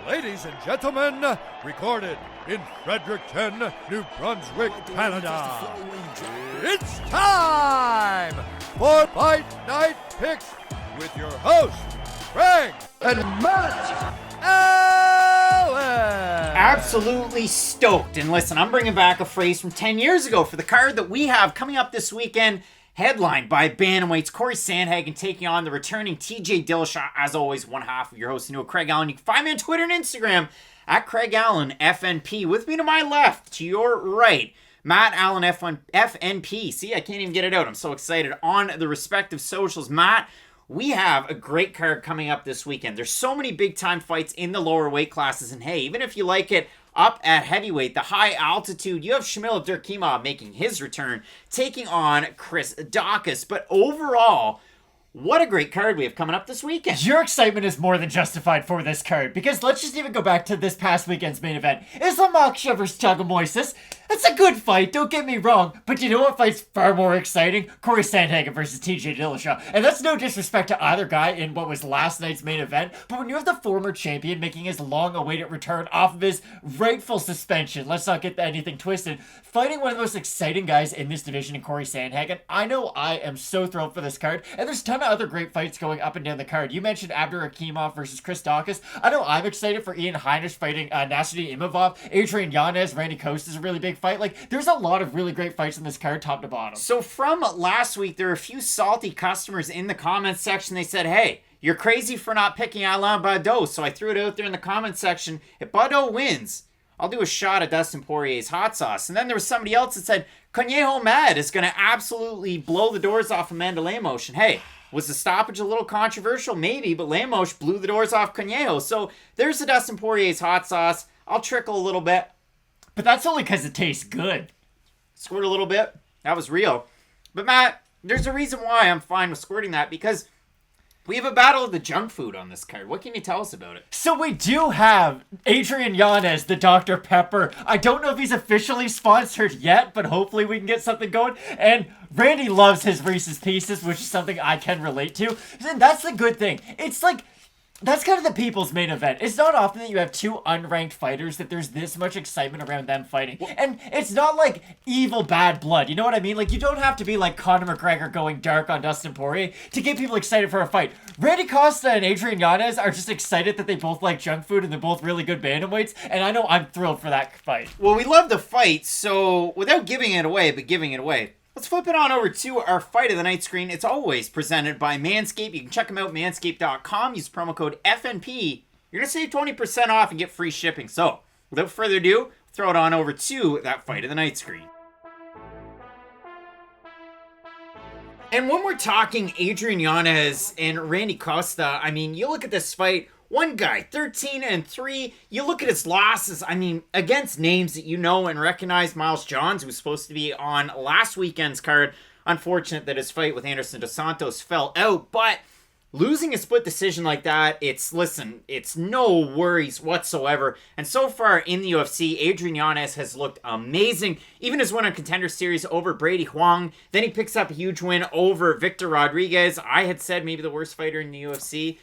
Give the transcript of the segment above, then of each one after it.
Ladies and gentlemen, recorded in Fredericton, New Brunswick, Canada. It's time for Fight Night Picks with your hosts, Craig and Matt Allen. Absolutely stoked. And listen, I'm bringing back a phrase from 10 years ago for the card that we have coming up this weekend. Headlined by bantamweights Cory Sandhagen taking on the returning TJ Dillashaw. As always, one half of your host, Craig Allen. You can find me on Twitter and Instagram at Craig Allen FNP. With me to my left, to your right, Matt Allen FNP. See, I can't even get it out. I'm so excited. On the respective socials, Matt, we have a great card coming up this weekend. There's so many big-time fights in the lower weight classes. And hey, even if you like it, up at heavyweight, the high altitude, you have Shamil Durkimov making his return, taking on Chris Daukaus. But overall, what a great card we have coming up this weekend. Your excitement is more than justified for this card, because let's just even go back to this past weekend's main event. Islam Makhachev vs. Tugamoises. It's a good fight, don't get me wrong, but you know what fight's far more exciting? Cory Sandhagen versus TJ Dillashaw. And that's no disrespect to either guy in what was last night's main event, but when you have the former champion making his long-awaited return off of his rightful suspension, let's not get anything twisted, fighting one of the most exciting guys in this division in Cory Sandhagen, I know I am so thrilled for this card, and there's a ton of other great fights going up and down the card. You mentioned Abdurakhimov versus Chris Daukaus. I know I'm excited for Ian Heinisch fighting Nassourdine Imavov. Adrian Yanez, Randy Costa is a really big fight. Like, there's a lot of really great fights in this card, top to bottom. So from last week, there were a few salty customers in the comments section. They said, hey, you're crazy for not picking Alain Baudot. So I threw it out there in the comments section. If Baudot wins, I'll do a shot at Dustin Poirier's hot sauce. And then there was somebody else that said, Conejo Mad is going to absolutely blow the doors off Amanda Lemos. And hey, was the stoppage a little controversial? Maybe, but Lemos blew the doors off Conejo. So there's the Dustin Poirier's hot sauce. I'll trickle a little bit. But that's only because it tastes good. Squirt a little bit. That was real. But Matt, there's a reason why I'm fine with squirting that, because we have a battle of the junk food on this card. What can you tell us about it? So we do have Adrian Yanez, the Dr. Pepper. I don't know if he's officially sponsored yet, but hopefully we can get something going. And Randy loves his Reese's Pieces, which is something I can relate to. And that's the good thing. It's like, that's kind of the people's main event. It's not often that you have two unranked fighters that there's this much excitement around them fighting. And it's not like evil bad blood. You know what I mean? Like, you don't have to be like Conor McGregor going dark on Dustin Poirier to get people excited for a fight. Randy Costa and Adrian Yanez are just excited that they both like junk food and they're both really good bantamweights. And I know I'm thrilled for that fight. Well, we love the fight, so without giving it away, let's flip it on over to our Fight of the Night screen. It's always presented by Manscaped. You can check them out, manscaped.com. Use promo code FNP. You're going to save 20% off and get free shipping. So, without further ado, throw it on over to that Fight of the Night screen. And when we're talking Adrian Yanez and Randy Costa, I mean, you look at this fight, one guy, 13-3. You look at his losses, I mean, against names that you know and recognize. Miles Johns, who was supposed to be on last weekend's card. Unfortunate that his fight with Anderson Dos Santos fell out, but losing a split decision like that, it's no worries whatsoever. And so far in the UFC, Adrian Yanez has looked amazing. Even his win on Contender Series over Brady Huang. Then he picks up a huge win over Victor Rodriguez. I had said maybe the worst fighter in the UFC.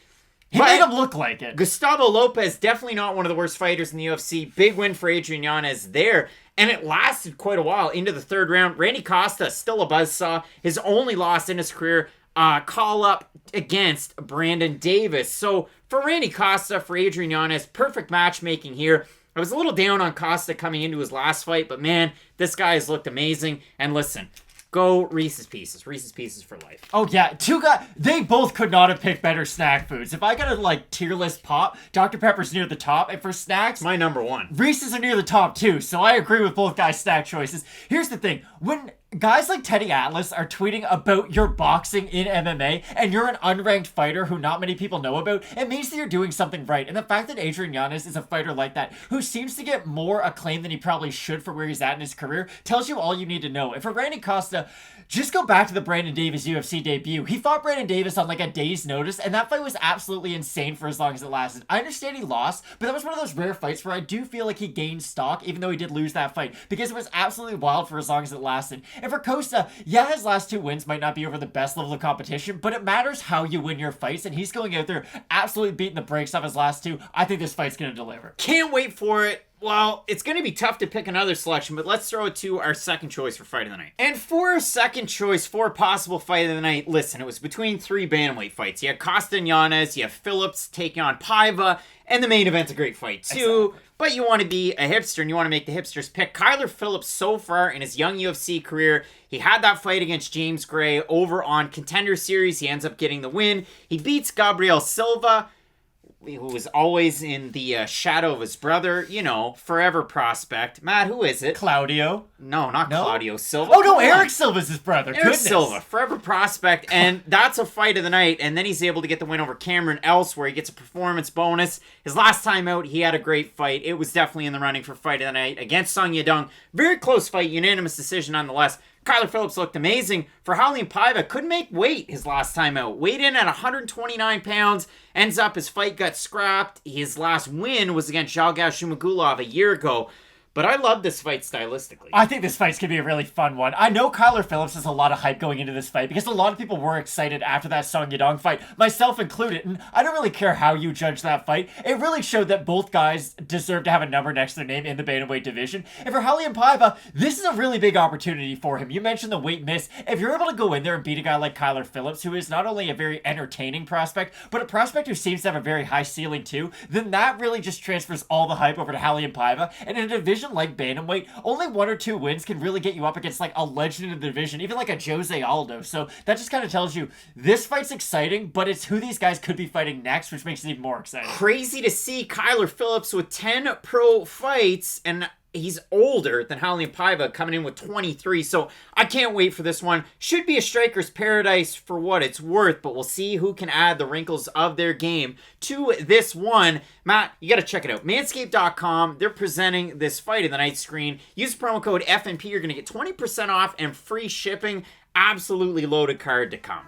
He made him look like it. Gustavo Lopez, definitely not one of the worst fighters in the UFC. Big win for Adrian Yanez there. And it lasted quite a while into the third round. Randy Costa, still a buzzsaw. His only loss in his career, call up against Brandon Davis. So for Randy Costa, for Adrian Yanez, perfect matchmaking here. I was a little down on Costa coming into his last fight, but man, this guy has looked amazing. And listen, go Reese's Pieces. Reese's Pieces for life. Oh, yeah. Two guys, they both could not have picked better snack foods. If I got a, tier list pop, Dr. Pepper's near the top. And for snacks, my number one. Reese's are near the top, too. So I agree with both guys' snack choices. Here's the thing. When guys like Teddy Atlas are tweeting about your boxing in MMA and you're an unranked fighter who not many people know about, it means that you're doing something right. And the fact that Adrian Yanez is a fighter like that who seems to get more acclaim than he probably should for where he's at in his career tells you all you need to know. And for Randy Costa, just go back to the Brandon Davis UFC debut. He fought Brandon Davis on a day's notice, and that fight was absolutely insane for as long as it lasted. I understand he lost, but that was one of those rare fights where I do feel like he gained stock, even though he did lose that fight, because it was absolutely wild for as long as it lasted. And for Costa, yeah, his last 2 wins might not be over the best level of competition, but it matters how you win your fights, and he's going out there absolutely beating the brakes off his last 2. I think this fight's going to deliver. Can't wait for it. Well, it's going to be tough to pick another selection, but let's throw it to our second choice for fight of the night. And for our second choice for possible fight of the night, listen, it was between 3 bantamweight fights. You had Costa and Yanez, you have Phillips taking on Paiva, and the main event's a great fight too. Exactly. But you want to be a hipster and you want to make the hipsters pick. Kyler Phillips so far in his young UFC career, he had that fight against James Gray over on Contender Series. He ends up getting the win. He beats Gabriel Silva, who was always in the shadow of his brother, forever prospect. Matt, who is it? Claudio. No, not Claudio Silva. Oh, no, Eric Silva's his brother. Eric Silva, forever prospect, and that's a fight of the night, and then he's able to get the win over Cameron Else, where he gets a performance bonus. His last time out, he had a great fight. It was definitely in the running for fight of the night against Sung Yadong. Very close fight, unanimous decision nonetheless. Kyler Phillips looked amazing. For Raulian Paiva, couldn't make weight his last time out. Weighed in at 129 pounds. Ends up his fight got scrapped. His last win was against Zhalgas Shumagulov a year ago. But I love this fight stylistically. I think this fight's going to be a really fun one. I know Kyler Phillips has a lot of hype going into this fight because a lot of people were excited after that Sung Yadong fight, myself included, and I don't really care how you judge that fight. It really showed that both guys deserve to have a number next to their name in the bantamweight division. And for Raulian Paiva, this is a really big opportunity for him. You mentioned the weight miss. If you're able to go in there and beat a guy like Kyler Phillips, who is not only a very entertaining prospect, but a prospect who seems to have a very high ceiling too, then that really just transfers all the hype over to Raulian Paiva. And in a division like bantamweight, only 1 or 2 wins can really get you up against like a legend in the division, even like a Jose Aldo. So that just kind of tells you this fight's exciting, but it's who these guys could be fighting next, which makes it even more exciting. Crazy to see Kyler Phillips with 10 pro fights, and he's older than Raulian Paiva, coming in with 23, so I can't wait for this one. Should be a striker's paradise for what it's worth, but we'll see who can add the wrinkles of their game to this one. Matt, you got to check it out. Manscaped.com, they're presenting this fight of the night screen. Use promo code FNP, you're going to get 20% off and free shipping. Absolutely loaded card to come.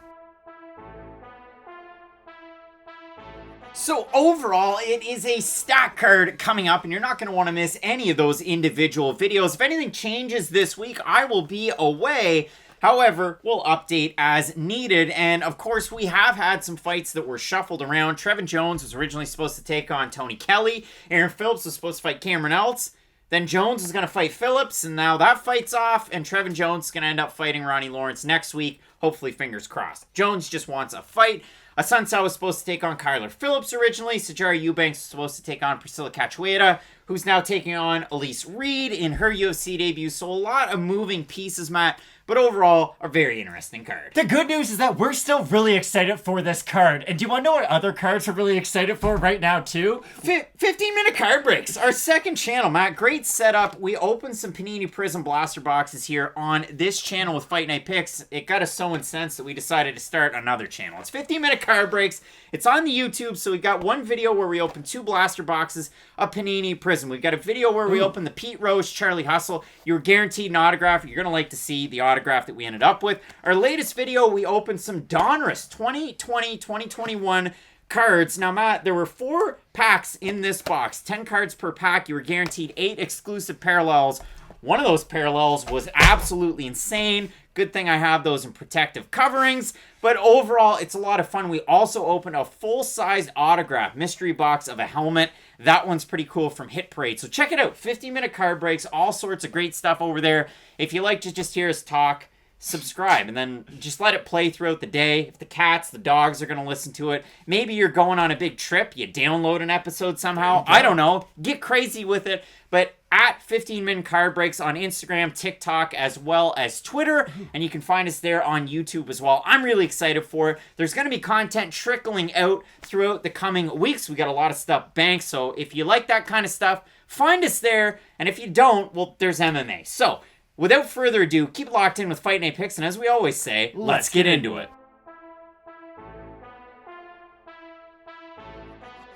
So overall, it is a stack card coming up, and you're not going to want to miss any of those individual videos. If anything changes this week, I will be away. However, we'll update as needed. And of course, we have had some fights that were shuffled around. Trevin Jones was originally supposed to take on Tony Kelly. Aaron Phillips was supposed to fight Cameron Else. Then Jones is going to fight Phillips, and now that fight's off, and Trevin Jones is going to end up fighting Ronnie Lawrence next week. Hopefully, fingers crossed. Jones just wants a fight. Assunção was supposed to take on Kyler Phillips originally. Sijara Eubanks was supposed to take on Priscilla Cachoeira, who's now taking on Elise Reed in her UFC debut. So a lot of moving pieces, Matt. But overall, a very interesting card. The good news is that we're still really excited for this card. And do you want to know what other cards we're really excited for right now, too? 15-minute card breaks. Our second channel, Matt. Great setup. We opened some Panini Prism blaster boxes here on this channel with Fight Night Picks. It got us so incensed that we decided to start another channel. It's 15-minute card breaks. It's on the YouTube, so we got one video where we open 2 blaster boxes of Panini Prism. We've got a video where we open the Pete Rose, Charlie Hustle. You're guaranteed an autograph. You're going to like to see the autograph that we ended up with. Our latest video, we opened some Donruss 2020-2021 cards. Now, Matt, there were 4 packs in this box. 10 cards per pack. You were guaranteed 8 exclusive parallels. One of those parallels was absolutely insane. Good thing I have those in protective coverings. But overall, it's a lot of fun. We also opened a full-sized autograph mystery box of a helmet. That one's pretty cool from Hit Parade. So check it out. 15-minute card breaks. All sorts of great stuff over there. If you like to just hear us talk, subscribe and then just let it play throughout the day. If the cats, the dogs are going to listen to it, maybe you're going on a big trip, you download an episode somehow. I don't know. Get crazy with it. But at 15-minute card breaks on Instagram, TikTok, as well as Twitter. And you can find us there on YouTube as well. I'm really excited for it. There's going to be content trickling out throughout the coming weeks. We got a lot of stuff banked. So if you like that kind of stuff, find us there. And if you don't, well, there's MMA. So without further ado, keep locked in with Fight Night Picks. And as we always say, let's get into it.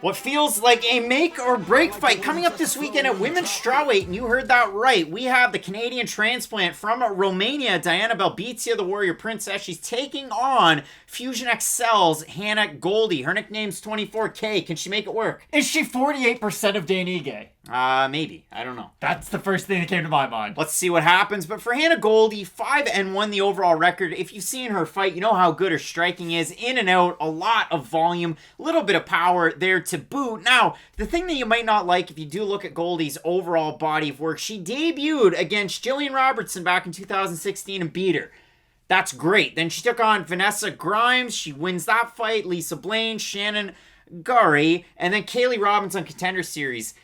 What feels like a make or break fight coming up this weekend at women's strawweight, and you heard that right. We have the Canadian transplant from Romania, Diana Belbita, the Warrior Princess. She's taking on Fusion XL's Hannah Goldy. Her nickname's 24K. Can she make it work? Is she 48% of Danige? Maybe. I don't know. That's the first thing that came to my mind. Let's see what happens. But for Hannah Goldy, 5-1 the overall record. If you've seen her fight, you know how good her striking is. In and out, a lot of volume, a little bit of power there to boot. Now, the thing that you might not like if you do look at Goldy's overall body of work, she debuted against Jillian Robertson back in 2016 and beat her. That's great. Then she took on Vanessa Grimes. She wins that fight. Lisa Blaine, Shannon Gary, and then Kaylee Robbins on Contender Series.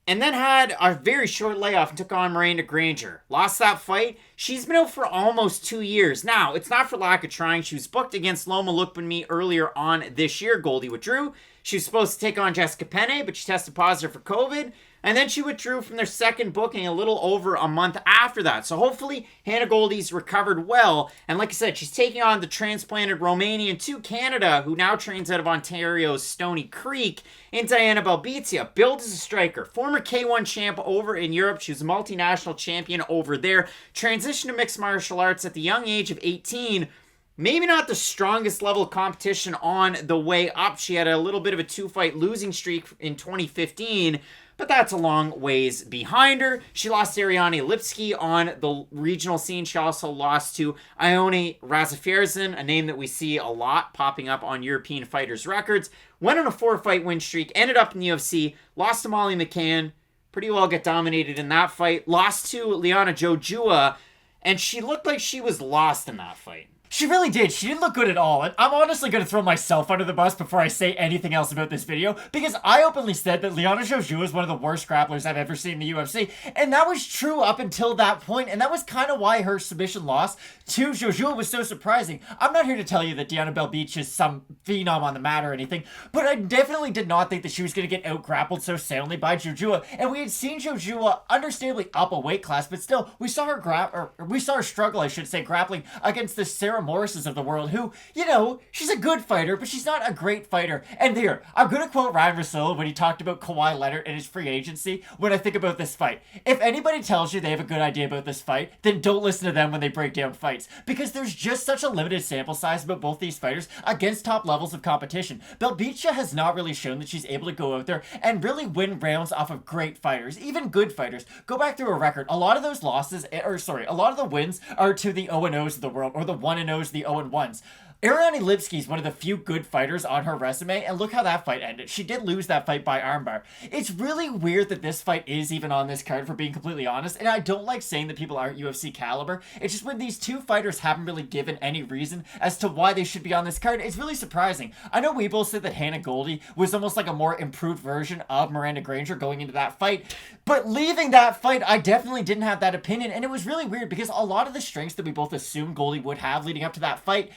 And then had a very short layoff and took on Miranda Granger. Lost that fight. She's been out for almost 2 years. Now, it's not for lack of trying. She was booked against Loma Lookboonmee earlier on this year. Goldy withdrew. She was supposed to take on Jessica Penne, but she tested positive for COVID. And then she withdrew from their second booking a little over a month after that. So hopefully Hannah Goldy's recovered well. And like I said, she's taking on the transplanted Romanian to Canada, who now trains out of Ontario's Stony Creek, in Diana Belbita. Billed as a striker. Former K1 champ over in Europe. She was a multinational champion over there. Transitioned to mixed martial arts at the young age of 18. Maybe not the strongest level of competition on the way up. She had a little bit of a 2-fight losing streak in 2015. But that's a long ways behind her. She lost to Ariane Lipsky on the regional scene. She also lost to Ione Razafierzin, a name that we see a lot popping up on European fighters' records. Went on a 4-fight win streak, ended up in the UFC, lost to Molly McCann, pretty well got dominated in that fight, lost to Liana Jojua, and she looked like she was lost in that fight. She really did. She didn't look good at all. And I'm honestly going to throw myself under the bus before I say anything else about this video, because I openly said that Liana Jojua is one of the worst grapplers I've ever seen in the UFC. And that was true up until that point, and that was kind of why her submission loss to Jojua was so surprising. I'm not here to tell you that Diana Belbita is some phenom on the mat or anything, but I definitely did not think that she was going to get out-grappled so soundly by Jojua. And we had seen Jojua understandably up a weight class, but still, we saw her struggle, I should say, grappling against the Sarah Morrises of the world, who, you know, she's a good fighter, but she's not a great fighter. And here, I'm going to quote Ryan Russillo when he talked about Kawhi Leonard and his free agency when I think about this fight. If anybody tells you they have a good idea about this fight, then don't listen to them when they break down fights, because there's just such a limited sample size about both these fighters against top levels of competition. Belbita has not really shown that she's able to go out there and really win rounds off of great fighters, even good fighters. Go back through a record. A lot of those losses, a lot of the wins are to the 0-0s of the world, or the 1-0s, the 0-1s. Ariane Lipsky is one of the few good fighters on her resume, and look how that fight ended. She did lose that fight by armbar. It's really weird that this fight is even on this card, for being completely honest, and I don't like saying that people aren't UFC caliber. It's just when these two fighters haven't really given any reason as to why they should be on this card, it's really surprising. I know we both said that Hannah Goldy was almost like a more improved version of Miranda Granger going into that fight, but leaving that fight, I definitely didn't have that opinion, and it was really weird because a lot of the strengths that we both assumed Goldy would have leading up to that fight,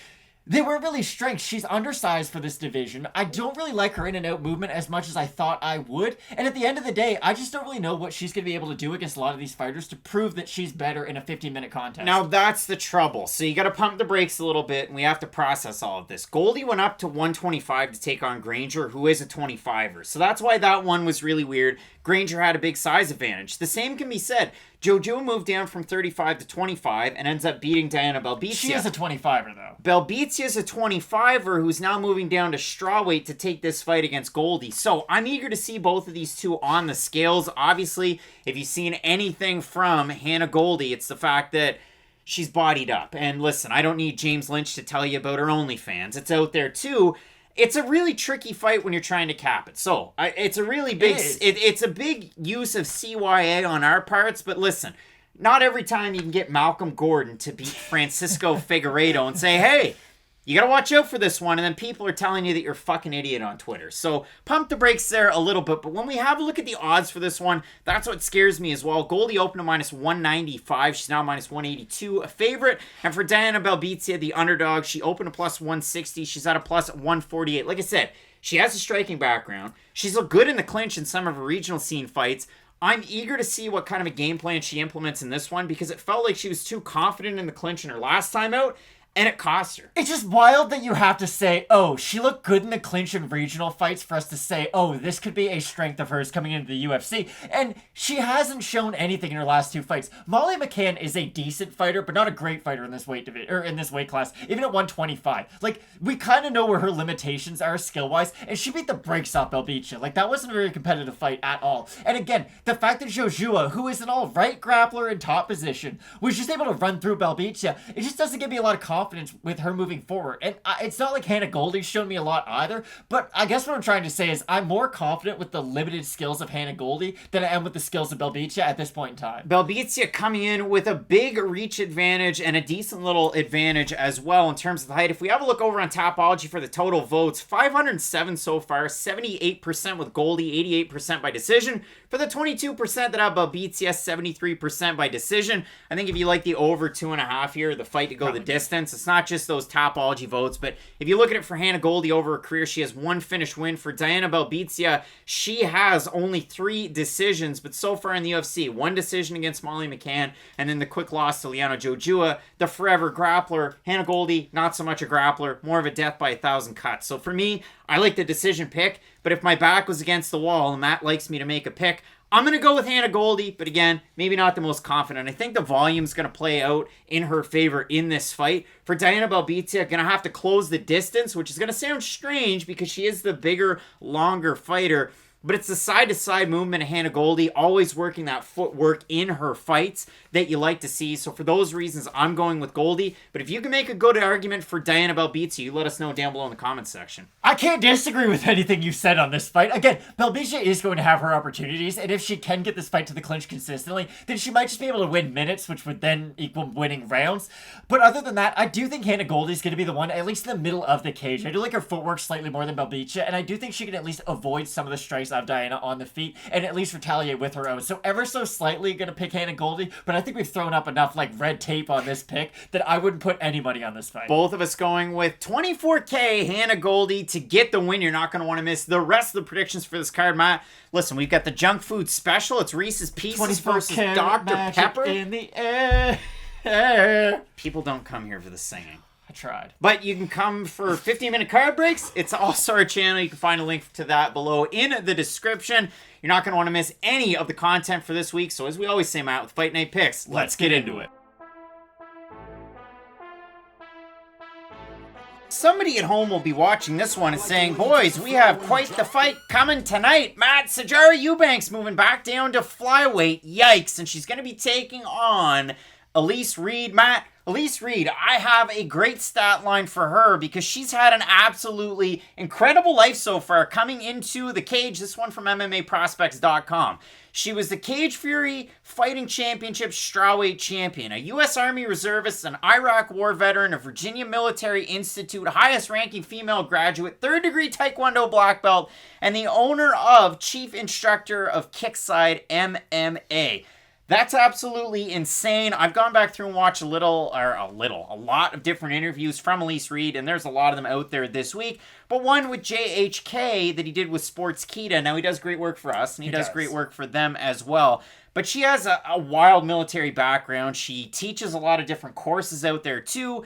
they weren't really strengths. She's undersized for this division. I don't really like her in and out movement as much as I thought I would. And at the end of the day, I just don't really know what she's going to be able to do against a lot of these fighters to prove that she's better in a 15-minute contest. Now, that's the trouble. So you got to pump the brakes a little bit, and we have to process all of this. Goldy went up to 125 to take on Granger, who is a 25er. So that's why that one was really weird. Granger had a big size advantage. The same can be said. Jojua moved down from 35 to 25 and ends up beating Diana Belbita. She is a 25er, though. Belbita is a 25er who's now moving down to strawweight to take this fight against Goldy. So I'm eager to see both of these two on the scales. Obviously, if you've seen anything from Hannah Goldy, it's the fact that she's bodied up. And listen, I don't need James Lynch to tell you about her OnlyFans. It's out there too. It's a really tricky fight when you're trying to cap it. So, it's a really big... It's a big use of CYA on our parts, but listen, not every time you can get Malcolm Gordon to beat Francisco Figueiredo and say, hey, you gotta watch out for this one, and then people are telling you that you're a fucking idiot on Twitter. So, pump the brakes there a little bit, but when we have a look at the odds for this one, that's what scares me as well. Goldy opened to minus 195, she's now minus 182, a favorite, and for Diana Belbita, the underdog, she opened to plus 160, she's at a plus 148. Like I said, she has a striking background, she's looked good in the clinch in some of her regional scene fights. I'm eager to see what kind of a game plan she implements in this one, because it felt like she was too confident in the clinch in her last time out. And it cost her. It's just wild that you have to say, oh, she looked good in the clinch and regional fights for us to say, oh, this could be a strength of hers coming into the UFC. And she hasn't shown anything in her last 2 fights. Molly McCann is a decent fighter, but not a great fighter in this weight division, or in this weight class, even at 125. Like, we kind of know where her limitations are skill-wise, and she beat the brakes off Belbita. Like, that wasn't a very competitive fight at all. And again, the fact that Jojua, who is an all-right grappler in top position, was just able to run through Belbita, it just doesn't give me a lot of confidence with her moving forward. And it's not like Hannah Goldy's shown me a lot either, but I guess what I'm trying to say is I'm more confident with the limited skills of Hannah Goldy than I am with the skills of Belbita at this point in time. Belbita coming in with a big reach advantage and a decent little advantage as well in terms of the height. If we have a look over on Tapology for the total votes, 507 so far, 78% with Goldy, 88% by decision. For the 22% that have Belbita, 73% by decision. I think if you like the over 2.5 here, the fight to go the distance, it's not just those Tapology votes, but if you look at it for Hannah Goldy over her career, she has 1 finish win. For Diana Belbita, she has only 3 decisions, but so far in the UFC, 1 decision against Molly McCann, and then the quick loss to Liana Jojua, the forever grappler. Hannah Goldy, not so much a grappler, more of a death by 1,000 cuts. So for me, I like the decision pick, but if my back was against the wall and Matt likes me to make a pick, I'm going to go with Hannah Goldy, but again, maybe not the most confident. I think the volume's going to play out in her favor in this fight. For Diana Belbita, going to have to close the distance, which is going to sound strange because she is the bigger, longer fighter. But it's the side-to-side movement of Hannah Goldy, always working that footwork in her fights that you like to see. So for those reasons, I'm going with Goldy. But if you can make a good argument for Diana Belbita, you let us know down below in the comments section. I can't disagree with anything you said on this fight. Again, Belbita is going to have her opportunities, and if she can get this fight to the clinch consistently, then she might just be able to win minutes, which would then equal winning rounds. But other than that, I do think Hannah Goldy is going to be the one, at least in the middle of the cage. I do like her footwork slightly more than Belbita, and I do think she can at least avoid some of the strikes of Diana on the feet and at least retaliate with her own. So ever so slightly going to pick Hannah Goldy, but I think we've thrown up enough like red tape on this pick that I wouldn't put any money on this fight. Both of us going with 24K Hannah Goldy to get the win. You're not going to want to miss the rest of the predictions for this card, Matt. Listen, we've got the junk food special. It's Reese's Pieces versus Dr. Pepper. In the air. People don't come here for the singing. I tried. But you can come for 15-minute card breaks. It's also our channel. You can find a link to that below in the description. You're not going to want to miss any of the content for this week. So as we always say, Matt, with Fight Night Picks, let's get into it. Somebody at home will be watching this one and saying, boys, we have quite the fight coming tonight. Matt, Sijara Eubanks moving back down to flyweight. Yikes. And she's going to be taking on Elise Reed. Matt, Elise Reed, I have a great stat line for her because she's had an absolutely incredible life so far coming into the cage. This one from MMAprospects.com. She was the Cage Fury Fighting Championship strawweight champion, a U.S. Army reservist, an Iraq war veteran, a Virginia Military Institute highest-ranking female graduate, third-degree Taekwondo black belt, and the owner of chief instructor of Kickside MMA. That's absolutely insane. I've gone back through and watched a lot of different interviews from Elise Reed, and there's a lot of them out there this week. But one with JHK that he did with Sportskeeda. Now, he does great work for us, and he does great work for them as well. But she has a wild military background. She teaches a lot of different courses out there, too.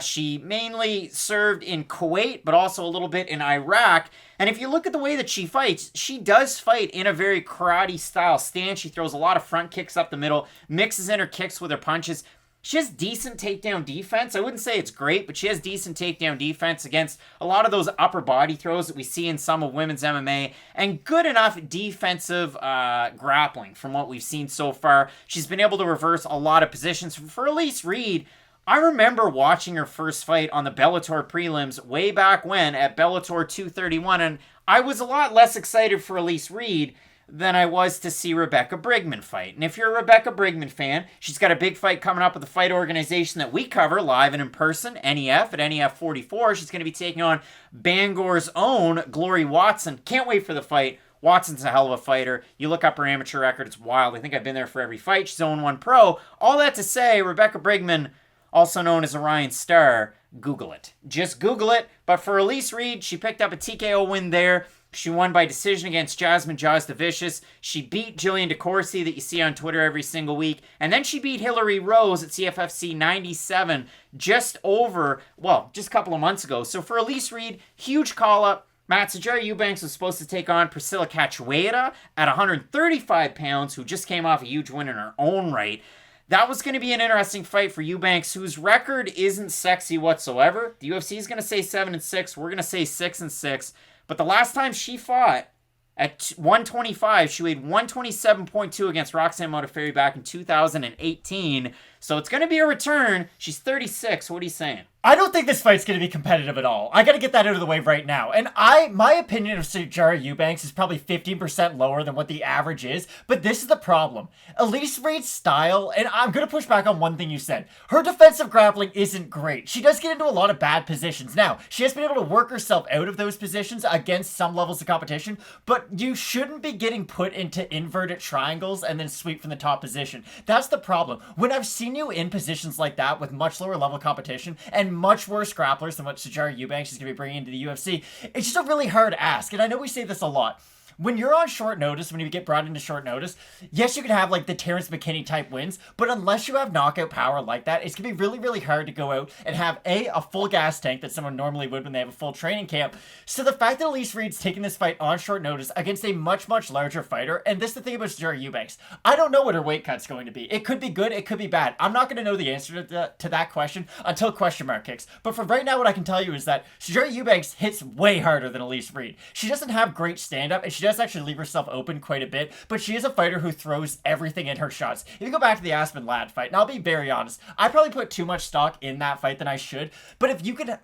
She mainly served in Kuwait, but also a little bit in Iraq. And if you look at the way that she fights, she does fight in a very karate-style stance. She throws a lot of front kicks up the middle, mixes in her kicks with her punches. She has decent takedown defense. I wouldn't say it's great, but she has decent takedown defense against a lot of those upper body throws that we see in some of women's MMA, and good enough defensive grappling from what we've seen so far. She's been able to reverse a lot of positions. For Elise Reed, I remember watching her first fight on the Bellator prelims way back when at Bellator 231, and I was a lot less excited for Elise Reed than I was to see Rebecca Brigman fight. And if you're a Rebecca Brigman fan, she's got a big fight coming up with the fight organization that we cover live and in person, NEF, at NEF 44. She's going to be taking on Bangor's own Glory Watson. Can't wait for the fight. Watson's a hell of a fighter. You look up her amateur record, it's wild. I think I've been there for every fight. She's 0-1 pro. All that to say, Rebecca Brigman, also known as Orion Star, Google it. Just Google it. But for Elise Reed, she picked up a TKO win there. She won by decision against Jasmine Jaws the Vicious. She beat Jillian DeCourcy that you see on Twitter every single week. And then she beat Hillary Rose at CFFC 97 just a couple of months ago. So for Elise Reed, huge call-up. Sijara Eubanks was supposed to take on Priscilla Cachoeira at 135 pounds, who just came off a huge win in her own right. That was going to be an interesting fight for Eubanks, whose record isn't sexy whatsoever. The UFC is going to say 7-6. We're going to say 6-6. But the last time she fought at 125, she weighed 127.2 against Roxanne Modafferi back in 2018. So it's going to be a return. She's 36. What are you saying? I don't think this fight's going to be competitive at all. I got to get that out of the way right now. And my opinion of Sijara Eubanks is probably 15% lower than what the average is, but this is the problem. Elise Reed's style, and I'm going to push back on one thing you said. Her defensive grappling isn't great. She does get into a lot of bad positions. Now, she has been able to work herself out of those positions against some levels of competition, but you shouldn't be getting put into inverted triangles and then sweep from the top position. That's the problem. When I've seen you in positions like that with much lower level competition and much worse grapplers than what Sijara Eubanks is going to be bringing into the UFC, it's just a really hard ask. And I know we say this a lot. When you're on short notice, when you get brought into short notice, yes, you can have like the Terrence McKinney type wins, but unless you have knockout power like that, it's going to be really, really hard to go out and have a full gas tank that someone normally would when they have a full training camp. So the fact that Elise Reed's taking this fight on short notice against a much, much larger fighter, and this is the thing about Sijara Eubanks, I don't know what her weight cut's going to be. It could be good, it could be bad. I'm not going to know the answer to that question until question mark kicks. But for right now, what I can tell you is that Sijara Eubanks hits way harder than Elise Reed. She doesn't have great stand-up, and she does actually leave herself open quite a bit, but she is a fighter who throws everything in her shots. If you go back to the Aspen Ladd fight, and I'll be very honest, I probably put too much stock in that fight than I should, but if you could...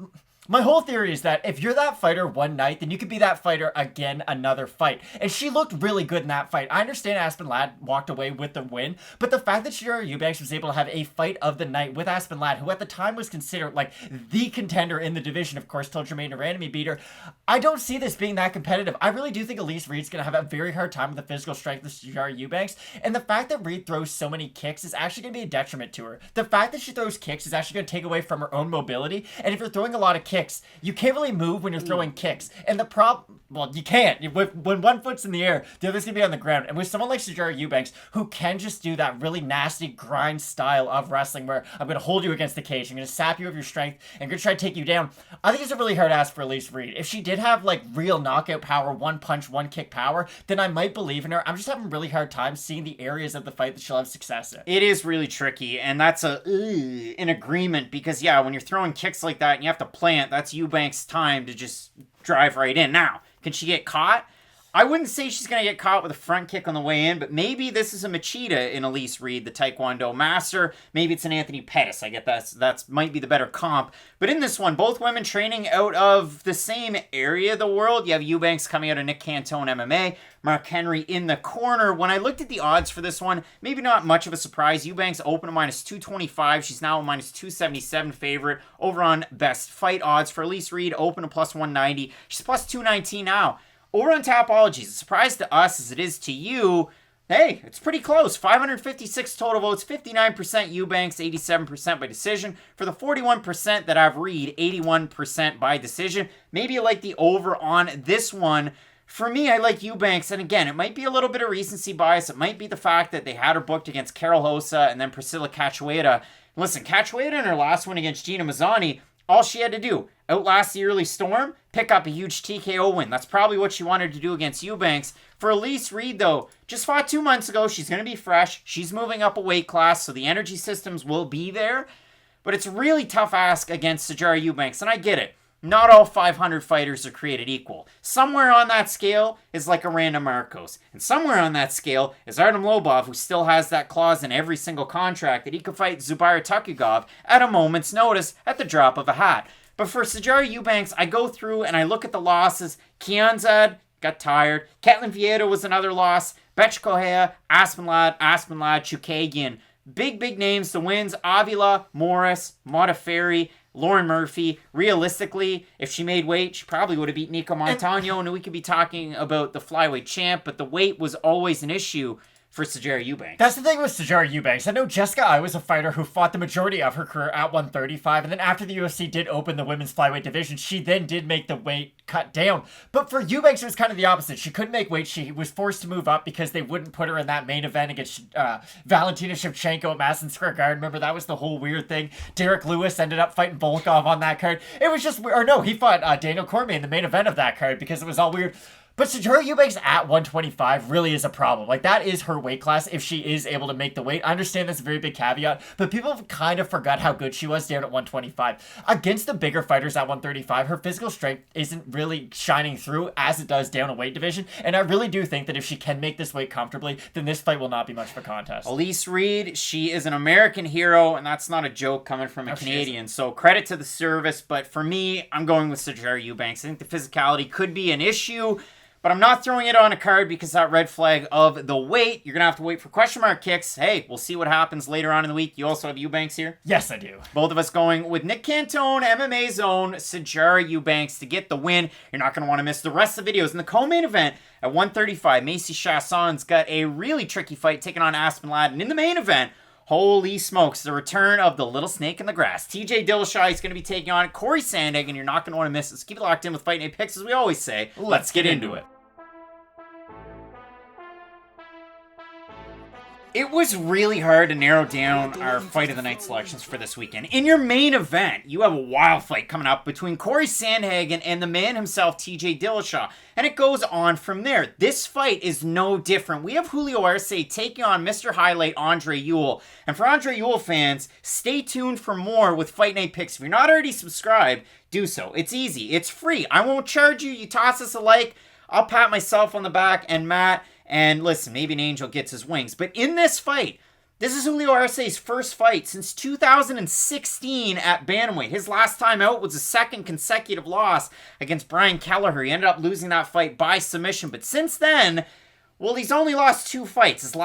My whole theory is that if you're that fighter one night, then you could be that fighter again another fight. And she looked really good in that fight. I understand Aspen Ladd walked away with the win, but the fact that Sijara Eubanks was able to have a fight of the night with Aspen Ladd, who at the time was considered like the contender in the division, of course, till Jermaine Durandamy beat her, I don't see this being that competitive. I really do think Elise Reed's going to have a very hard time with the physical strength of Sijara Eubanks, and the fact that Reed throws so many kicks is actually going to be a detriment to her. The fact that she throws kicks is actually going to take away from her own mobility, and if you're throwing a lot of kicks, you can't really move when you're throwing kicks. And the problem, well, you can't. When one foot's in the air, the other's going to be on the ground. And with someone like Sijara Eubanks, who can just do that really nasty grind style of wrestling where I'm going to hold you against the cage, I'm going to sap you of your strength, and I'm going to try to take you down, I think it's a really hard ask for Elise Reed. If she did have like real knockout power, one punch, one kick power, then I might believe in her. I'm just having a really hard time seeing the areas of the fight that she'll have success in. It is really tricky, and that's an agreement, because yeah, when you're throwing kicks like that and you have to plant, that's Eubanks' time to just drive right in. Now, can she get caught? I wouldn't say she's going to get caught with a front kick on the way in, but maybe this is a Machida in Elise Reed, the Taekwondo master. Maybe it's an Anthony Pettis. I get that's might be the better comp. But in this one, both women training out of the same area of the world. You have Eubanks coming out of Nick Cantone MMA, Mark Henry in the corner. When I looked at the odds for this one, maybe not much of a surprise. Eubanks open to minus 225. She's now a minus 277 favorite over on Best Fight odds. For Elise Reed, open to plus 190. She's plus 219 now. Over on Tapologies, a surprise to us as it is to you, hey, it's pretty close. 556 total votes, 59% Eubanks, 87% by decision. For the 41% that I've read, 81% by decision. Maybe you like the over on this one. For me, I like Eubanks, and again, it might be a little bit of recency bias. It might be the fact that they had her booked against Carol Hossa and then Priscilla Cachoeira. Listen, Cachoeira in her last win against Gina Mazzani, all she had to do, outlast the early storm, pick up a huge TKO win. That's probably what she wanted to do against Eubanks. For Elise Reed, though, just fought 2 months ago. She's going to be fresh. She's moving up a weight class, so the energy systems will be there. But it's a really tough ask against Sijara Eubanks, and I get it. Not all 500 fighters are created equal. Somewhere on that scale is like a Randa Marcos. And somewhere on that scale is Artem Lobov, who still has that clause in every single contract that he could fight Zubair Tukhugov at a moment's notice at the drop of a hat. But for Sijara Eubanks, I go through and I look at the losses. Kianzad got tired. Ketlin Vieira was another loss. Betch Kohea, Aspen Ladd, Chukagian. Big names. The wins, Avila, Morris, Modafferi, Lauren Murphy. Realistically, if she made weight, she probably would have beat Nico Montano, and we could be talking about the flyweight champ, but the weight was always an issue. for Sijara Eubanks. That's the thing with Sijara Eubanks. I know Jessica I was a fighter who fought the majority of her career at 135, and then after the UFC did open the women's flyweight division, she then did make the weight cut down. But for Eubanks, it was kind of the opposite. She couldn't make weight. She was forced to move up because they wouldn't put her in that main event against Valentina Shevchenko at Madison Square Garden. Remember, that was the whole weird thing. Derek Lewis ended up fighting Volkov on that card. It was just, or no, he fought Daniel Cormier in the main event of that card because it was all weird. But Sijara Eubanks at 125 really is a problem. Like, that is her weight class if she is able to make the weight. I understand that's a very big caveat, but people have kind of forgot how good she was down at 125. Against the bigger fighters at 135, her physical strength isn't really shining through as it does down a weight division, and I really do think that if she can make this weight comfortably, then this fight will not be much of a contest. Elise Reed, she is an American hero, and that's not a joke coming from a Canadian, so credit to the service, but for me, I'm going with Sijara Eubanks. I think the physicality could be an issue, but I'm not throwing it on a card because that red flag of the weight. You're going to have to wait for question mark kicks. Hey, we'll see what happens later on in the week. You also have Eubanks here? Yes, I do. Both of us going with Nick Cantone, MMA Zone, Sijara Eubanks to get the win. You're not going to want to miss the rest of the videos. In the co-main event at 135, Maycee Chiasson's got a really tricky fight taking on Aspen. And in the main event, holy smokes, the return of the little snake in the grass. TJ Dillashaw is going to be taking on Cory Sandhagen. You're not going to want to miss this. Keep it locked in with Fight Night Picks, as we always say. Let's get into it. It was really hard to narrow down our Fight of the Night selections for this weekend. In your main event, you have a wild fight coming up between Cory Sandhagen and the man himself, TJ Dillashaw. And it goes on from there. This fight is no different. We have Julio Arce taking on Mr. Highlight Andre Ewell. And for Andre Ewell fans, stay tuned for more with Fight Night Picks. If you're not already subscribed, do so. It's easy. It's free. I won't charge you. You toss us a like. I'll pat myself on the back and Matt. And listen, maybe an angel gets his wings. But in this fight, this is Julio Arce's first fight since 2016 at bantamweight. His last time out was a second consecutive loss against Brian Kelleher. He ended up losing that fight by submission. But since then, well, he's only lost 2 fights. 2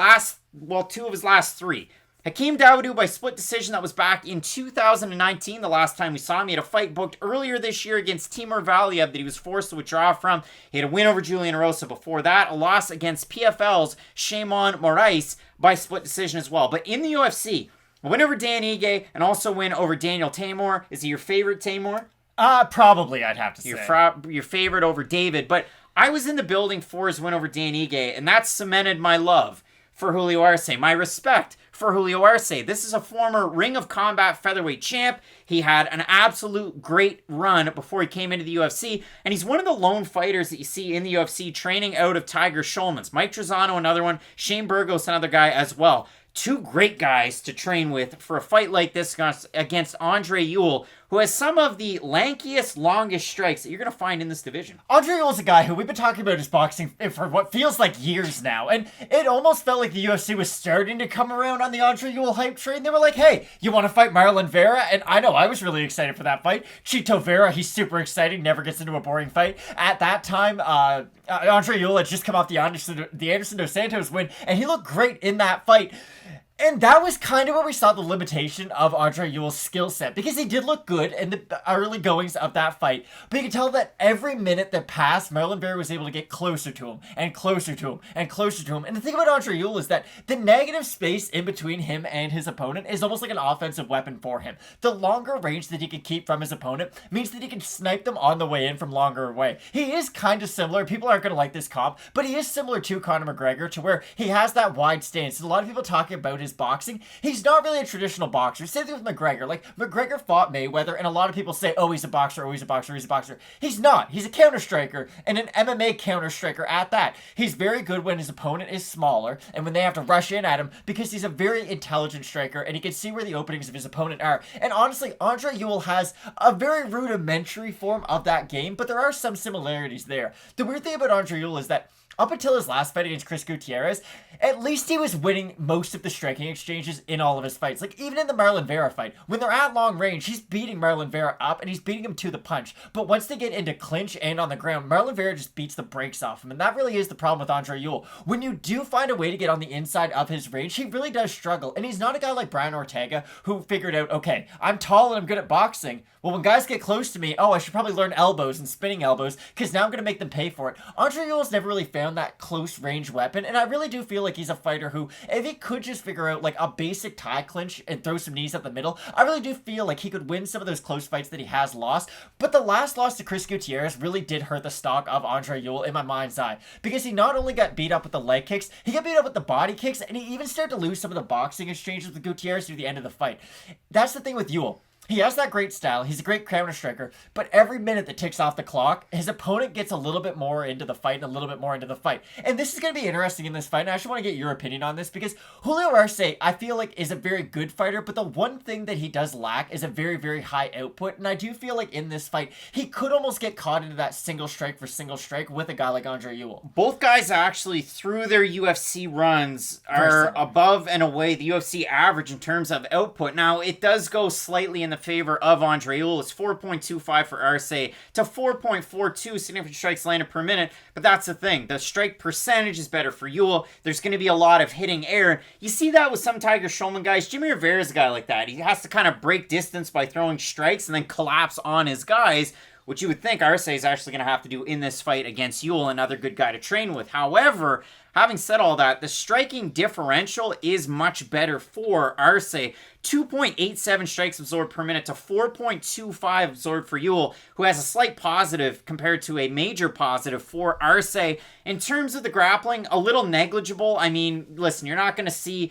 of his last 3. Hakeem Dawodu by split decision. That was back in 2019, the last time we saw him. He had a fight booked earlier this year against Timur Valiev that he was forced to withdraw from. He had a win over Julian Erosa before that, a loss against PFL's Shimon Moraes by split decision as well. But in the UFC, a win over Dan Ige and also win over Daniel Tamor. Is he your favorite, Tamor? Probably, I'd have to say. Your favorite over David, but I was in the building for his win over Dan Ige, and that cemented my love for Julio Arce, my respect for Julio Arce. This is a former Ring of Combat featherweight champ. He had an absolute great run before he came into the UFC, and he's one of the lone fighters that you see in the UFC training out of Tiger Schulman's. Mike Trezano, another one. Shane Burgos, another guy as well. 2 great guys to train with for a fight like this against Andre Ewell, who has some of the lankiest, longest strikes that you're going to find in this division. Andre Ewell's a guy who we've been talking about his boxing for what feels like years now, and it almost felt like the UFC was starting to come around on the Andre Ewell hype train. They were like, hey, you want to fight Marlon Vera? And I know, I was really excited for that fight. Chito Vera, he's super exciting, never gets into a boring fight. At that time, Andre Ewell had just come off the Anderson Dos Santos win, and he looked great in that fight. And that was kind of where we saw the limitation of Andre Ewell's skill set, because he did look good in the early goings of that fight. But you can tell that every minute that passed, Marlon Vera was able to get closer to him, and closer to him, and closer to him. And the thing about Andre Ewell is that the negative space in between him and his opponent is almost like an offensive weapon for him. The longer range that he can keep from his opponent means that he can snipe them on the way in from longer away. He is kind of similar. People aren't going to like this comp, but he is similar to Conor McGregor, to where he has that wide stance. And a lot of people talking about his boxing, he's not really a traditional boxer. Same thing with McGregor. Like, McGregor fought Mayweather, and a lot of people say, oh, he's a boxer, oh, he's a boxer, he's a boxer. He's not. He's a counter striker, and an MMA counter striker at that. He's very good when his opponent is smaller, and when they have to rush in at him, because he's a very intelligent striker, and he can see where the openings of his opponent are. And honestly, Andre Ewell has a very rudimentary form of that game, but there are some similarities there. The weird thing about Andre Ewell is that up until his last fight against Chris Gutierrez, at least he was winning most of the striking exchanges in all of his fights. Like, even in the Marlon Vera fight, when they're at long range, he's beating Marlon Vera up, and he's beating him to the punch. But once they get into clinch and on the ground, Marlon Vera just beats the brakes off him, and that really is the problem with Andre Ewell. When you do find a way to get on the inside of his range, he really does struggle. And he's not a guy like Brian Ortega, who figured out, okay, I'm tall and I'm good at boxing. Well, when guys get close to me, oh, I should probably learn elbows and spinning elbows, because now I'm going to make them pay for it. Andre Ewell's never really found down that close range weapon, and I really do feel like he's a fighter who, if he could just figure out like a basic tie clinch and throw some knees up the middle, I really do feel like he could win some of those close fights that he has lost. But the last loss to Chris Gutierrez really did hurt the stock of Andre Ewell in my mind's eye, because he not only got beat up with the leg kicks, he got beat up with the body kicks, and he even started to lose some of the boxing exchanges with Gutierrez through the end of the fight. That's the thing with Ewell. He has that great style. He's a great counter striker, but every minute that ticks off the clock, his opponent gets a little bit more into the fight and a little bit more into the fight. And this is going to be interesting in this fight, and I actually want to get your opinion on this, because Julio Arce, I feel like, is a very good fighter, but the one thing that he does lack is a very, very high output, and I do feel like in this fight, he could almost get caught into that single strike for single strike with a guy like Andre Ewell. Both guys actually, through their UFC runs, are above and away the UFC average in terms of output. Now, it does go slightly in the favor of Andre Ewell. It's 4.25 for Arce to 4.42 significant strikes landed per minute, but that's the thing. The strike percentage is better for Ewell. There's going to be a lot of hitting air. You see that with some Tiger Schulman guys. Jimmy Rivera's a guy like that. He has to kind of break distance by throwing strikes and then collapse on his guys, which you would think Arce is actually going to have to do in this fight against Ewell, another good guy to train with. However, having said all that, the striking differential is much better for Arce. 2.87 strikes absorbed per minute to 4.25 absorbed for Ewell, who has a slight positive compared to a major positive for Arce. In terms of the grappling, a little negligible. I mean, listen, you're not going to see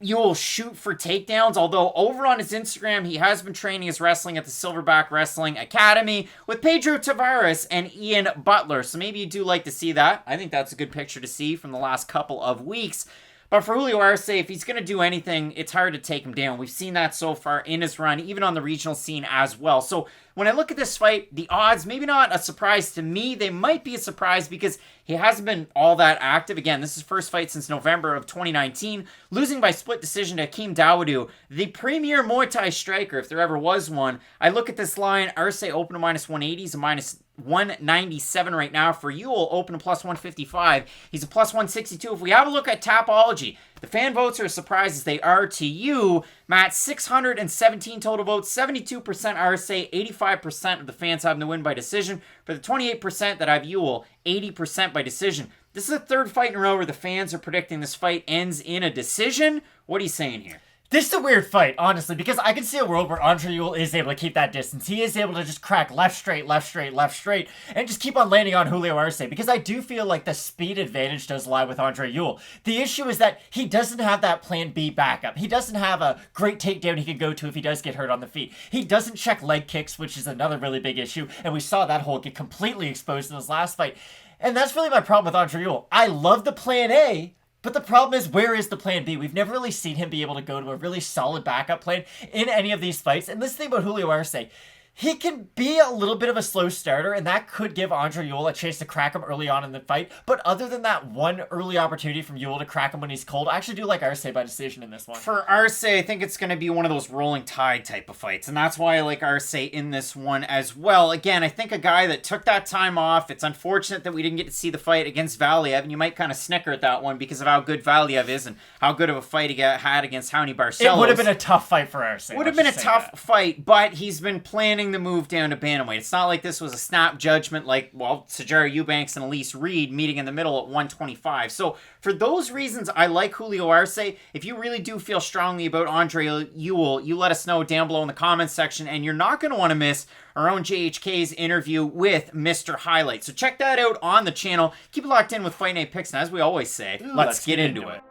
Ewell shoot for takedowns, although over on his Instagram, he has been training his wrestling at the Silverback Wrestling Academy with Pedro Tavares and Ian Butler. So maybe you do like to see that. I think that's a good picture to see from the last couple of weeks. But for Julio Arce, if he's going to do anything, it's hard to take him down. We've seen that so far in his run, even on the regional scene as well. So when I look at this fight, the odds, maybe not a surprise to me. They might be a surprise because he hasn't been all that active. Again, this is his first fight since November of 2019, losing by split decision to Hakeem Dawodu, the premier Muay Thai striker, if there ever was one. I look at this line, Arce open to minus 180, he's a minus 197 right now. For Ewell, open to plus 155. He's a plus 162. If we have a look at Tapology, the fan votes are as surprised as they are to you. Matt, 617 total votes, 72% Arce, 85% of the fans have him to win by decision. For the 28% that have Ewell, 80% by decision. This is the third fight in a row where the fans are predicting this fight ends in a decision. What are you saying here? This is a weird fight, honestly, because I can see a world where Andre Ewell is able to keep that distance. He is able to just crack left straight, left straight, left straight, and just keep on landing on Julio Arce, because I do feel like the speed advantage does lie with Andre Ewell. The issue is that he doesn't have that plan B backup. He doesn't have a great takedown he can go to if he does get hurt on the feet. He doesn't check leg kicks, which is another really big issue, and we saw that hole get completely exposed in his last fight. And that's really my problem with Andre Ewell. I love the plan A, but the problem is, where is the plan B? We've never really seen him be able to go to a really solid backup plan in any of these fights. And this thing about Julio Arce, he can be a little bit of a slow starter, and that could give Andre Ewell a chance to crack him early on in the fight. But other than that one early opportunity from Ewell to crack him when he's cold, I actually do like Arce by decision in this one. For Arce, I think it's going to be one of those rolling tide type of fights, and that's why I like Arce in this one as well. Again, I think a guy that took that time off. It's unfortunate that we didn't get to see the fight against Valiev, and you might kind of snicker at that one because of how good Valiev is and how good of a fight he had against Raoni Barcelos. It would have been a tough fight for Arce. Would have been a tough fight, but he's been planning the move down to bantamweight. It's not like this was a snap judgment like, well, Sijara, Eubanks, and Elise Reed meeting in the middle at 125. So for those reasons, I like Julio Arce. If you really do feel strongly about Andre Ewell, you let us know down below in the comments section, and you're not going to want to miss our own JHK's interview with Mr. Highlight. So check that out on the channel. Keep it locked in with Fight Night Picks, and as we always say, let's get into it.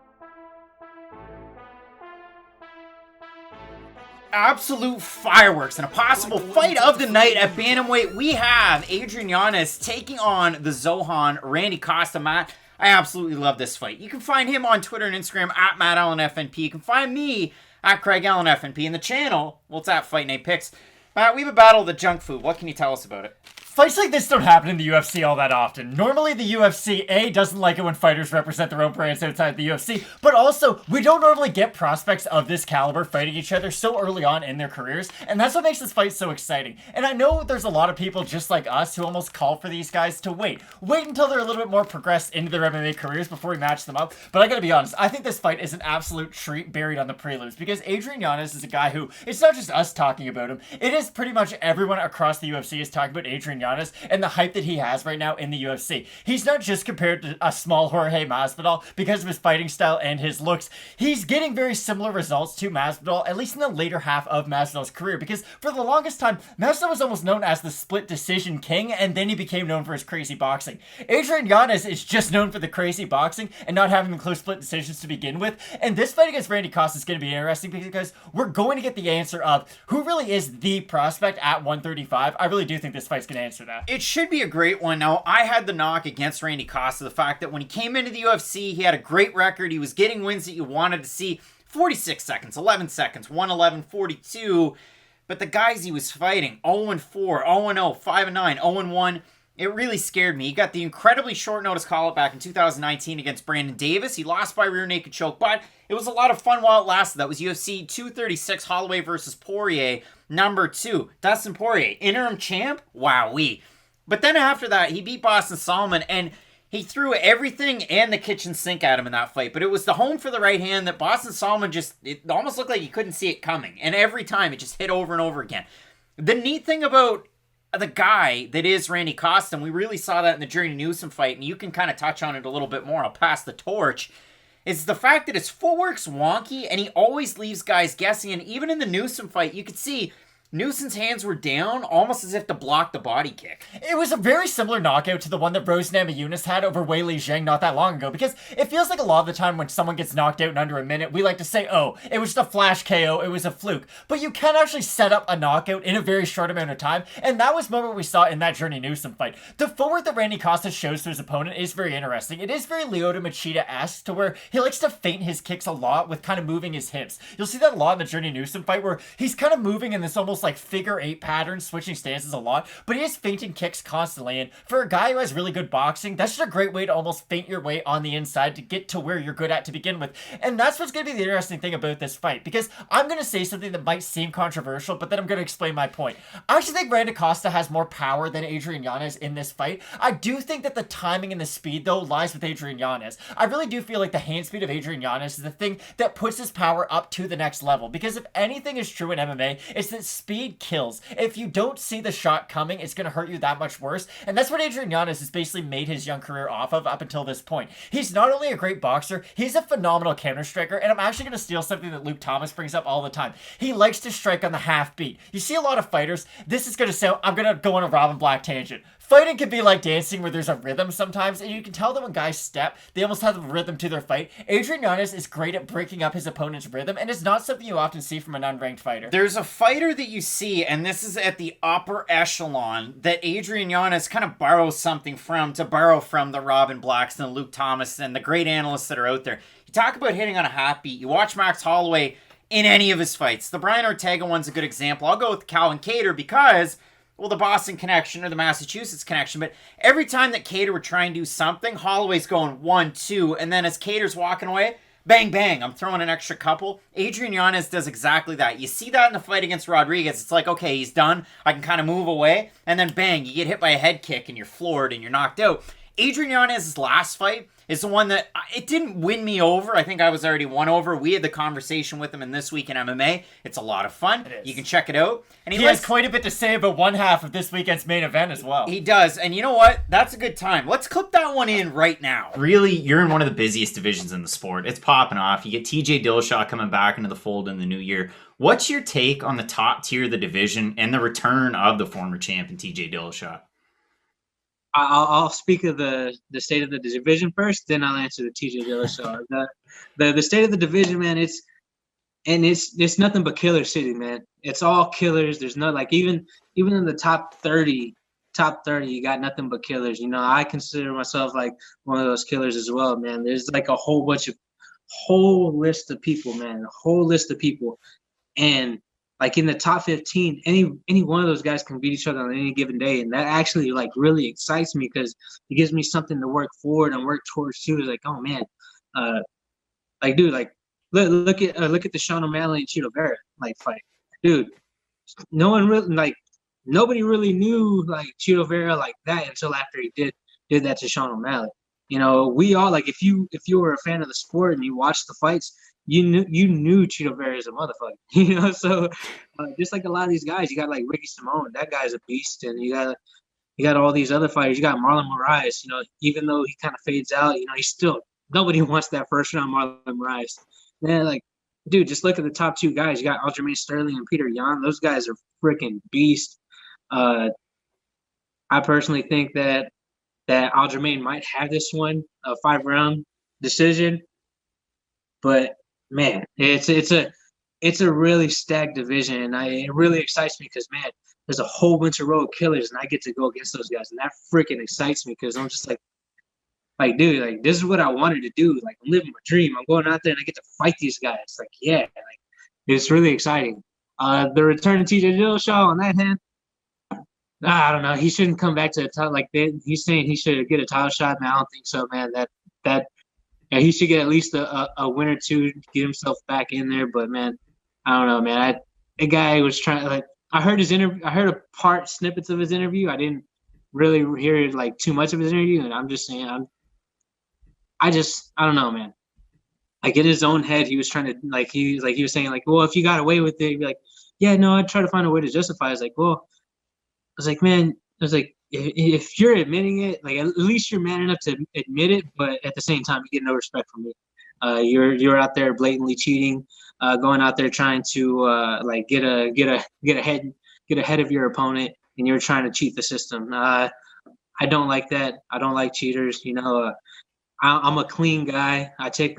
Absolute fireworks and a possible fight of the night at bantamweight. We have Adrian Yanez taking on the Zohan Randy Costa. Matt, I absolutely love this fight. You can find him on Twitter and Instagram at MattAllenFNP. You can find me at CraigAllenFNP, and the channel, well, it's at Fight Night Picks. Matt, we have a battle of the junk food. What can you tell us about it? Fights like this don't happen in the UFC all that often. Normally the UFC, A, doesn't like it when fighters represent their own brands outside the UFC, but also, we don't normally get prospects of this caliber fighting each other so early on in their careers, and that's what makes this fight so exciting. And I know there's a lot of people just like us who almost call for these guys to wait until they're a little bit more progressed into their MMA careers before we match them up, but I gotta be honest, I think this fight is an absolute treat buried on the preludes, because Adrian Yanez is a guy who, it's not just us talking about him, it is pretty much everyone across the UFC is talking about Adrian Yanez and the hype that he has right now in the UFC. He's not just compared to a small Jorge Masvidal because of his fighting style and his looks. He's getting very similar results to Masvidal, at least in the later half of Masvidal's career, because for the longest time, Masvidal was almost known as the split decision king, and then he became known for his crazy boxing. Adrian Yanez is just known for the crazy boxing and not having the close split decisions to begin with, and this fight against Randy Costa is going to be interesting because we're going to get the answer of who really is the prospect at 135. I really do think this fight's going to answer that. It should be a great one. Now, I had the knock against Randy Costa, the fact that when he came into the UFC, he had a great record. He was getting wins that you wanted to see. 46 seconds, 11 seconds, 111, 42. But the guys he was fighting, 0-4, 0-0, 5-9, 0-1, it really scared me. He got the incredibly short notice call-up back in 2019 against Brandon Davis. He lost by rear naked choke, but it was a lot of fun while it lasted. That was UFC 236, Holloway versus Poirier, number 2. Dustin Poirier, interim champ? Wowee. But then after that, he beat Boston Solomon, and he threw everything and the kitchen sink at him in that fight. But it was the home for the right hand that Boston Solomon it almost looked like he couldn't see it coming. And every time, it just hit over and over again. The neat thing about the guy that is Randy Costa, and we really saw that in the Journey Newsom fight, and you can kind of touch on it a little bit more. I'll pass the torch. Is the fact that his footwork's wonky, and he always leaves guys guessing. And even in the Newsom fight, you could see Newsom's hands were down, almost as if to block the body kick. It was a very similar knockout to the one that Rose Namajunas had over Wei Li Zhang not that long ago, because it feels like a lot of the time when someone gets knocked out in under a minute, we like to say, oh, it was just a flash KO, it was a fluke. But you can actually set up a knockout in a very short amount of time, and that was what we saw in that Journey Newsom fight. The footwork that Randy Costa shows to his opponent is very interesting. It is very Lyoto Machida-esque, to where he likes to feint his kicks a lot with kind of moving his hips. You'll see that a lot in the Journey Newsom fight, where he's kind of moving in this almost like figure 8 pattern, switching stances a lot, but he is feinting kicks constantly, and for a guy who has really good boxing, that's just a great way to almost feint your way on the inside to get to where you're good at to begin with. And that's what's going to be the interesting thing about this fight, because I'm going to say something that might seem controversial, but then I'm going to explain my point. I actually think Randy Costa has more power than Adrian Yanez in this fight. I do think that the timing and the speed, though, lies with Adrian Yanez. I really do feel like the hand speed of Adrian Yanez is the thing that puts his power up to the next level, because if anything is true in MMA, it's that speed kills. If you don't see the shot coming, it's going to hurt you that much worse. And that's what Adrian Yanez has basically made his young career off of up until this point. He's not only a great boxer, he's a phenomenal counter striker. And I'm actually going to steal something that Luke Thomas brings up all the time. He likes to strike on the half beat. You see a lot of fighters, this is going to sound, I'm going to go on a Robin Black tangent. Fighting can be like dancing where there's a rhythm sometimes, and you can tell that when guys step, they almost have a rhythm to their fight. Adrian Yanez is great at breaking up his opponent's rhythm, and it's not something you often see from an unranked fighter. There's a fighter that you see, and this is at the upper echelon, that Adrian Yanez kind of borrows something from, to borrow from the Robin Blacks and the Luke Thomas and the great analysts that are out there. You talk about hitting on a half beat. You watch Max Holloway in any of his fights. The Brian Ortega one's a good example. I'll go with Calvin Kattar because, well, the Boston connection or the Massachusetts connection, but every time that Kattar would try and do something, Holloway's going 1, 2, and then as Cater's walking away, bang, bang, I'm throwing an extra couple. Adrian Yanez does exactly that. You see that in the fight against Rodriguez. It's like, okay, he's done. I can kind of move away, and then bang, you get hit by a head kick, and you're floored, and you're knocked out. Adrian Yanez's last fight is the one that, it didn't win me over. I think I was already won over. We had the conversation with him in This Week in MMA. It's a lot of fun. You can check it out. And he has quite a bit to say about one half of this weekend's main event as well. He does. And you know what? That's a good time. Let's clip that one in right now. Really, you're in one of the busiest divisions in the sport. It's popping off. You get TJ Dillashaw coming back into the fold in the new year. What's your take on the top tier of the division and the return of the former champion TJ Dillashaw? I'll speak of the state of the division first, then I'll answer the TJ Dillashaw. The state of the division, man, it's nothing but killer city, man. It's all killers. There's no, like, even in the top 30, you got nothing but killers. You know, I consider myself like one of those killers as well, man. There's like a whole list of people, man, a whole list of people. And like in the top 15, any one of those guys can beat each other on any given day, and that actually like really excites me because it gives me something to work forward and work towards too. It's like, oh man, like dude, like look at the Sean O'Malley and Chito Vera like fight, dude. Nobody really knew like Chito Vera like that until after he did that to Sean O'Malley. You know, we all like if you were a fan of the sport and you watched the fights, you knew Chito Vera is a motherfucker, you know. So just like a lot of these guys, you got like Ricky Simone, that guy's a beast, and you got You got all these other fighters. You got Marlon Moraes. Even though he kind of fades out, he's still nobody wants that first round Marlon Moraes. Man, like, dude, just look at the top two guys. You got Aljamain Sterling and Peter Yan. Those guys are freaking beasts. I personally think that Aljamain might have this one, a 5-round decision. But man, it's a really stacked division, and it really excites me because, man, there's a whole bunch of road killers, and I get to go against those guys, and that freaking excites me because I'm just like, dude, like, this is what I wanted to do. Like, I'm living my dream. I'm going out there and I get to fight these guys. Like, yeah, like, it's really exciting. The return of TJ Dillashaw on that hand, I don't know. He shouldn't come back to the title. Like, he's saying he should get a title shot, man. I don't think so, man. Yeah, he should get at least a win or two to get himself back in there. But, man, I don't know, man. A guy was trying, like, I heard his interview. I heard snippets of his interview. I didn't really hear like too much of his interview, and I'm just saying, I don't know, man. Like, in his own head, he was trying to, like, he was saying, like, well, if you got away with it, you'd be like, yeah, no, I'd try to find a way to justify it. I was like, well, I was like, man, I was like, if you're admitting it, like, at least you're man enough to admit it, but at the same time, you get no respect from me. You're out there blatantly cheating, going out there trying to like get ahead of your opponent, and you're trying to cheat the system. I don't like that. I don't like cheaters. I'm a clean guy. I take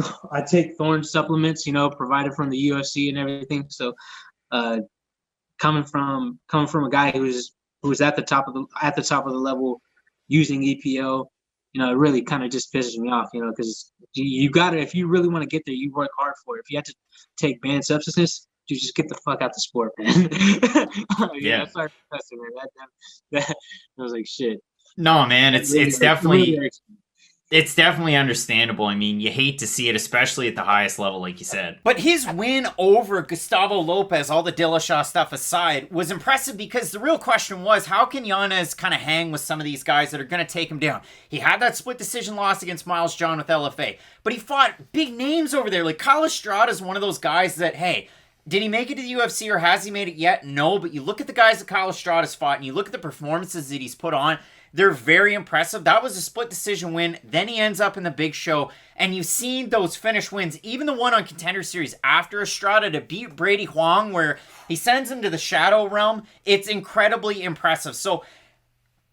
Thorne supplements, provided from the UFC and everything. So, coming from a guy who's at the top of the level using EPO, it really kind of just pisses me off, because you got to, if you really want to get there, you work hard for it. If you have to take banned substances, you just get the fuck out the sport, man. Yeah. Sorry, Professor, man. That was like shit. No, man, it's definitely. It's definitely understandable. I mean, you hate to see it, especially at the highest level, like you said. But his win over Gustavo Lopez, all the Dillashaw stuff aside, was impressive because the real question was, how can Yanez kind of hang with some of these guys that are going to take him down? He had that split decision loss against Miles John with LFA, but he fought big names over there. Like, Kyle Estrada is one of those guys that, hey, did he make it to the UFC or has he made it yet? No, but you look at the guys that Kyle Estrada's fought and you look at the performances that he's put on, they're very impressive. That was a split decision win. Then he ends up in the big show. And you've seen those finish wins, even the one on Contender Series after Estrada to beat Brady Huang, where he sends him to the shadow realm. It's incredibly impressive. So,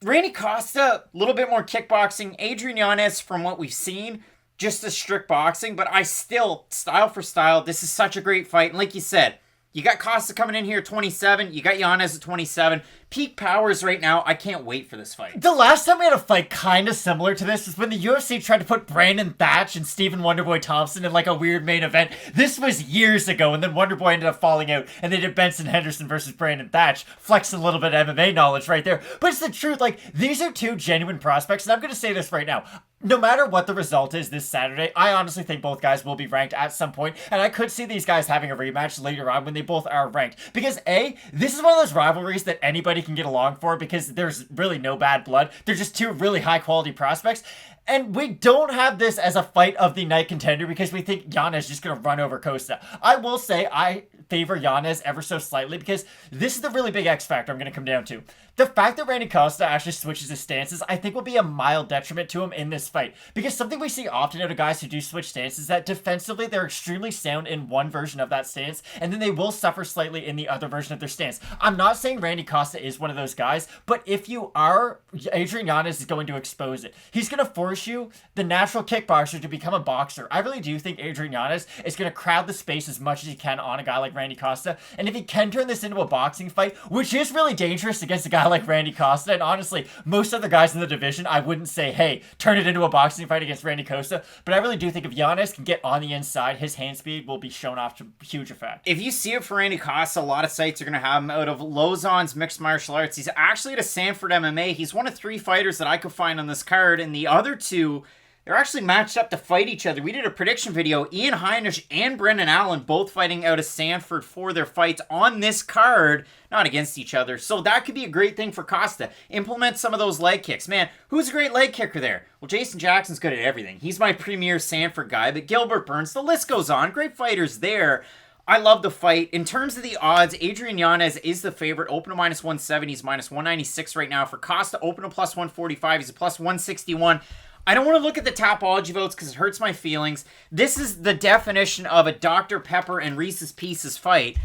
Randy Costa, a little bit more kickboxing. Adrian Yanez, from what we've seen, just a strict boxing. But I still, style for style, this is such a great fight. And like you said, you got Costa coming in here at 27. You got Yanez at 27. Peak powers right now. I can't wait for this fight. The last time we had a fight kind of similar to this is when the UFC tried to put Brandon Thatch and Stephen Wonderboy Thompson in like a weird main event. This was years ago, and then Wonderboy ended up falling out, and they did Benson Henderson versus Brandon Thatch, flexing a little bit of MMA knowledge right there. But it's the truth. Like, these are two genuine prospects, and I'm going to say this right now. No matter what the result is this Saturday, I honestly think both guys will be ranked at some point, and I could see these guys having a rematch later on when they both are ranked. Because A, this is one of those rivalries that anybody can get along for because there's really no bad blood. They're just two really high quality prospects. And we don't have this as a fight of the night contender because we think Yanez is just going to run over Costa. I will say I favor Yanez ever so slightly because this is the really big X factor I'm going to come down to. The fact that Randy Costa actually switches his stances, I think will be a mild detriment to him in this fight. Because something we see often out of guys who do switch stances is that defensively they're extremely sound in one version of that stance, and then they will suffer slightly in the other version of their stance. I'm not saying Randy Costa is one of those guys, but if you are, Adrian Yanez is going to expose it. He's going to force you, the natural kickboxer, to become a boxer. I really do think Adrian Yanez is going to crowd the space as much as he can on a guy like Randy Costa, and if he can turn this into a boxing fight, which is really dangerous against a guy like Randy Costa, and honestly, most other guys in the division, I wouldn't say, hey, turn it into a boxing fight against Randy Costa, but I really do think if Yanez can get on the inside, his hand speed will be shown off to huge effect. If you see it for Randy Costa, a lot of sites are going to have him out of Lausanne's mixed martial arts. He's actually at a Sanford MMA. He's one of 3 fighters that I could find on this card, and the other 2, they're actually matched up to fight each other. We did a prediction video. Ian Heinisch and Brendan Allen both fighting out of Sanford for their fights on this card, not against each other. So that could be a great thing for Costa. Implement some of those leg kicks. Man, who's a great leg kicker there? Well, Jason Jackson's good at everything. He's my premier Sanford guy, but Gilbert Burns, the list goes on. Great fighters there. I love the fight. In terms of the odds, Adrian Yanez is the favorite. Open to minus 170. He's minus 196 right now. For Costa, open to plus 145. He's a plus 161. I don't want to look at the Tapology votes because it hurts my feelings. This is the definition of a Dr. Pepper and Reese's Pieces fight.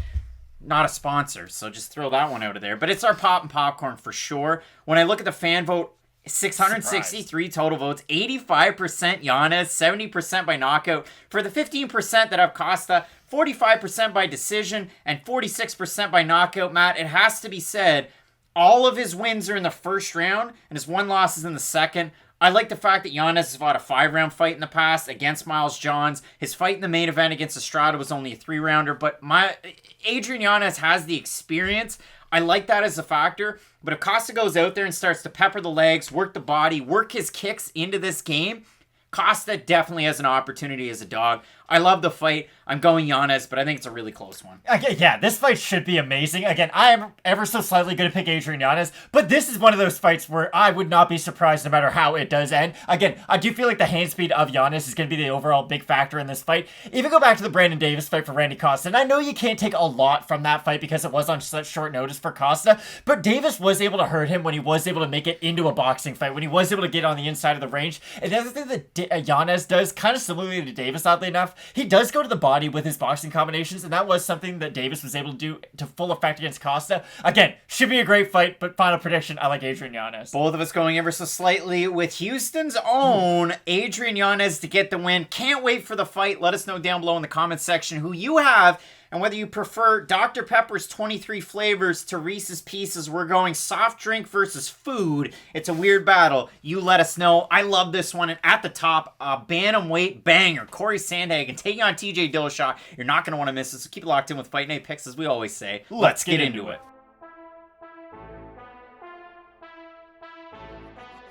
Not a sponsor, so just throw that one out of there. But it's our pop and popcorn for sure. When I look at the fan vote, 663 total votes, 85% Yanez, 70% by knockout. For the 15% that have Costa, 45% by decision, and 46% by knockout. Matt, it has to be said, all of his wins are in the first round, and his one loss is in the second. I like the fact that Yanez has fought a 5-round fight in the past against Miles Johns. His fight in the main event against Estrada was only a 3-rounder, but Adrian Yanez has the experience. I like that as a factor, but if Costa goes out there and starts to pepper the legs, work the body, work his kicks into this game, Costa definitely has an opportunity as a dog. I love the fight. I'm going Yanez, but I think it's a really close one. Yeah, this fight should be amazing. Again, I am ever so slightly going to pick Adrian Yanez, but this is one of those fights where I would not be surprised no matter how it does end. Again, I do feel like the hand speed of Yanez is going to be the overall big factor in this fight. Even go back to the Brandon Davis fight for Randy Costa, and I know you can't take a lot from that fight because it was on such short notice for Costa, but Davis was able to hurt him when he was able to make it into a boxing fight, when he was able to get on the inside of the range. And the other thing that Yanez does, kind of similarly to Davis, oddly enough, he does go to the body with his boxing combinations, and that was something that Davis was able to do to full effect against Costa. Again, should be a great fight, but final prediction, I like Adrian Yanez. Both of us going ever so slightly with Houston's own Adrian Yanez to get the win. Can't wait for the fight. Let us know down below in the comments section who you have and whether you prefer Dr. Pepper's 23 flavors to Reese's Pieces. We're going soft drink versus food. It's a weird battle. You let us know. I love this one. And at the top, a bantamweight banger. Cory Sandhagen taking on TJ Dillashaw. You're not going to want to miss this. So keep it locked in with Fight Night Picks, as we always say. Let's get into it.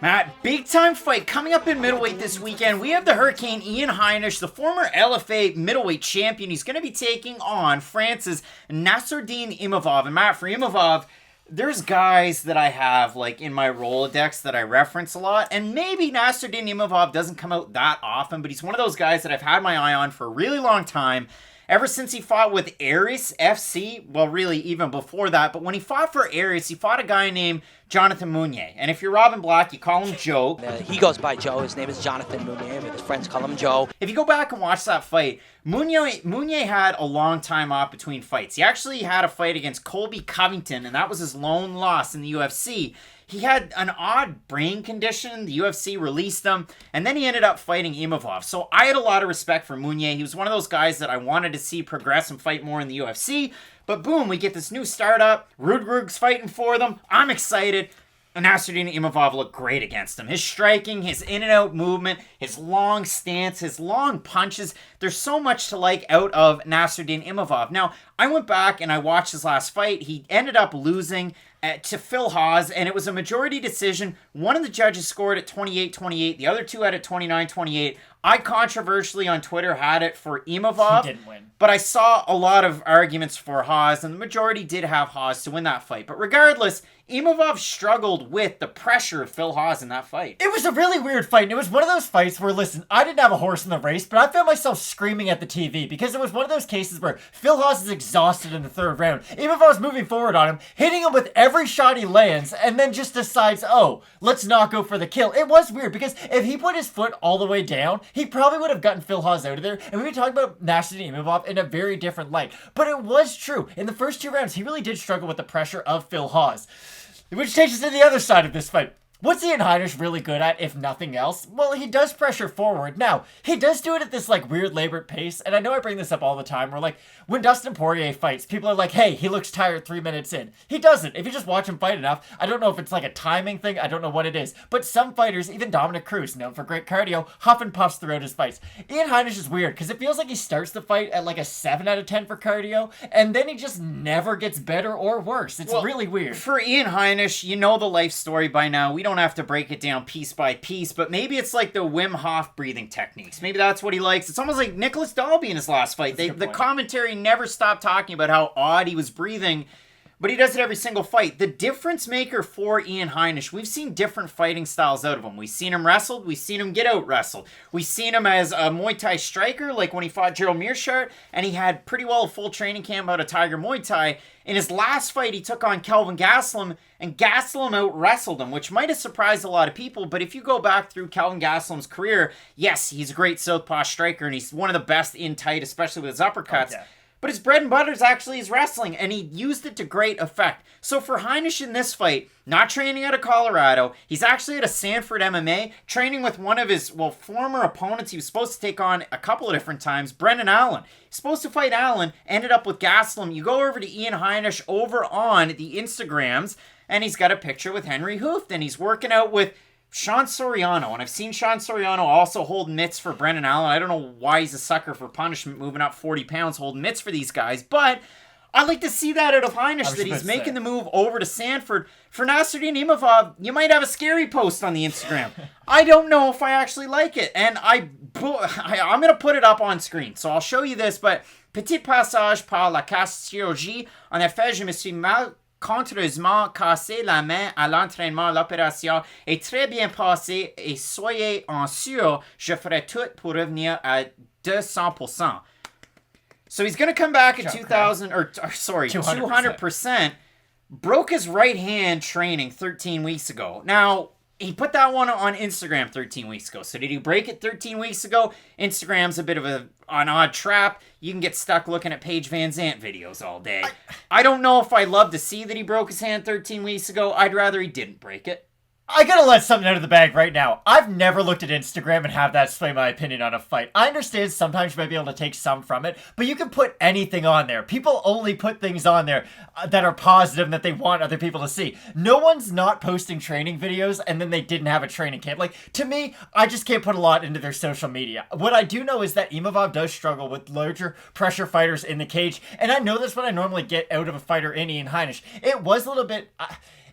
Matt, big time fight coming up in middleweight this weekend. We have the Hurricane Ian Heinisch, the former LFA middleweight champion. He's going to be taking on France's Nassourdine Imavov. And Matt, for Imavov, there's guys that I have like in my Rolodex that I reference a lot. And maybe Nassourdine Imavov doesn't come out that often, but he's one of those guys that I've had my eye on for a really long time. Ever since he fought with Arce FC, well, really, even before that, but when he fought for Arce, he fought a guy named Jonathan Meunier. And if you're Robin Black, you call him Joe. He goes by Joe. His name is Jonathan Meunier, but his friends call him Joe. If you go back and watch that fight, Meunier had a long time off between fights. He actually had a fight against Colby Covington, and that was his lone loss in the UFC. He had an odd brain condition. The UFC released him, and then he ended up fighting Imavov. So I had a lot of respect for Meunier. He was one of those guys that I wanted to see progress and fight more in the UFC. But boom, we get this new startup. Rudrug's fighting for them. I'm excited. And Nassourdine Imavov looked great against him. His striking, his in and out movement, his long stance, his long punches. There's so much to like out of Nassourdine Imavov. Now, I went back and I watched his last fight. He ended up losing to Phil Hawes, and it was a majority decision. One of the judges scored at 28-28. The other two had it 29-28. I controversially on Twitter had it for Imavov. He didn't win. But I saw a lot of arguments for Hawes, and the majority did have Hawes to win that fight. But regardless, Imavov struggled with the pressure of Phil Hawes in that fight. It was a really weird fight, and it was one of those fights where, listen, I didn't have a horse in the race, but I found myself screaming at the TV because it was one of those cases where Phil Hawes is exhausted in the third round. Imavov's moving forward on him, hitting him with every shot he lands, and then just decides, oh, let's not go for the kill. It was weird because if he put his foot all the way down, he probably would have gotten Phil Hawes out of there, and we'd be talking about Nassourdine Imavov in a very different light. But it was true. In the first 2 rounds, he really did struggle with the pressure of Phil Hawes. Which takes us to the other side of this fight. What's Ian Heinisch really good at, if nothing else? Well, he does pressure forward. Now, he does do it at this, like, weird labored pace, and I know I bring this up all the time, where, like, when Dustin Poirier fights, people are like, hey, he looks tired 3 minutes in. He doesn't. If you just watch him fight enough, I don't know if it's, like, a timing thing, I don't know what it is, but some fighters, even Dominic Cruz, known for great cardio, huff and puffs throughout his fights. Ian Heinisch is weird, because it feels like he starts the fight at, like, a 7 out of 10 for cardio, and then he just never gets better or worse. It's really weird. For Ian Heinisch, you know the life story by now. We don't have to break it down piece by piece, but maybe it's like the Wim Hof breathing techniques. Maybe that's what he likes. It's almost like Nicholas Dalby in his last fight. The commentary never stopped talking about how odd he was breathing but he does it every single fight. The difference maker for Ian Heinisch, we've seen different fighting styles out of him. We've seen him wrestled. We've seen him get out wrestled. We've seen him as a Muay Thai striker, like when he fought Gerald Meerschaert, and he had pretty well a full training camp out of Tiger Muay Thai. In his last fight, he took on Kelvin Gastelum, and Gastelum out-wrestled him, which might have surprised a lot of people, but if you go back through Kelvin Gastelum's career, yes, he's a great southpaw striker, and he's one of the best in tight, especially with his uppercuts. Oh, yeah. But his bread and butter is actually his wrestling, and he used it to great effect. So for Heinisch in this fight, not training out of Colorado, he's actually at a Sanford MMA, training with one of his, former opponents he was supposed to take on a couple of different times, Brendan Allen. He's supposed to fight Allen, ended up with Gastelum. You go over to Ian Heinisch over on the Instagrams, and he's got a picture with Henry Hooft, and he's working out with Sean Soriano, and I've seen Sean Soriano also hold mitts for Brendan Allen. I don't know why he's a sucker for punishment, moving up 40 pounds, holding mitts for these guys, but I'd like to see that out of Heinisch, that he's making the move over to Sanford. For Nassourdine Imavov, you might have a scary post on the Instagram. I don't know if I actually like it, and I'm going to put it up on screen, so I'll show you this, but petit passage par la casse chirurgie, en effet, je me suis contreusement cassé la main à l'entraînement. L'opération est très bien passée et soyez en sûr, je ferai tout pour revenir à 200%. So he's going to come back at 200%. Broke his right hand training 13 weeks ago. Now, he put that one on Instagram 13 weeks ago. So did he break it 13 weeks ago? Instagram's a bit of an odd trap. You can get stuck looking at Paige Van Zandt videos all day. I don't know if I love to see that he broke his hand 13 weeks ago. I'd rather he didn't break it. I gotta let something out of the bag right now. I've never looked at Instagram and have that sway my opinion on a fight. I understand sometimes you might be able to take some from it, but you can put anything on there. People only put things on there that are positive and that they want other people to see. No one's not posting training videos and then they didn't have a training camp. Like, to me, I just can't put a lot into their social media. What I do know is that Imavov does struggle with larger pressure fighters in the cage, and I know that's what I normally get out of a fighter in Ian Heinisch. It was a little bit...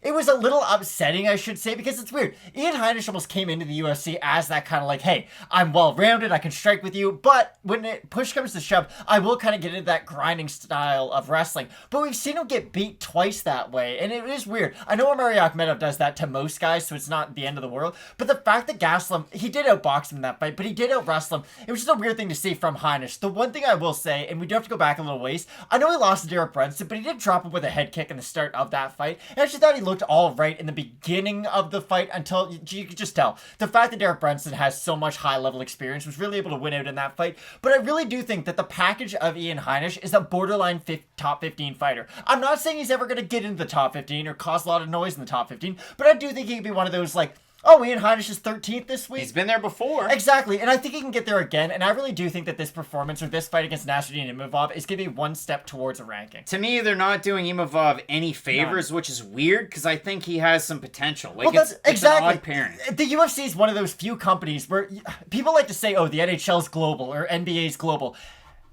It was a little upsetting, I should say, because it's weird. Ian Heinisch almost came into the UFC as that kind of like, hey, I'm well-rounded, I can strike with you, but when push comes to shove, I will kind of get into that grinding style of wrestling. But we've seen him get beat twice that way, and it is weird. I know Omari Akhmedov does that to most guys, so it's not the end of the world, but the fact that Gastelum, he did outbox him in that fight, but he did out-wrestle him. It was just a weird thing to see from Heinisch. The one thing I will say, and we do have to go back a little ways, I know he lost to Derek Brunson, but he did drop him with a head kick in the start of that fight, and I actually thought he looked all right in the beginning of the fight until you could just tell. The fact that Derek Brunson has so much high-level experience was really able to win out in that fight, but I really do think that the package of Ian Heinisch is a borderline top 15 fighter. I'm not saying he's ever going to get into the top 15 or cause a lot of noise in the top 15, but I do think he could be one of those, like, oh, Ian Heinisch is 13th this week. He's been there before. Exactly, and I think he can get there again, and I really do think that this performance or this fight against Nassourdine Imavov is going to be one step towards a ranking. To me, they're not doing Imavov any favors, which is weird, because I think he has some potential. Like, well, it's an odd pairing. The UFC is one of those few companies where people like to say, oh, the NHL's global or NBA's global.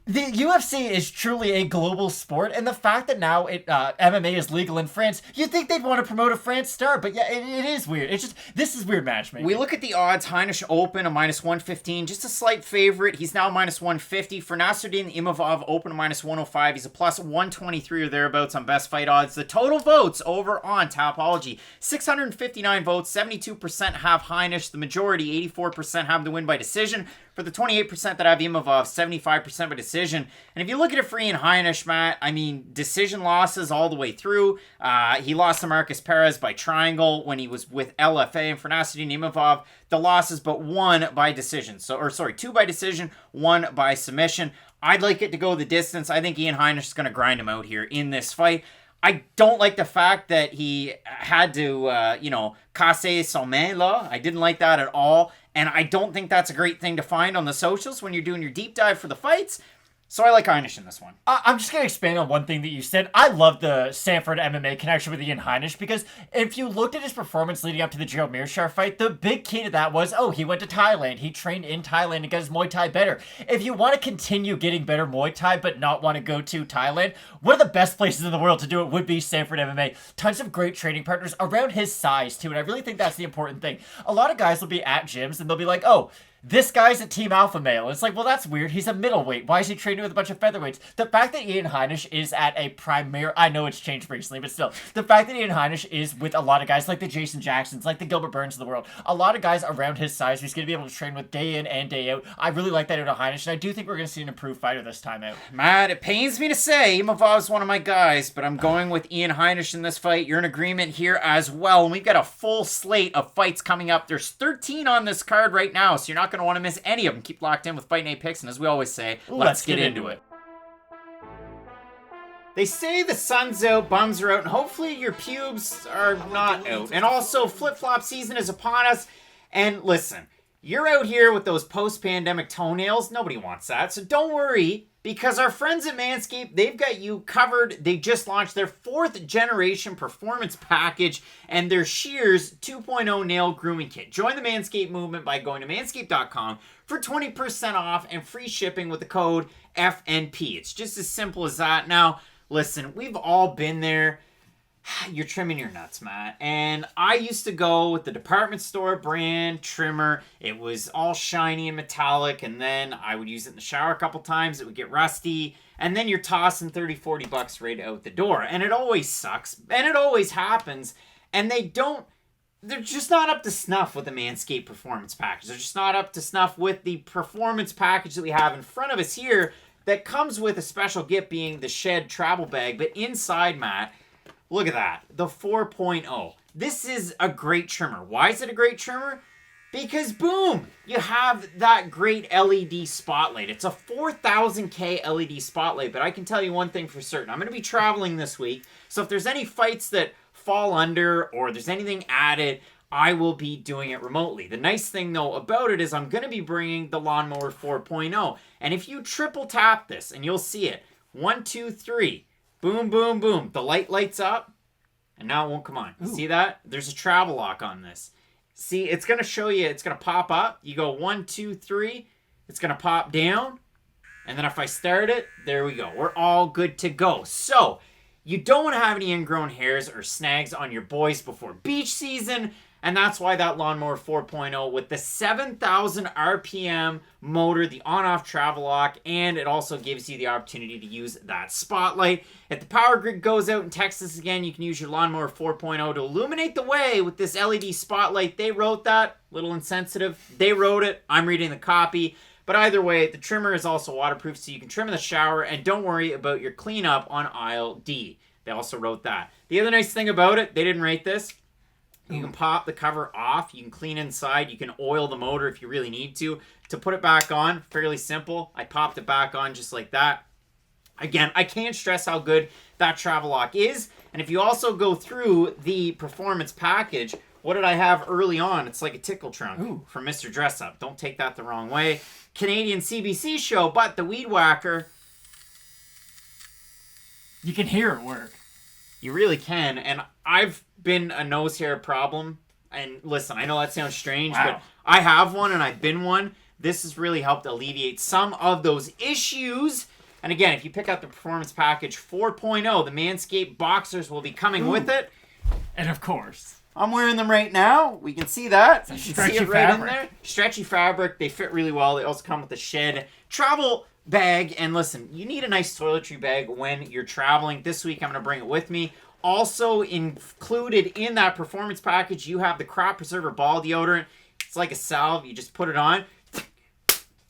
The UFC is truly a global sport, and the fact that now MMA is legal in France, you'd think they'd want to promote a France star, but yeah, it is weird. It's just, this is weird matchmaking. We look at the odds. Heinisch open, a -115, just a slight favorite. He's now -150. For Nassourdine Imavov, open, a -105. He's a +123 or thereabouts on best fight odds. The total votes over on Tapology, 659 votes, 72% have Heinisch. The majority, 84%, have the win by decision. For the 28% that have Imavov, 75% by decision. And if you look at it for Ian Heinisch, Matt, I mean, decision losses all the way through. He lost to Marcus Perez by triangle when he was with LFA. And for Nassourdine Imavov, the losses but one by decision. Two by decision, one by submission. I'd like it to go the distance. I think Ian Heinisch is going to grind him out here in this fight. I don't like the fact that he had to, casser son main là. I didn't like that at all. And I don't think that's a great thing to find on the socials when you're doing your deep dive for the fights. So I like Heinisch in this one. I'm just going to expand on one thing that you said. I love the Sanford MMA connection with Ian Heinisch because if you looked at his performance leading up to the Gerald Meerschaert fight, the big key to that was, he went to Thailand. He trained in Thailand and got his Muay Thai better. If you want to continue getting better Muay Thai but not want to go to Thailand, one of the best places in the world to do it would be Sanford MMA. Tons of great training partners around his size too, and I really think that's the important thing. A lot of guys will be at gyms and they'll be like, this guy's a team alpha male. It's like, well, that's weird. He's a middleweight. Why is he training with a bunch of featherweights? The fact that Ian Heinisch is at a primary... I know it's changed recently, but still. The fact that Ian Heinisch is with a lot of guys like the Jason Jacksons, like the Gilbert Burns of the world. A lot of guys around his size he's going to be able to train with day in and day out. I really like that out of Heinisch, and I do think we're going to see an improved fighter this time out. Matt, it pains me to say Imavov's one of my guys, but I'm going with Ian Heinisch in this fight. You're in agreement here as well. And we've got a full slate of fights coming up. There's 13 on this card right now, so you're not going to want to miss any of them. Keep locked in with Fight Night Picks, and as we always say, let's get into it. They say the sun's out, bums are out, and hopefully your pubes are not out. And also, flip-flop season is upon us. And listen, you're out here with those post-pandemic toenails. Nobody wants that. So don't worry, because our friends at Manscaped, they've got you covered. They just launched their 4th generation performance package and their Shears 2.0 nail grooming kit. Join the Manscaped movement by going to manscaped.com for 20% off and free shipping with the code FNP. It's just as simple as that. Now, listen, we've all been there. You're trimming your nuts, Matt. And I used to go with the department store brand trimmer. It was all shiny and metallic, and then I would use it in the shower a couple times. It would get rusty, and then you're tossing $30-40 right out the door. And it always sucks, and it always happens. And they're just not up to snuff with the Manscaped Performance Package. They're just not up to snuff with the Performance Package that we have in front of us here that comes with a special gift being the Shed Travel Bag. But inside, Matt, look at that, the 4.0. This is a great trimmer. Why is it a great trimmer? Because boom, you have that great LED spotlight. It's a 4000K LED spotlight, but I can tell you one thing for certain. I'm going to be traveling this week, so if there's any fights that fall under or there's anything added, I will be doing it remotely. The nice thing, though, about it is I'm going to be bringing the Lawnmower 4.0. And if you triple tap this, and you'll see it, 1, 2, 3, boom, boom, boom. The light lights up, and now it won't come on. See that? There's a travel lock on this. See, it's going to show you, it's going to pop up. You go 1, 2, 3. It's going to pop down. And then if I start it, there we go. We're all good to go. So, you don't want to have any ingrown hairs or snags on your boys before beach season. And that's why that Lawnmower 4.0 with the 7,000 RPM motor, the on-off travel lock, and it also gives you the opportunity to use that spotlight. If the power grid goes out in Texas again, you can use your Lawnmower 4.0 to illuminate the way with this LED spotlight. They wrote that. Little insensitive. They wrote it. I'm reading the copy. But either way, the trimmer is also waterproof, so you can trim in the shower, and don't worry about your cleanup on aisle D. They also wrote that. The other nice thing about it, they didn't rate this. You can pop the cover off. You can clean inside. You can oil the motor if you really need to. To put it back on, fairly simple. I popped it back on just like that. Again, I can't stress how good that travel lock is. And if you also go through the performance package, what did I have early on? It's like a tickle trunk from Mr. Dress Up. Don't take that the wrong way. Canadian CBC show, but the Weed Whacker. You can hear it work. You really can. And I've been a nose hair problem. And listen, I know that sounds strange, but I have one and I've been one. This has really helped alleviate some of those issues. And again, if you pick up the Performance Package 4.0, the Manscaped Boxers will be coming with it. And of course, I'm wearing them right now. We can see that. You can stretchy see it right fabric. in there. Stretchy fabric. They fit really well. They also come with a Shed travel bag. And listen, you need a nice toiletry bag when you're traveling. This week, I'm going to bring it with me. Also included in that performance package, you have the Crop Preserver Ball Deodorant. It's like a salve. You just put it on.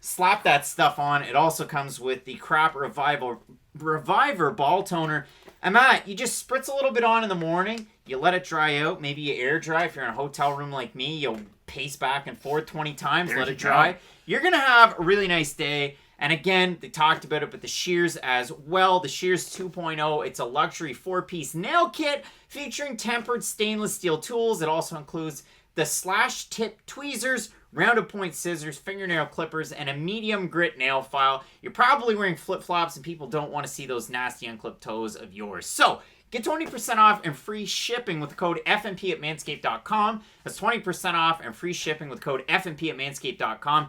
Slap that stuff on. It also comes with the Crop Reviver Ball Toner. And Matt, you just spritz a little bit on in the morning. You let it dry out. Maybe you air dry. If you're in a hotel room like me, you'll pace back and forth 20 times. Let it dry. You're going to have a really nice day. And again, they talked about it, but the Shears as well. The Shears 2.0, it's a luxury 4-piece nail kit featuring tempered stainless steel tools. It also includes the slash tip tweezers, rounded point scissors, fingernail clippers, and a medium grit nail file. You're probably wearing flip-flops and people don't want to see those nasty unclipped toes of yours. So, get 20% off and free shipping with the code FNP at manscaped.com. That's 20% off and free shipping with code FNP at manscaped.com.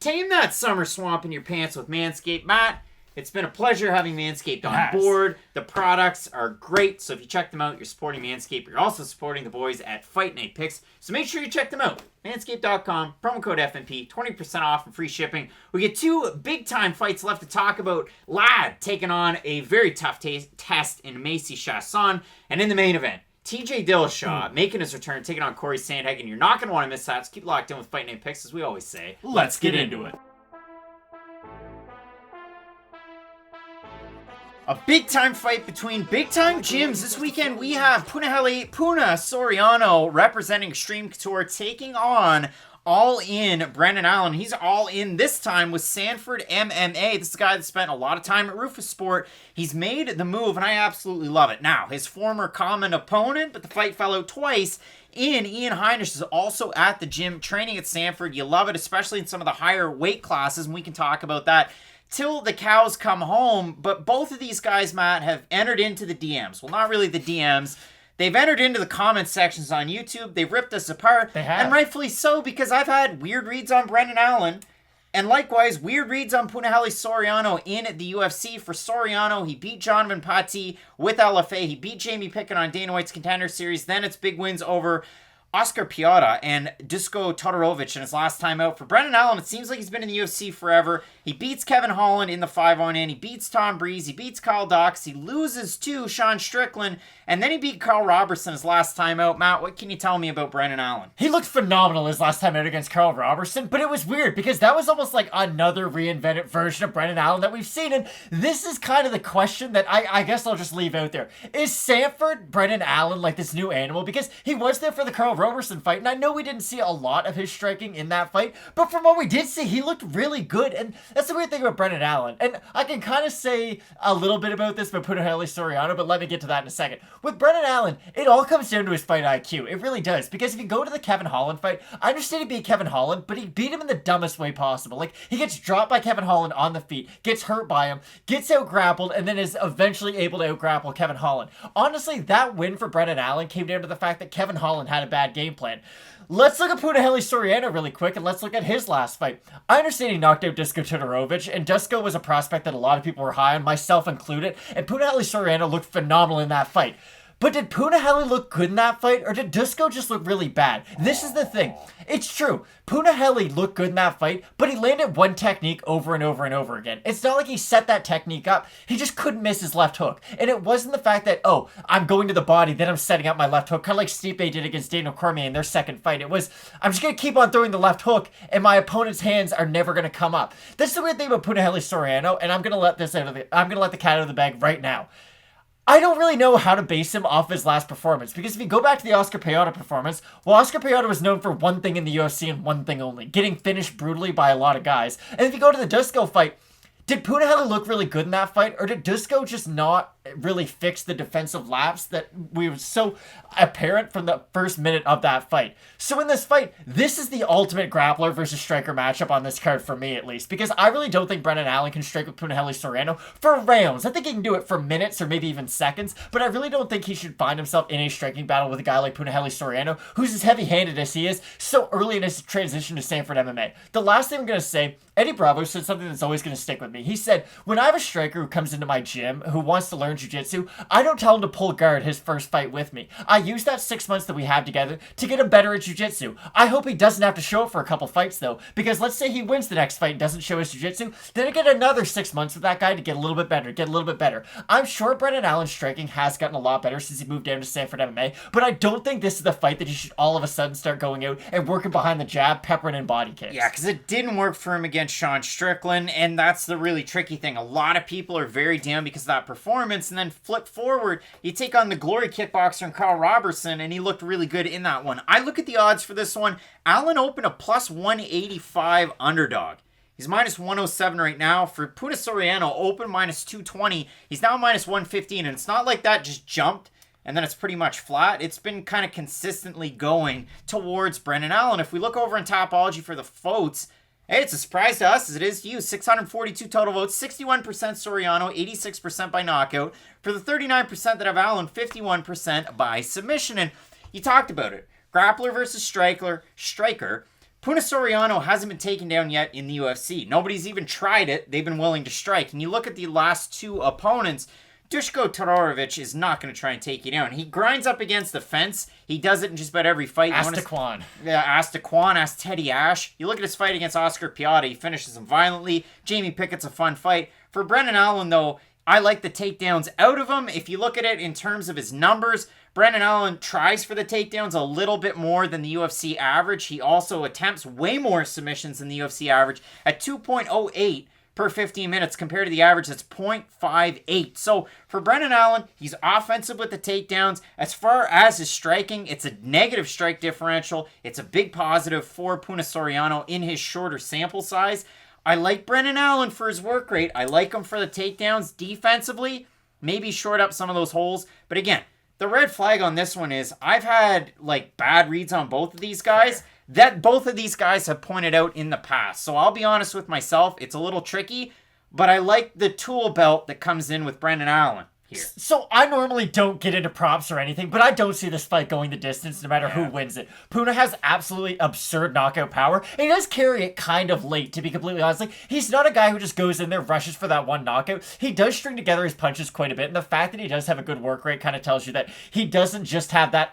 Tame that summer swamp in your pants with Manscaped. Matt, It's been a pleasure having Manscaped on board. The products are great, so if you check them out, you're supporting Manscaped. You're also supporting the boys at Fight Night Picks, so make sure you check them out. Manscaped.com, promo code FNP, 20% off and free shipping. We get 2 big-time fights left to talk about. Lad taking on a very tough test in Maycee Chiasson, and in the main event, TJ Dillashaw making his return, taking on Cory Sandhagen. You're not going to want to miss that, so keep locked in with Fight Night Picks, as we always say. Let's get into it. A big-time fight between big-time gyms. This weekend we have Punahele Soriano representing Extreme Couture taking on All In Brendan Allen. He's all in this time with Sanford MMA. This is a guy that spent a lot of time at Rufus Sport. He's made the move, and I absolutely love it. Now, his former common opponent, but the fight fell out twice, Ian Heinisch is also at the gym training at Sanford. You love it, especially in some of the higher weight classes, and we can talk about that till the cows come home. But both of these guys, Matt, have entered into the DMs. Well, not really the DMs. They've entered into the comment sections on YouTube. They've ripped us apart. They have. And rightfully so, because I've had weird reads on Brendan Allen. And likewise, weird reads on Punahele Soriano in the UFC. For Soriano, he beat Jonathan Patti with LFA. He beat Jamie Pickett on Dana White's Contender Series. Then it's big wins over Oscar Piota and Dusko Todorovic in his last time out. For Brendan Allen, it seems like he's been in the UFC forever. He beats Kevin Holland in the 5-on-in. He beats Tom Breeze. He beats Kyle Dux. He loses to Sean Strickland. And then he beat Carl Robertson his last time out. Matt, what can you tell me about Brendan Allen? He looked phenomenal his last time out against Carl Robertson, but it was weird because that was almost like another reinvented version of Brendan Allen that we've seen. And this is kind of the question that I guess I'll just leave out there. Is Sanford Brendan Allen like this new animal? Because he was there for the Carl Robertson fight, and I know we didn't see a lot of his striking in that fight, but from what we did see, he looked really good. And that's the weird thing about Brendan Allen. And I can kind of say a little bit about this about Punahele Soriano, but let me get to that in a second. With Brendan Allen, it all comes down to his fight IQ. It really does. Because if you go to the Kevin Holland fight, I understand he beat Kevin Holland, but he beat him in the dumbest way possible. Like, he gets dropped by Kevin Holland on the feet, gets hurt by him, gets out grappled, and then is eventually able to out grapple Kevin Holland. Honestly, that win for Brendan Allen came down to the fact that Kevin Holland had a bad game plan. Let's look at Punahele Soriano really quick, and let's look at his last fight. I understand he knocked out Dusko Todorovic, and Dusko was a prospect that a lot of people were high on, myself included, and Punahele Soriano looked phenomenal in that fight. But did Punahele look good in that fight, or did Dusko just look really bad? This is the thing. It's true. Punahele looked good in that fight, but he landed one technique over and over and over again. It's not like he set that technique up. He just couldn't miss his left hook. And it wasn't the fact that, oh, I'm going to the body, then I'm setting up my left hook, kind of like Stipe did against Daniel Cormier in their second fight. It was, I'm just going to keep on throwing the left hook, and my opponent's hands are never going to come up. That's the weird thing about Punahele Soriano, and I'm going to let the cat out of the bag right now. I don't really know how to base him off his last performance, because if you go back to the Oscar Piota performance, well, Oscar Piota was known for one thing in the UFC and one thing only, getting finished brutally by a lot of guys. And if you go to the Dusko fight, did Punahele look really good in that fight, or did Dusko just not really fix the defensive lapse that was so apparent from the first minute of that fight? So in this fight, this is the ultimate grappler versus striker matchup on this card for me, at least, because I really don't think Brendan Allen can strike with Punahele Soriano for rounds. I think he can do it for minutes or maybe even seconds, but I really don't think he should find himself in a striking battle with a guy like Punahele Soriano, who's as heavy-handed as he is so early in his transition to Sanford MMA. The last thing I'm going to say, Eddie Bravo said something that's always going to stick with me. He said, when I have a striker who comes into my gym who wants to learn jiu-jitsu, I don't tell him to pull guard his first fight with me. I use that 6 months that we have together to get him better at jiu-jitsu. I hope he doesn't have to show it for a couple fights, though, because let's say he wins the next fight and doesn't show his jiu-jitsu, then I get another 6 months with that guy to get a little bit better, I'm sure Brendan Allen's striking has gotten a lot better since he moved down to Sanford MMA, but I don't think this is the fight that he should all of a sudden start going out and working behind the jab, peppering in body kicks. Yeah, because it didn't work for him against Sean Strickland, and that's the really tricky thing. A lot of people are very down because of that performance, and then flip forward, you take on the glory kickboxer and Carl Robertson, and he looked really good in that one. I look at the odds for this one. Allen opened a plus 185 underdog. He's minus 107 right now. For Punahele Soriano, open minus 220. He's now minus 115, and it's not like that just jumped and then it's pretty much flat. It's been kind of consistently going towards Brendan Allen. If we look over in Topology for the votes, hey, it's a surprise to us as it is to you. 642 total votes, 61% Soriano, 86% by knockout. For the 39% that have Allen, 51% by submission. And you talked about it. Grappler versus striker. Soriano hasn't been taken down yet in the UFC. Nobody's even tried it. They've been willing to strike. And you look at the last two opponents, Dushko Todorovic is not going to try and take you down. He grinds up against the fence. He does it in just about every fight. Astaquan. Yeah, Astaquan, ask Teddy Ash. You look at his fight against Oscar Piata, he finishes him violently. Jamie Pickett's a fun fight. For Brendan Allen, though, I like the takedowns out of him. If you look at it in terms of his numbers, Brendan Allen tries for the takedowns a little bit more than the UFC average. He also attempts way more submissions than the UFC average at 2.08 per 15 minutes compared to the average that's 0.58. So for Brendan Allen, he's offensive with the takedowns. As far as his striking, it's a negative strike differential. It's a big positive for Soriano in his shorter sample size. I like Brendan Allen for his work rate. I like him for the takedowns. Defensively, maybe short up some of those holes. But again, the red flag on this one is I've had bad reads on both of these guys that both of these guys have pointed out in the past. So I'll be honest with myself, it's a little tricky, but I like the tool belt that comes in with Brendan Allen here. So I normally don't get into props or anything, but I don't see this fight going the distance no matter who wins it. Puna has absolutely absurd knockout power, and he does carry it kind of late, to be completely honest. He's not a guy who just goes in there, rushes for that one knockout. He does string together his punches quite a bit, and the fact that he does have a good work rate kind of tells you that he doesn't just have that,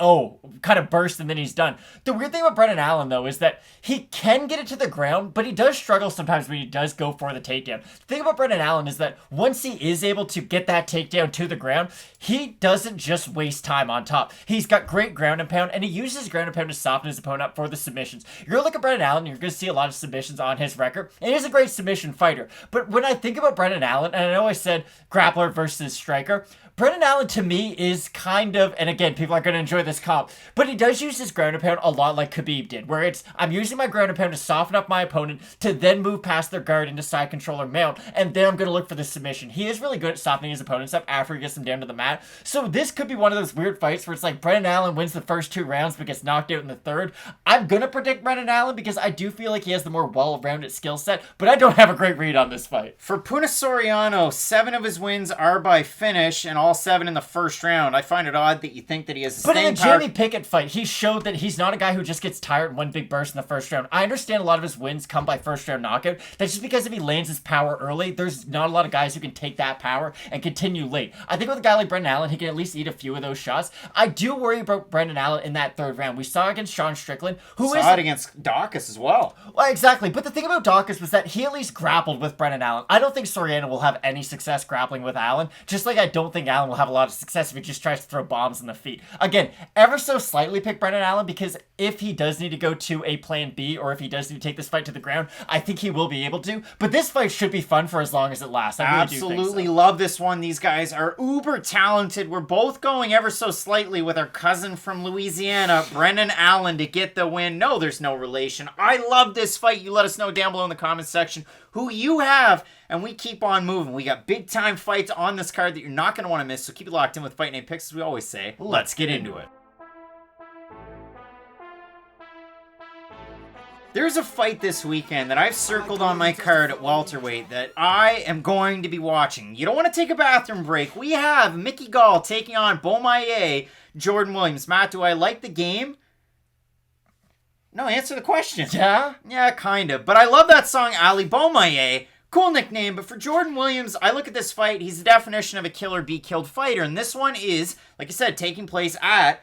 kind of burst and then he's done. The weird thing about Brendan Allen, though, is that he can get it to the ground, but he does struggle sometimes when he does go for the takedown. The thing about Brendan Allen is that once he is able to get that takedown to the ground, he doesn't just waste time on top. He's got great ground and pound, and he uses ground and pound to soften his opponent up for the submissions. You're going to look at Brendan Allen, you're going to see a lot of submissions on his record, and he's a great submission fighter. But when I think about Brendan Allen, and I know I said grappler versus striker, Brendan Allen to me is kind of, and again, people are going to enjoy this comp, but he does use his ground and pound a lot like Khabib did, where I'm using my ground and pound to soften up my opponent to then move past their guard into side control or mount, and then I'm going to look for the submission. He is really good at softening his opponents up after he gets them down to the mat. So this could be one of those weird fights where it's like Brendan Allen wins the first 2 rounds but gets knocked out in the third. I'm going to predict Brendan Allen because I do feel like he has the more well-rounded skill set, but I don't have a great read on this fight. For Soriano, 7 of his wins are by finish, and all 7 in the first round. I find it odd that you think that he has the But staying in the power. Jamie Pickett fight, he showed that he's not a guy who just gets tired in one big burst in the first round. I understand a lot of his wins come by first round knockout. That's just because if he lands his power early, there's not a lot of guys who can take that power and continue late. I think with a guy like Brendan Allen, he can at least eat a few of those shots. I do worry about Brendan Allen in that third round. We saw against Sean Strickland, who Saw it against Dawkins as well. Well, exactly. But the thing about Dawkins was that he at least grappled with Brendan Allen. I don't think Soriano will have any success grappling with Allen, just like I don't think Allen will have a lot of success if he just tries to throw bombs in the feet. Again, ever so slightly pick Brendan Allen because if he does need to go to a plan B or if he does need to take this fight to the ground, I think he will be able to. But this fight should be fun for as long as it lasts. I really do Absolutely think so. love this one. These guys are uber talented. We're both going ever so slightly with our cousin from Louisiana, Brendan Allen, to get the win. No, there's no relation. I love this fight. You let us know down below in the comments section who you have, and we keep on moving. We got big time fights on this card that you're not going to want to miss, so keep it locked in with Fight Night Picks, as we always say. Let's get into it. There's a fight this weekend that I've circled on my card at welterweight that I am going to be watching. You don't want to take a bathroom break. We have Mickey Gall taking on Bomaye, Jordan Williams. Matt, do I like the game? No, answer the question. Yeah? Yeah, kind of. But I love that song, Ali Bomaye. Cool nickname, but for Jordan Williams, I look at this fight, he's the definition of a kill or be killed fighter. And this one is, like I said, taking place at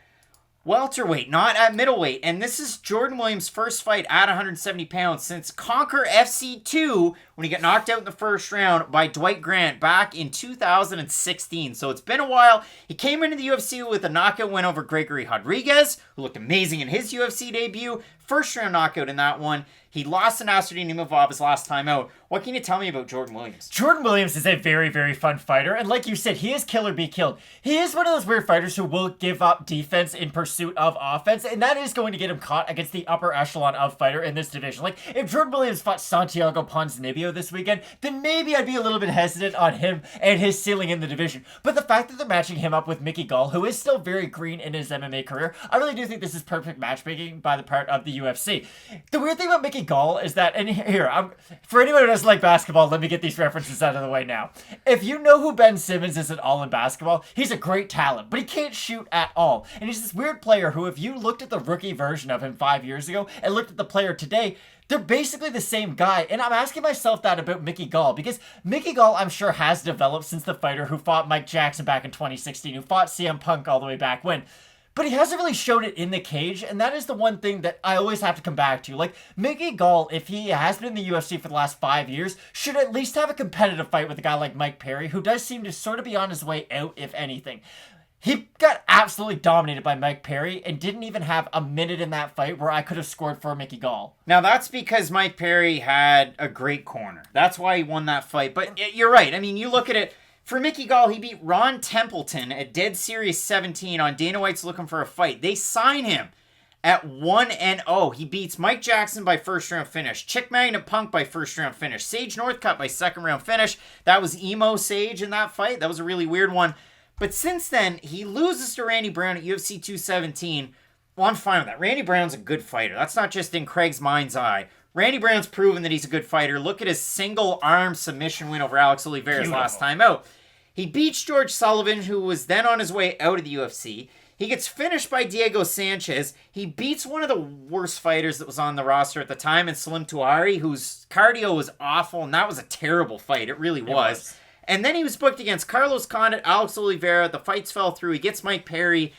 welterweight, not at middleweight. And this is Jordan Williams' first fight at 170 pounds since Conquer FC2 when he got knocked out in the first round by Dwight Grant back in 2016. So it's been a while. He came into the UFC with a knockout win over Gregory Rodriguez, who looked amazing in his UFC debut. First round knockout in that one. He lost to Nassourdine Imavov his last time out. What can you tell me about Jordan Williams? Jordan Williams is a very, very fun fighter, and like you said, he is kill or be killed. He is one of those weird fighters who will give up defense in pursuit of offense, and that is going to get him caught against the upper echelon of fighter in this division. Like, if Jordan Williams fought Santiago Ponzinibbio video this weekend, then maybe I'd be a little bit hesitant on him and his ceiling in the division. But the fact that they're matching him up with Mickey Gall, who is still very green in his MMA career, I really do think this is perfect matchmaking by the part of the UFC. The weird thing about Mickey Gall is that, and here, for anyone who doesn't like basketball, let me get these references out of the way now. If you know who Ben Simmons is at all in basketball, he's a great talent, but he can't shoot at all. And he's this weird player who, if you looked at the rookie version of him 5 years ago and looked at the player today, they're basically the same guy. And I'm asking myself that about Mickey Gall, because Mickey Gall, I'm sure, has developed since the fighter who fought Mike Jackson back in 2016, who fought CM Punk all the way back when. But he hasn't really shown it in the cage, and that is the one thing that I always have to come back to. Like, Mickey Gall, if he has been in the UFC for the last 5 years, should at least have a competitive fight with a guy like Mike Perry, who does seem to sort of be on his way out, if anything. He got absolutely dominated by Mike Perry and didn't even have a minute in that fight where I could have scored for Mickey Gall. Now, that's because Mike Perry had a great corner. That's why he won that fight. But you're right. I mean, you look at it. For Mickey Gall, he beat Ron Templeton at Dead Series 17 on Dana White's Looking for a Fight. They sign him at 1-0. He beats Mike Jackson by first round finish. Chick Magnet Punk by first round finish. Sage Northcutt by second round finish. That was emo Sage in that fight. That was a really weird one. But since then, he loses to Randy Brown at UFC 217. Well, I'm fine with that. Randy Brown's a good fighter. That's not just in Craig's mind's eye. Randy Brown's proven that he's a good fighter. Look at his single-arm submission win over Alex Oliveira's last time out. He beats George Sullivan, who was then on his way out of the UFC. He gets finished by Diego Sanchez. He beats one of the worst fighters that was on the roster at the time, in Salim Touari, whose cardio was awful, and that was a terrible fight. It really was. And then he was booked against Carlos Condit, Alex Oliveira. The fights fell through. He gets Mike Perry,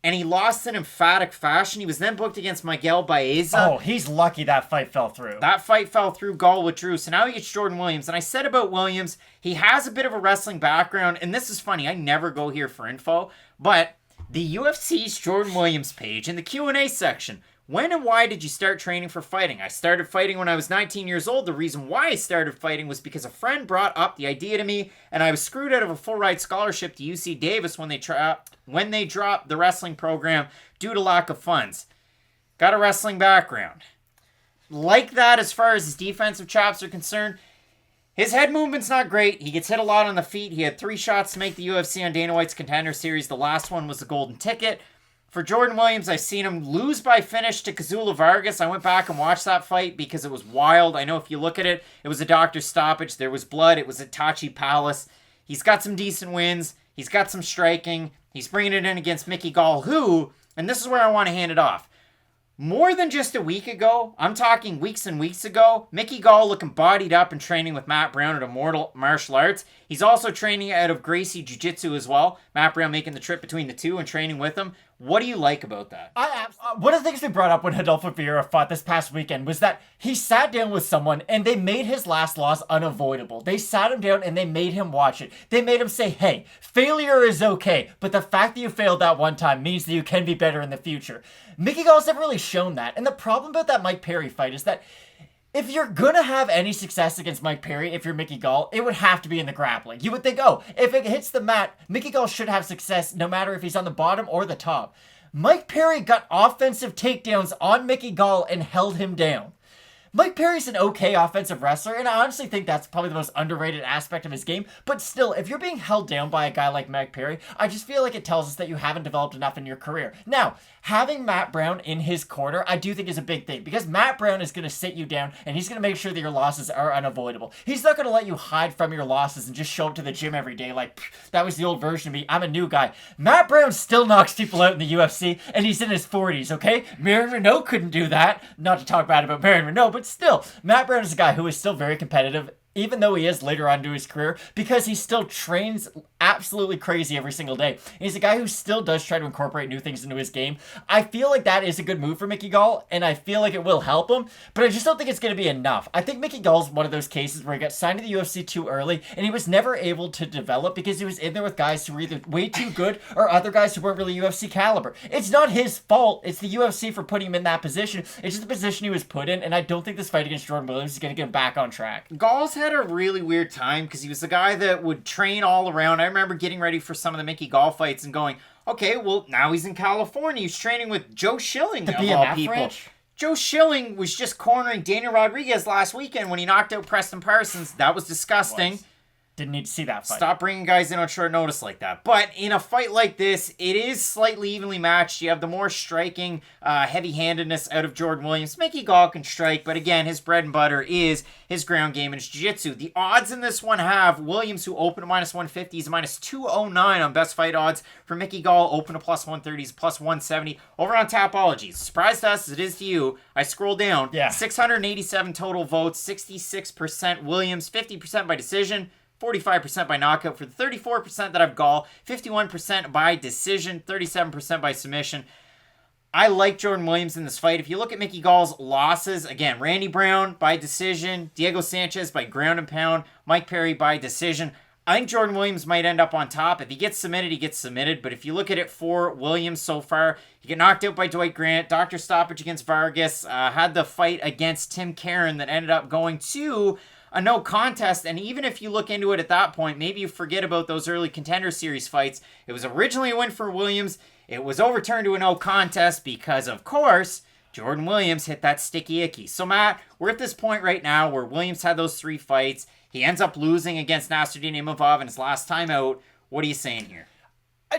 and he lost in emphatic fashion. He was then booked against Miguel Baeza. Oh, he's lucky that fight fell through. That fight fell through. Gall withdrew. So now he gets Jordan Williams. And I said about Williams, he has a bit of a wrestling background. And this is funny. I never go here for info. But the UFC's Jordan Williams page in the Q&A section. When and why did you start training for fighting? I started fighting when I was 19 years old. The reason why I started fighting was because a friend brought up the idea to me, and I was screwed out of a full-ride scholarship to UC Davis when they dropped the wrestling program due to lack of funds. Got a wrestling background. Like that, as far as his defensive chops are concerned, his head movement's not great. He gets hit a lot on the feet. He had 3 shots to make the UFC on Dana White's Contender Series. The last one was the golden ticket. For Jordan Williams, I've seen him lose by finish to Kazula Vargas. I went back and watched that fight because it was wild. I know if you look at it, it was a doctor's stoppage. There was blood. It was at Tachi Palace. He's got some decent wins. He's got some striking. He's bringing it in against Mickey Gall, who, and this is where I want to hand it off, more than just a week ago, I'm talking weeks and weeks ago, Mickey Gall looking bodied up and training with Matt Brown at Immortal Martial Arts. He's also training out of Gracie Jiu-Jitsu as well. Matt Brown making the trip between the two and training with him. What do you like about that? One of the things we brought up when Adolfo Vieira fought this past weekend was that he sat down with someone and they made his last loss unavoidable. They sat him down and they made him watch it. They made him say, hey, failure is okay, but the fact that you failed that one time means that you can be better in the future. Mickey Gall's never really shown that. And the problem about that Mike Perry fight is that if you're gonna have any success against Mike Perry, if you're Mickey Gall, it would have to be in the grappling. You would think, oh, if it hits the mat, Mickey Gall should have success no matter if he's on the bottom or the top. Mike Perry got offensive takedowns on Mickey Gall and held him down. Mike Perry's an okay offensive wrestler, and I honestly think that's probably the most underrated aspect of his game. But still, if you're being held down by a guy like Mike Perry, I just feel like it tells us that you haven't developed enough in your career. Now, having Matt Brown in his corner, I do think is a big thing, because Matt Brown is going to sit you down, and he's going to make sure that your losses are unavoidable. He's not going to let you hide from your losses and just show up to the gym every day like, that was the old version of me, I'm a new guy. Matt Brown still knocks people out in the UFC, and he's in his 40s, okay? Marion Renault couldn't do that. Not to talk bad about Marion Renault, but still, Matt Brown is a guy who is still very competitive, even though he is later on into his career, because he still trains absolutely crazy every single day. He's a guy who still does try to incorporate new things into his game. I feel like that is a good move for Mickey Gall, and I feel like it will help him, but I just don't think it's going to be enough. I think Mickey Gall's one of those cases where he got signed to the UFC too early, and he was never able to develop because he was in there with guys who were either way too good or other guys who weren't really UFC caliber. It's not his fault. It's the UFC for putting him in that position. It's just the position he was put in, and I don't think this fight against Jordan Williams is going to get him back on track. Gall's had a really weird time because he was the guy that would train all around. I remember getting ready for some of the Mickey Gall fights and going, okay, well, now he's in California. He's training with Joe Schilling, of all people. Ranch? Joe Schilling was just cornering Daniel Rodriguez last weekend when he knocked out Preston Parsons. That was disgusting. Didn't need to see that fight. Stop bringing guys in on short notice like that. But in a fight like this, it is slightly evenly matched. You have the more striking heavy-handedness out of Jordan Williams. Mickey Gall can strike, but again, his bread and butter is his ground game and his jiu-jitsu. The odds in this one have Williams, who opened at -150, is -209 on best fight odds. For Mickey Gall, open to +130, is +170. Over on Tapology, surprised us as it is to you. I scroll down. Yeah. 687 total votes, 66% Williams, 50% by decision. 45% by knockout for the 34% that I've Gall, 51% by decision, 37% by submission. I like Jordan Williams in this fight. If you look at Mickey Gall's losses, again, Randy Brown by decision, Diego Sanchez by ground and pound, Mike Perry by decision. I think Jordan Williams might end up on top. If he gets submitted, he gets submitted. But if you look at it for Williams so far, he got knocked out by Dwight Grant, doctor stoppage against Vargas, had the fight against Tim Karen that ended up going to a no contest. And even if you look into it at that point, maybe you forget about those early Contender Series fights. It was originally a win for Williams. It was overturned to a no contest because, of course, Jordan Williams hit that sticky icky. So, Matt, we're at this point right now where Williams had those 3 fights. He ends up losing against Nassourdine Imavov in his last time out. What are you saying here?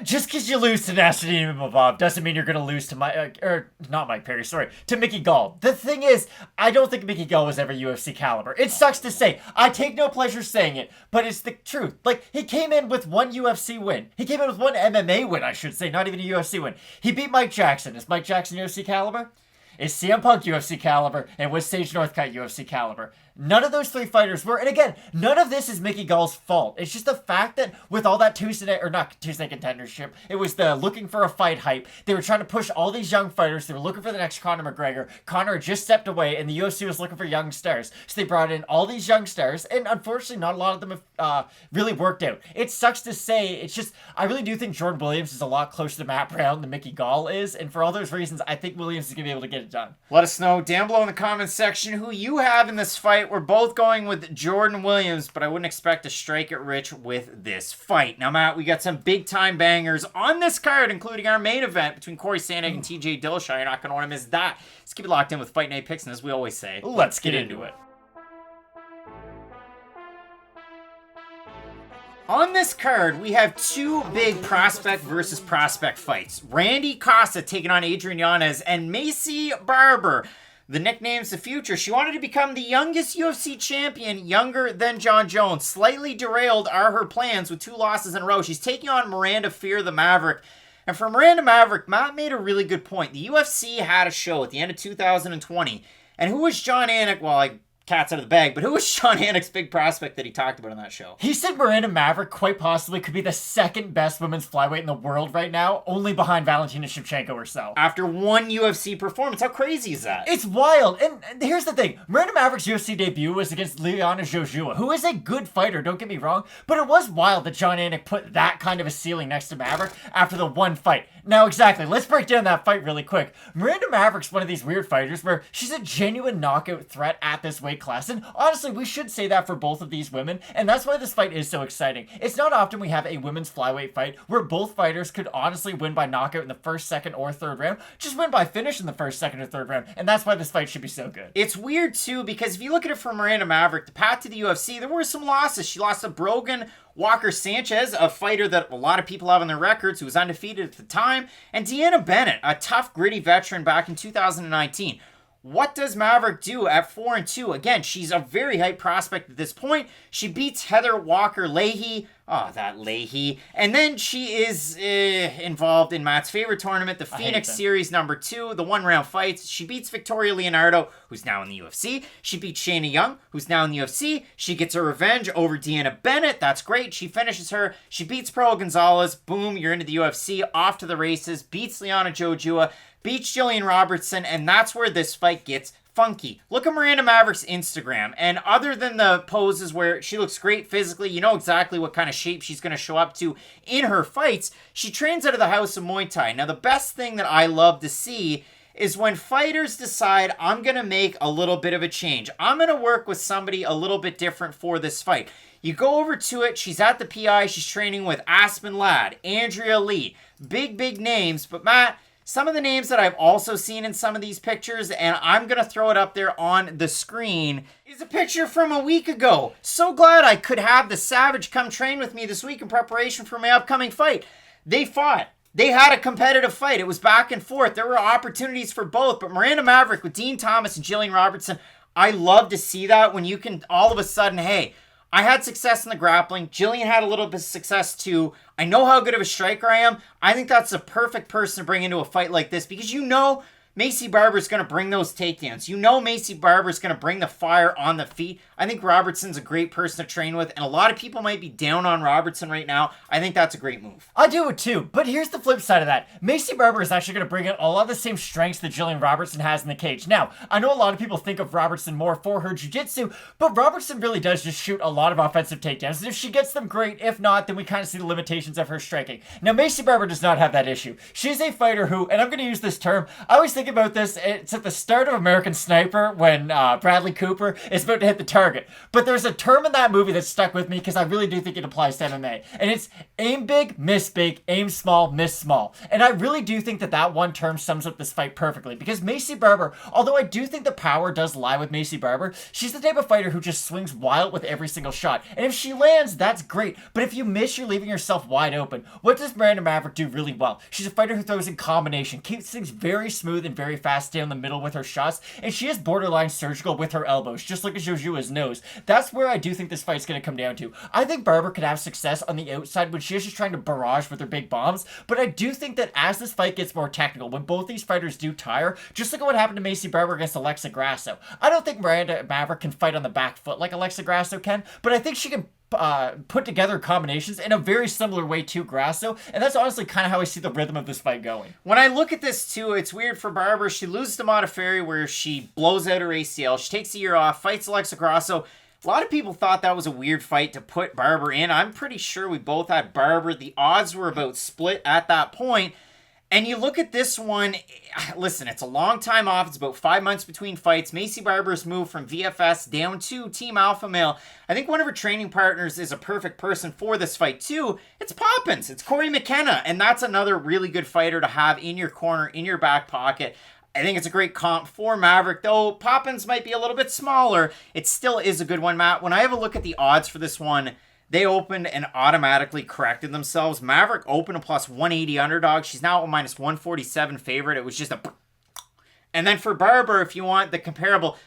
Just because you lose to Nassourdine Imavov doesn't mean you're going to lose to not Mike Perry, to Mickey Gall. The thing is, I don't think Mickey Gall was ever UFC caliber. It sucks to say. I take no pleasure saying it, but it's the truth. Like, he came in with 1 UFC win. He came in with 1 MMA win, I should say, not even a UFC win. He beat Mike Jackson. Is Mike Jackson UFC caliber? Is CM Punk UFC caliber? And was Sage Northcutt UFC caliber? None of those 3 fighters were. And again, none of this is Mickey Gall's fault. It's just the fact that with all that Tuesday contendership, it was the looking for a fight hype. They were trying to push all these young fighters. They were looking for the next Conor McGregor. Conor had just stepped away, and the UFC was looking for young stars. So they brought in all these young stars, and unfortunately, not a lot of them have really worked out. It sucks to say. It's just, I really do think Jordan Williams is a lot closer to Matt Brown than Mickey Gall is, and for all those reasons, I think Williams is going to be able to get it done. Let us know down below in the comments section who you have in this fight. We're both going with Jordan Williams, but I wouldn't expect to strike it rich with this fight. Now, Matt, we got some big-time bangers on this card, including our main event between Cory Sandhagen and TJ Dillashaw. You're not going to want to miss that. Let's keep it locked in with Fight Night Picks, and as we always say, let's get into it. On this card, we have 2 big prospect versus prospect fights. Randy Costa taking on Adrian Yanez, and Maycee Barber. The nickname's the future. She wanted to become the youngest UFC champion, younger than John Jones. Slightly derailed are her plans with 2 losses in a row. She's taking on Miranda Fear the Maverick. And for Miranda Maverick, Matt made a really good point. The UFC had a show at the end of 2020. And who was John Anik? Well, cat's out of the bag, but who was Sean Anik's big prospect that he talked about on that show? He said Miranda Maverick quite possibly could be the 2nd best women's flyweight in the world right now, only behind Valentina Shevchenko herself. After 1 UFC performance, how crazy is that? It's wild. And here's the thing. Miranda Maverick's UFC debut was against Liana Jojua, who is a good fighter, don't get me wrong, but it was wild that John Anik put that kind of a ceiling next to Maverick after the 1 fight. Now, exactly, let's break down that fight really quick. Miranda Maverick's one of these weird fighters where she's a genuine knockout threat at this weight class, and honestly, we should say that for both of these women, and that's why this fight is so exciting. It's not often we have a women's flyweight fight where both fighters could honestly win by knockout in the 1st, 2nd, or 3rd round, just win by finish in the 1st, 2nd, or 3rd round, and that's why this fight should be so good. It's weird, too, because if you look at it from Miranda Maverick, the path to the UFC, there were some losses. She lost to Brogan Walker Sanchez, a fighter that a lot of people have on their records, who was undefeated at the time, and Deanna Bennett, a tough, gritty veteran back in 2019. What does Maverick do at 4-2? Again, she's a very hype prospect at this point. She beats Heather Walker-Leahy. Oh, that Leahy. And then she is involved in Matt's favorite tournament, the Phoenix Series #2, the 1-round fights. She beats Victoria Leonardo, who's now in the UFC. She beats Shayna Young, who's now in the UFC. She gets her revenge over Deanna Bennett. That's great. She finishes her. She beats Pearl Gonzalez. Boom, you're into the UFC. Off to the races. Beats Liana Jojua. Beats Jillian Robertson. And that's where this fight gets funky. Look at Miranda Maverick's Instagram, and other than the poses where she looks great physically, you know exactly what kind of shape she's going to show up to in her fights, she trains out of the House of Muay Thai. Now, the best thing that I love to see is when fighters decide, I'm going to make a little bit of a change. I'm going to work with somebody a little bit different for this fight. You go over to it, she's at the PI, she's training with Aspen Ladd, Andrea Lee, big names, but Matt, Some of the names that I've also seen in some of these pictures, and I'm going to throw it up there on the screen, is a picture from a week ago. So glad I could have the Savage come train with me this week in preparation for my upcoming fight. They fought. They had a competitive fight. It was back and forth. There were opportunities for both, but Miranda Maverick with Dean Thomas and Jillian Robertson, I love to see that when you can all of a sudden, hey, I had success in the grappling. Jillian had a little bit of success too. I know how good of a striker I am. I think that's the perfect person to bring into a fight like this because you know Maycee Barber is going to bring those takedowns. You know Maycee Barber is going to bring the fire on the feet. I think Robertson's a great person to train with, and a lot of people might be down on Robertson right now. I think that's a great move. I do it too, but here's the flip side of that. Maycee Barber is actually going to bring in a lot of the same strengths that Jillian Robertson has in the cage. Now, I know a lot of people think of Robertson more for her jiu-jitsu, but Robertson really does just shoot a lot of offensive takedowns, and if she gets them, great. If not, then we kind of see the limitations of her striking. Now, Maycee Barber does not have that issue. She's a fighter who, and I'm going to use this term, I always think about this, it's at the start of American Sniper when Bradley Cooper is about to hit the target. But there's a term in that movie that stuck with me because I really do think it applies to MMA. And it's aim big, miss big, aim small, miss small. And I really do think that that one term sums up this fight perfectly. Because Maycee Barber, although I do think the power does lie with Maycee Barber, she's the type of fighter who just swings wild with every single shot. And if she lands, that's great. But if you miss, you're leaving yourself wide open. What does Miranda Maverick do really well? She's a fighter who throws in combination, keeps things very smooth and very fast down the middle with her shots, and she is borderline surgical with her elbows, just like a Jojua's nose. That's where I do think this fight's going to come down to. I think Barber could have success on the outside when she is just trying to barrage with her big bombs, but I do think that as this fight gets more technical, when both these fighters do tire, just like what happened to Maycee Barber against Alexa Grasso. I don't think Miranda Maverick can fight on the back foot like Alexa Grasso can, but I think she can put together combinations in a very similar way to Grasso, and that's honestly kind of how I see the rhythm of this fight going. When I look at this too, it's weird for Barber. She loses to Modafferi where she blows out her ACL. She takes a year off, fights Alexa Grasso. A lot of people thought that was a weird fight to put Barber in. I'm pretty sure we both had Barber. The odds were about split at that point. And you look at this one, listen, it's a long time off. It's about 5 months between fights. Maycee Barber's moved from VFS down to Team Alpha Male. I think one of her training partners is a perfect person for this fight too. It's Poppins. It's Cory McKenna. And that's another really good fighter to have in your corner, in your back pocket. I think it's a great comp for Maverick, though Poppins might be a little bit smaller. It still is a good one, Matt. When I have a look at the odds for this one, they opened and automatically corrected themselves. Maverick opened a plus 180 underdog. She's now a minus 147 favorite. It was just a... And then for Barber, if you want the comparable...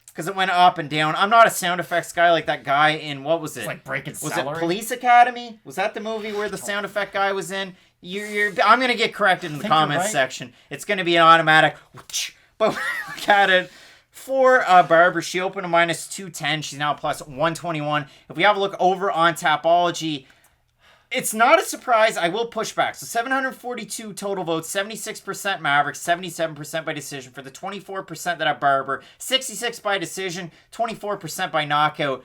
Because it went up and down. I'm not a sound effects guy like that guy in... What was it? It's like Breaking Was Celery. it Police Academy? Was that the movie where the sound effect guy was in? I'm going to get corrected in the comments section. It's going to be an automatic... But look at it. For Barber, she opened a minus 210. She's now plus 121. If we have a look over on Tapology, it's not a surprise. I will push back. So 742 total votes, 76% Maverick, 77% by decision for the 24% that have Barber, 66 by decision, 24% by knockout.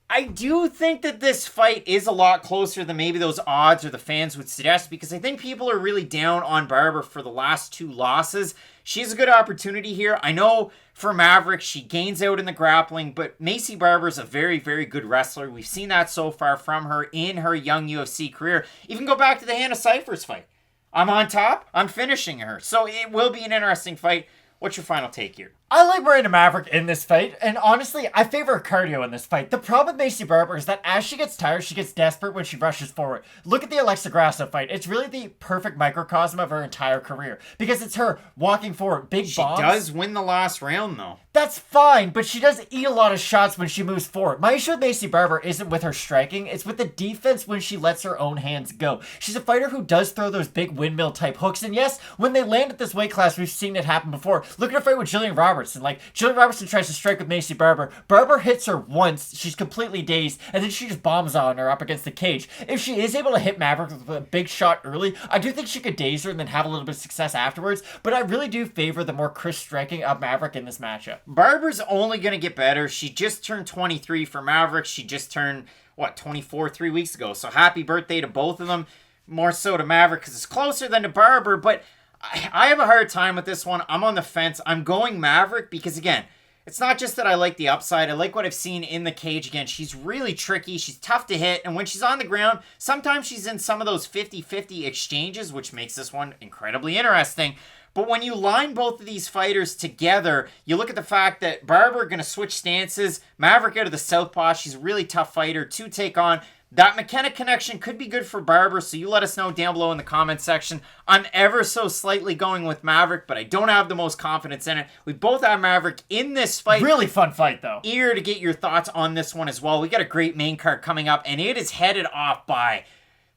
I do think that this fight is a lot closer than maybe those odds or the fans would suggest because I think people are really down on Barber for the last 2 losses. She has a good opportunity here. I know for Maverick, she gains out in the grappling, but Maycee Barber is a very, very good wrestler. We've seen that so far from her in her young UFC career. Even go back to the Hannah Cyphers fight. I'm on top. I'm finishing her. So it will be an interesting fight. What's your final take here? I like Miranda Maverick in this fight, and honestly, I favor cardio in this fight. The problem with Maycee Barber is that as she gets tired, she gets desperate when she rushes forward. Look at the Alexa Grasso fight. It's really the perfect microcosm of her entire career, because it's her walking forward, big bombs. She does win the last round, though. That's fine, but she does eat a lot of shots when she moves forward. My issue with Maycee Barber isn't with her striking, it's with the defense when she lets her own hands go. She's a fighter who does throw those big windmill-type hooks, and yes, when they land at this weight class, we've seen it happen before. Look at her fight with Jillian Robertson. Like, Jillian Robertson tries to strike with Maycee Barber. Barber hits her once, she's completely dazed, and then she just bombs on her up against the cage. If she is able to hit Maverick with a big shot early, I do think she could daze her and then have a little bit of success afterwards, but I really do favor the more crisp striking of Maverick in this matchup. Barber's only going to get better. She just turned 23 for Maverick. She just turned, 24 3 weeks ago. So happy birthday to both of them. More so to Maverick because it's closer than to Barber. But I have a hard time with this one. I'm on the fence. I'm going Maverick because, again, It's not just that I like the upside. I like what I've seen in the cage again. She's really tricky. She's tough to hit. And when she's on the ground, sometimes she's in some of those 50-50 exchanges, which makes this one incredibly interesting. But when you line both of these fighters together, you look at the fact that Barber going to switch stances. Maverick out of the southpaw. She's a really tough fighter to take on. That McKenna connection could be good for Barber, so you let us know down below in the comment section. I'm ever so slightly going with Maverick, but I don't have the most confidence in it. We both have Maverick in this fight. Really fun fight, though. Eager to get your thoughts on this one as well. We got a great main card coming up, and it is headed off by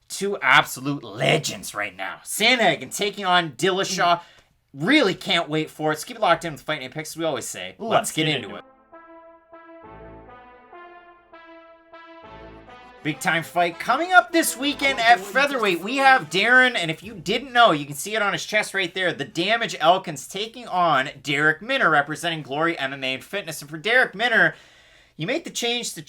two absolute legends right now. Sandhagen taking on Dillashaw. Really can't wait for it. So keep it locked in with Fight Night Picks, as we always say. Let's get into it. Big time fight coming up this weekend at featherweight. We have Darren, and if you didn't know, you can see it on his chest right there. The Damage Elkins taking on Derek Minner, representing Glory MMA and Fitness. And for Derek Minner, you make the change to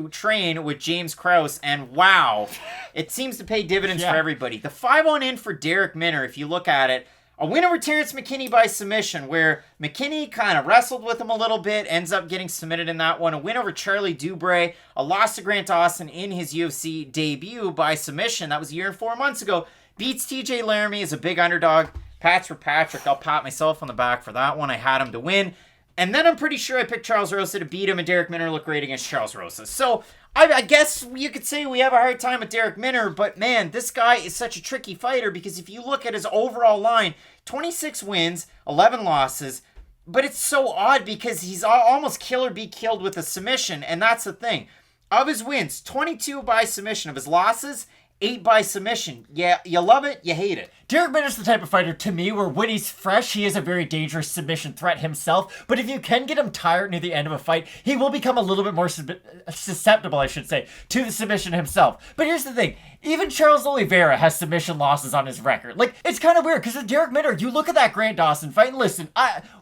train with James Krause, and wow, it seems to pay dividends for everybody. The 5-1 in for Derek Minner, if you look at it, a win over Terrence McKinney by submission, where McKinney kind of wrestled with him a little bit, ends up getting submitted in that one. A win over Charlie Dubray, a loss to Grant Dawson in his UFC debut by submission. That was a year and 4 months ago. Beats TJ Laramie as a big underdog. Pats for Patrick. I'll pat myself on the back for that one. I had him to win. And then I'm pretty sure I picked Charles Rosa to beat him, and Derek Minner looked great against Charles Rosa. So I guess you could say we have a hard time with Derek Minner, but man, this guy is such a tricky fighter because if you look at his overall line, 26 wins, 11 losses, but it's so odd because he's almost kill or be killed with a submission, and that's the thing. Of his wins, 22 by submission. Of his losses, 8 by submission. Yeah, you love it, you hate it. Derek Minner's the type of fighter, to me, where when he's fresh, he is a very dangerous submission threat himself. But if you can get him tired near the end of a fight, he will become a little bit more susceptible, I should say, to the submission himself. But here's the thing. Even Charles Oliveira has submission losses on his record. Like, it's kind of weird, because with Derek Minner, you look at that Grant Dawson fight, and listen,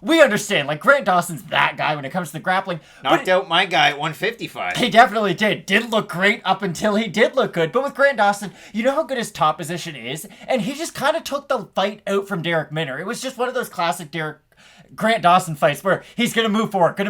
we understand, like, Grant Dawson's that guy when it comes to the grappling. Knocked out my guy at 155. He definitely did. Didn't look great up until he did look good. But with Grant Dawson, you know how good his top position is? And he just kind of took the fight out from Derek Minner. It was just one of those classic Grant Dawson fights where he's going to move forward, going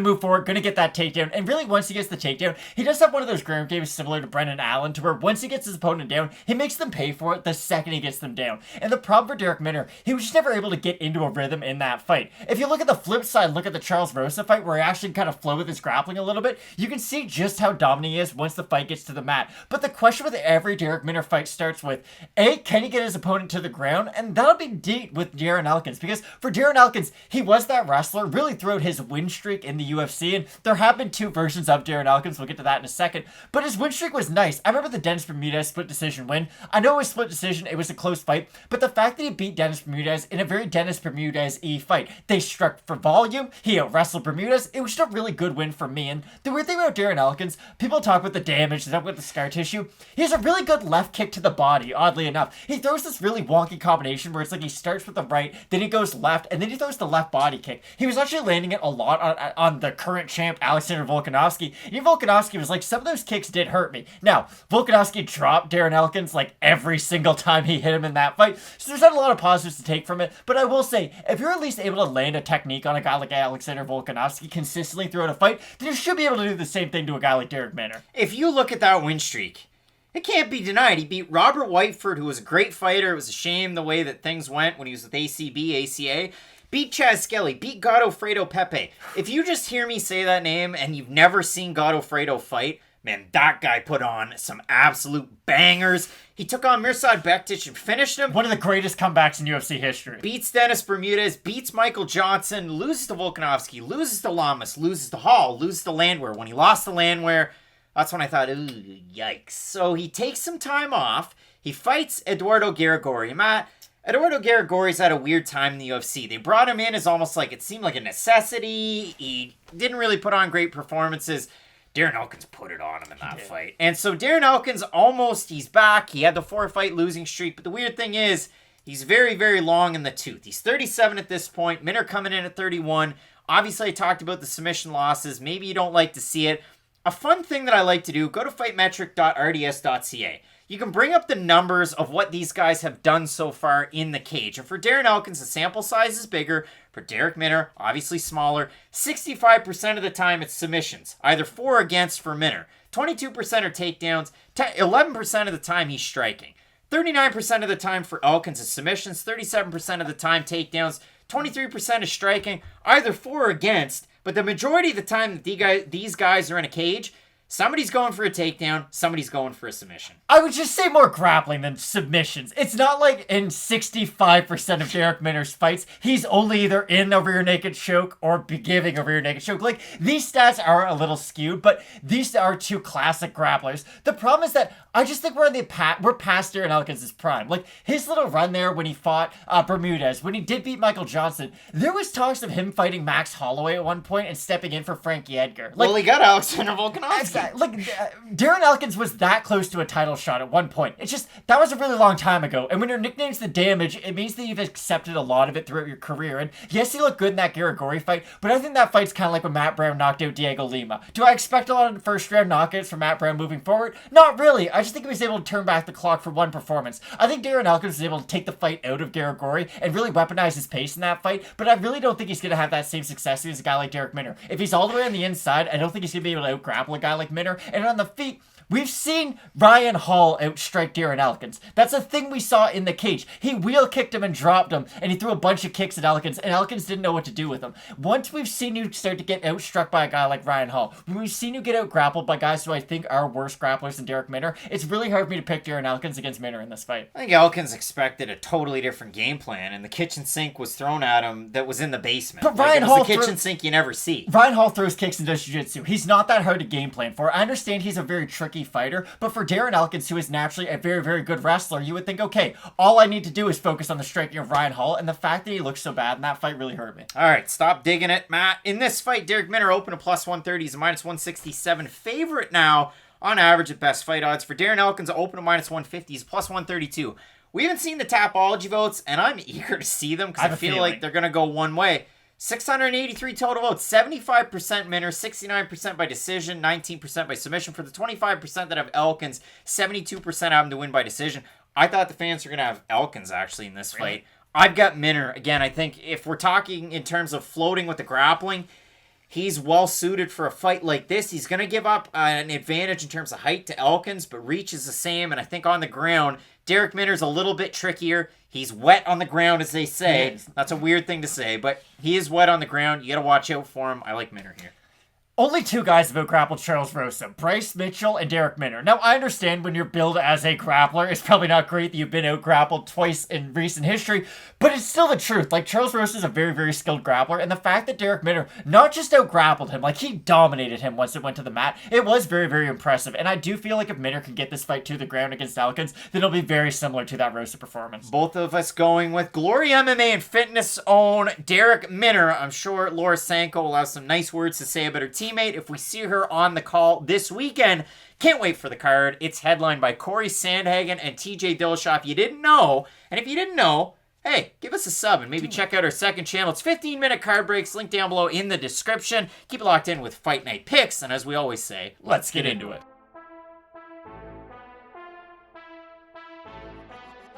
to get that takedown. And really, once he gets the takedown, he does have one of those ground games similar to Brendan Allen, to where once he gets his opponent down, he makes them pay for it the second he gets them down. And the problem for Derek Minner, he was just never able to get into a rhythm in that fight. If you look at the flip side, look at the Charles Rosa fight, where he actually kind of flowed with his grappling a little bit, you can see just how dominant he is once the fight gets to the mat. But the question with every Derek Minner fight starts with, A, can he get his opponent to the ground? And that'll be deep with Darren Elkins, because for Darren Elkins, he was that wrestler really throughout his win streak in the UFC, and there have been two versions of Darren Elkins. We'll get to that in a second, but his win streak was nice. I remember the Dennis Bermudez split decision win. I know it was split decision, it was a close fight, but the fact that he beat Dennis Bermudez in a very Dennis Bermudez-y fight, they struck for volume, he out-wrestled Bermudez, it was just a really good win for me. And the weird thing about Darren Elkins, people talk about the damage, they talk about the scar tissue, he has a really good left kick to the body, oddly enough. He throws this really wonky combination where it's like he starts with the right, then he goes left, and then he throws the left body kick. He was actually landing it a lot on the current champ, Alexander Volkanovski. And Volkanovski was like, some of those kicks did hurt me. Now, Volkanovski dropped Darren Elkins like every single time he hit him in that fight. So there's not a lot of positives to take from it. But I will say, if you're at least able to land a technique on a guy like Alexander Volkanovski consistently throughout a fight, then you should be able to do the same thing to a guy like Derek Minner. If you look at that win streak, it can't be denied. He beat Robert Whiteford, who was a great fighter. It was a shame the way that things went when he was with ACA. Beat Chaz Skelly, beat Godofredo Pepe. If you just hear me say that name and you've never seen Godofredo fight, man, that guy put on some absolute bangers. He took on Mirsad Bektic and finished him. One of the greatest comebacks in UFC history. Beats Dennis Bermudez, beats Michael Johnson, loses to Volkanovski, loses to Lamas, loses to Hall, loses to Landwehr. When he lost to Landwehr, that's when I thought, ooh, yikes. So he takes some time off. He fights Eduardo Garagori. Matt, Eduardo Garagori's had a weird time in the UFC. They brought him in as almost like it seemed like a necessity. He didn't really put on great performances. Darren Elkins put it on him in that fight. And so Darren Elkins he's back. He had the 4-fight losing streak. But the weird thing is, he's very, very long in the tooth. He's 37 at this point. Minner coming in at 31. Obviously, I talked about the submission losses. Maybe you don't like to see it. A fun thing that I like to do, go to fightmetric.rds.ca. you can bring up the numbers of what these guys have done so far in the cage. And for Darren Elkins, the sample size is bigger. For Darrick Minner, obviously smaller. 65% of the time, it's submissions, either for or against for Minner. 22% are takedowns. 11% of the time, he's striking. 39% of the time for Elkins is submissions. 37% of the time, takedowns. 23% is striking, either for or against. But the majority of the time that these guys are in a cage, somebody's going for a takedown, somebody's going for a submission. I would just say more grappling than submissions. It's not like in 65% of Darrick Minner's fights, he's only either in a rear naked choke or giving a rear naked choke. Like, these stats are a little skewed, but these are two classic grapplers. The problem is that I just think we're past Darren Elkins' prime. Like, his little run there when he fought Bermudez, when he did beat Michael Johnson, there was talks of him fighting Max Holloway at one point and stepping in for Frankie Edgar. Like, well, he got Alexander Volkanovski. Like, Darren Elkins was that close to a title shot at one point. It's just, that was a really long time ago. And when your nickname's The Damage, it means that you've accepted a lot of it throughout your career. And yes, he looked good in that Garagori fight, but I think that fight's kind of like when Matt Brown knocked out Diego Lima. Do I expect a lot of first round knockouts from Matt Brown moving forward? Not really. I just think he was able to turn back the clock for one performance. I think Darren Elkins was able to take the fight out of Garagori and really weaponize his pace in that fight, but I really don't think he's going to have that same success as a guy like Darrick Minner. If he's all the way on the inside, I don't think he's going to be able to out-grapple a guy like Minner. And on the feet, we've seen Ryan Hall outstrike Darren Elkins. That's a thing we saw in the cage. He wheel kicked him and dropped him, and he threw a bunch of kicks at Elkins, and Elkins didn't know what to do with him. Once we've seen you start to get outstruck by a guy like Ryan Hall, when we've seen you get out-grappled by guys who I think are worse grapplers than Darrick Minner, it's really hard for me to pick Darren Elkins against Minner in this fight. I think Elkins expected a totally different game plan, and the kitchen sink was thrown at him that was in the basement. But Ryan Hall, the kitchen sink you never see. Ryan Hall throws kicks and does jiu-jitsu. He's not that hard to game plan for. I understand he's a very tricky fighter, but for Darren Elkins, who is naturally a very, very good wrestler, you would think, okay, all I need to do is focus on the striking of Ryan Hall, and the fact that he looks so bad in that fight really hurt me. All right, stop digging it, Matt. In this fight, Darrick Minner opened a plus 130. He's a minus 167 favorite now on average at best fight odds. For Darren Elkins, open a minus 150. He's plus 132. We haven't seen the Tapology votes, and I'm eager to see them because I feel like they're going to go one way. 683 total votes, 75% Minner, 69% by decision, 19% by submission. For the 25% that have Elkins, 72% have him to win by decision. I thought the fans were going to have Elkins actually in this fight. I've got Minner. Again, I think if we're talking in terms of floating with the grappling, he's well suited for a fight like this. He's going to give up an advantage in terms of height to Elkins, but reach is the same. And I think on the ground, Darrick Minner's a little bit trickier. He's wet on the ground, as they say. That's a weird thing to say, but he is wet on the ground. You got to watch out for him. I like Minner here. Only two guys have out-grappled Charles Rosa, Bryce Mitchell and Darrick Minner. Now, I understand when you're billed as a grappler, it's probably not great that you've been out-grappled twice in recent history, but it's still the truth. Like, Charles Rosa is a very, very skilled grappler, and the fact that Darrick Minner not just out-grappled him, like, he dominated him once it went to the mat, it was very, very impressive. And I do feel like if Minner can get this fight to the ground against Elkins, then it'll be very similar to that Rosa performance. Both of us going with Glory MMA and Fitness own Darrick Minner. I'm sure Laura Sanko will have some nice words to say about her teammate if we see her on the call this weekend. Can't wait for the card. It's headlined by Cory Sandhagen and TJ Dillashaw. If you didn't know, and if you didn't know, hey, give us a sub and maybe check out our second channel. It's 15-minute card breaks, link down below in the description. Keep it locked in with Fight Night picks, and as we always say, let's get into it.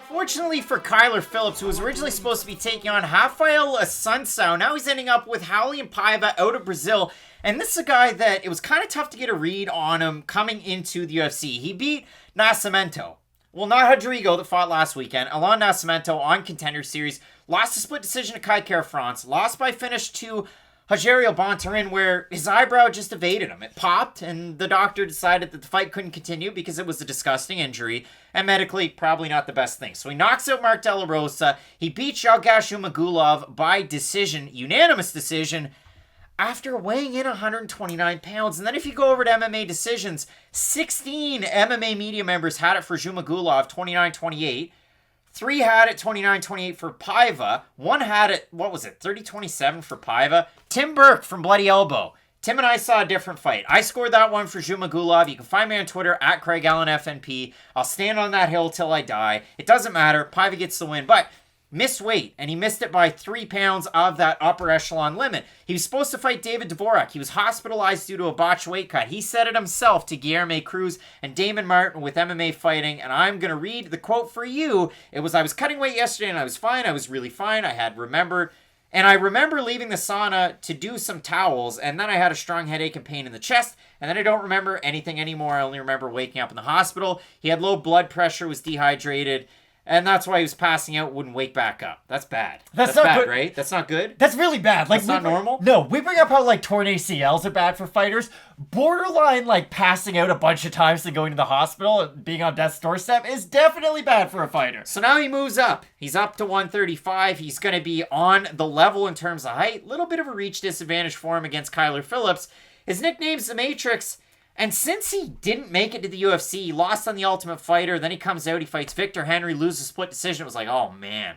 Fortunately for Kyler Phillips, who was originally supposed to be taking on Rafael Assunção, now he's ending up with Raulian Paiva out of Brazil. And this is a guy that it was kind of tough to get a read on him coming into the UFC. He beat Nascimento. Well, not Rodrigo that fought last weekend. Alain Nascimento on Contender Series. Lost a split decision to Kai Kara France. Lost by finish to Rogerio Bontorin, where his eyebrow just evaded him. It popped, and the doctor decided that the fight couldn't continue because it was a disgusting injury, and medically, probably not the best thing. So he knocks out Mark De La Rosa. He beats Yalgashu Magulov by decision, unanimous decision, after weighing in 129 pounds. And then if you go over to MMA decisions, 16 MMA media members had it for Zhumagulov, 29-28. 3 had it 29-28 for Paiva. 1 had it, 30-27 for Paiva. Tim Burke from Bloody Elbow. Tim and I saw a different fight. I scored that one for Zhumagulov. You can find me on Twitter at Craig Allen FNP. I'll stand on that hill till I die. It doesn't matter. Paiva gets the win. But missed weight, and he missed it by 3 pounds of that upper echelon limit. He was supposed to fight David Dvorak. He was hospitalized due to a botched weight cut. He said it himself to Guilherme Cruz and Damon Martin with MMA Fighting, and I'm going to read the quote for you. It was, I was cutting weight yesterday and I was fine. I was really fine. I remember leaving the sauna to do some towels, and then I had a strong headache and pain in the chest, and then I don't remember anything anymore. I only remember waking up in the hospital. He had low blood pressure, was dehydrated, and that's why he was passing out, wouldn't wake back up. That's bad. That's not bad, good. Right? That's not good? That's really bad. Like, that's not normal? No, we bring up how, like, torn ACLs are bad for fighters. Borderline, like, passing out a bunch of times and going to the hospital and being on death's doorstep is definitely bad for a fighter. So now he moves up. He's up to 135. He's going to be on the level in terms of height. Little bit of a reach disadvantage for him against Kyler Phillips. His nickname's The Matrix. And since he didn't make it to the UFC, he lost on The Ultimate Fighter, then he comes out, he fights Victor Henry, loses split decision. It was like, oh man,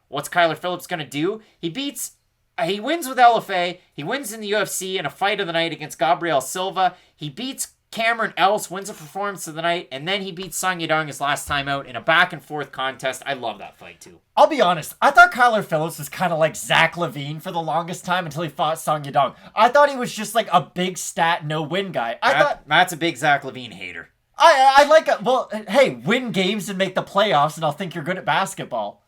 what's Kyler Phillips going to do? He wins with LFA, he wins in the UFC in a fight of the night against Gabriel Silva, he beats Cameron Else, wins a performance of the night, and then he beats Song Yadong his last time out in a back and forth contest. I love that fight too. I'll be honest, I thought Kyler Phillips was kind of like Zach LaVine for the longest time until he fought Song Yadong. I thought he was just like a big stat no-win guy. Matt's a big Zach LaVine hater. I like it. Well, hey, win games and make the playoffs and I'll think you're good at basketball.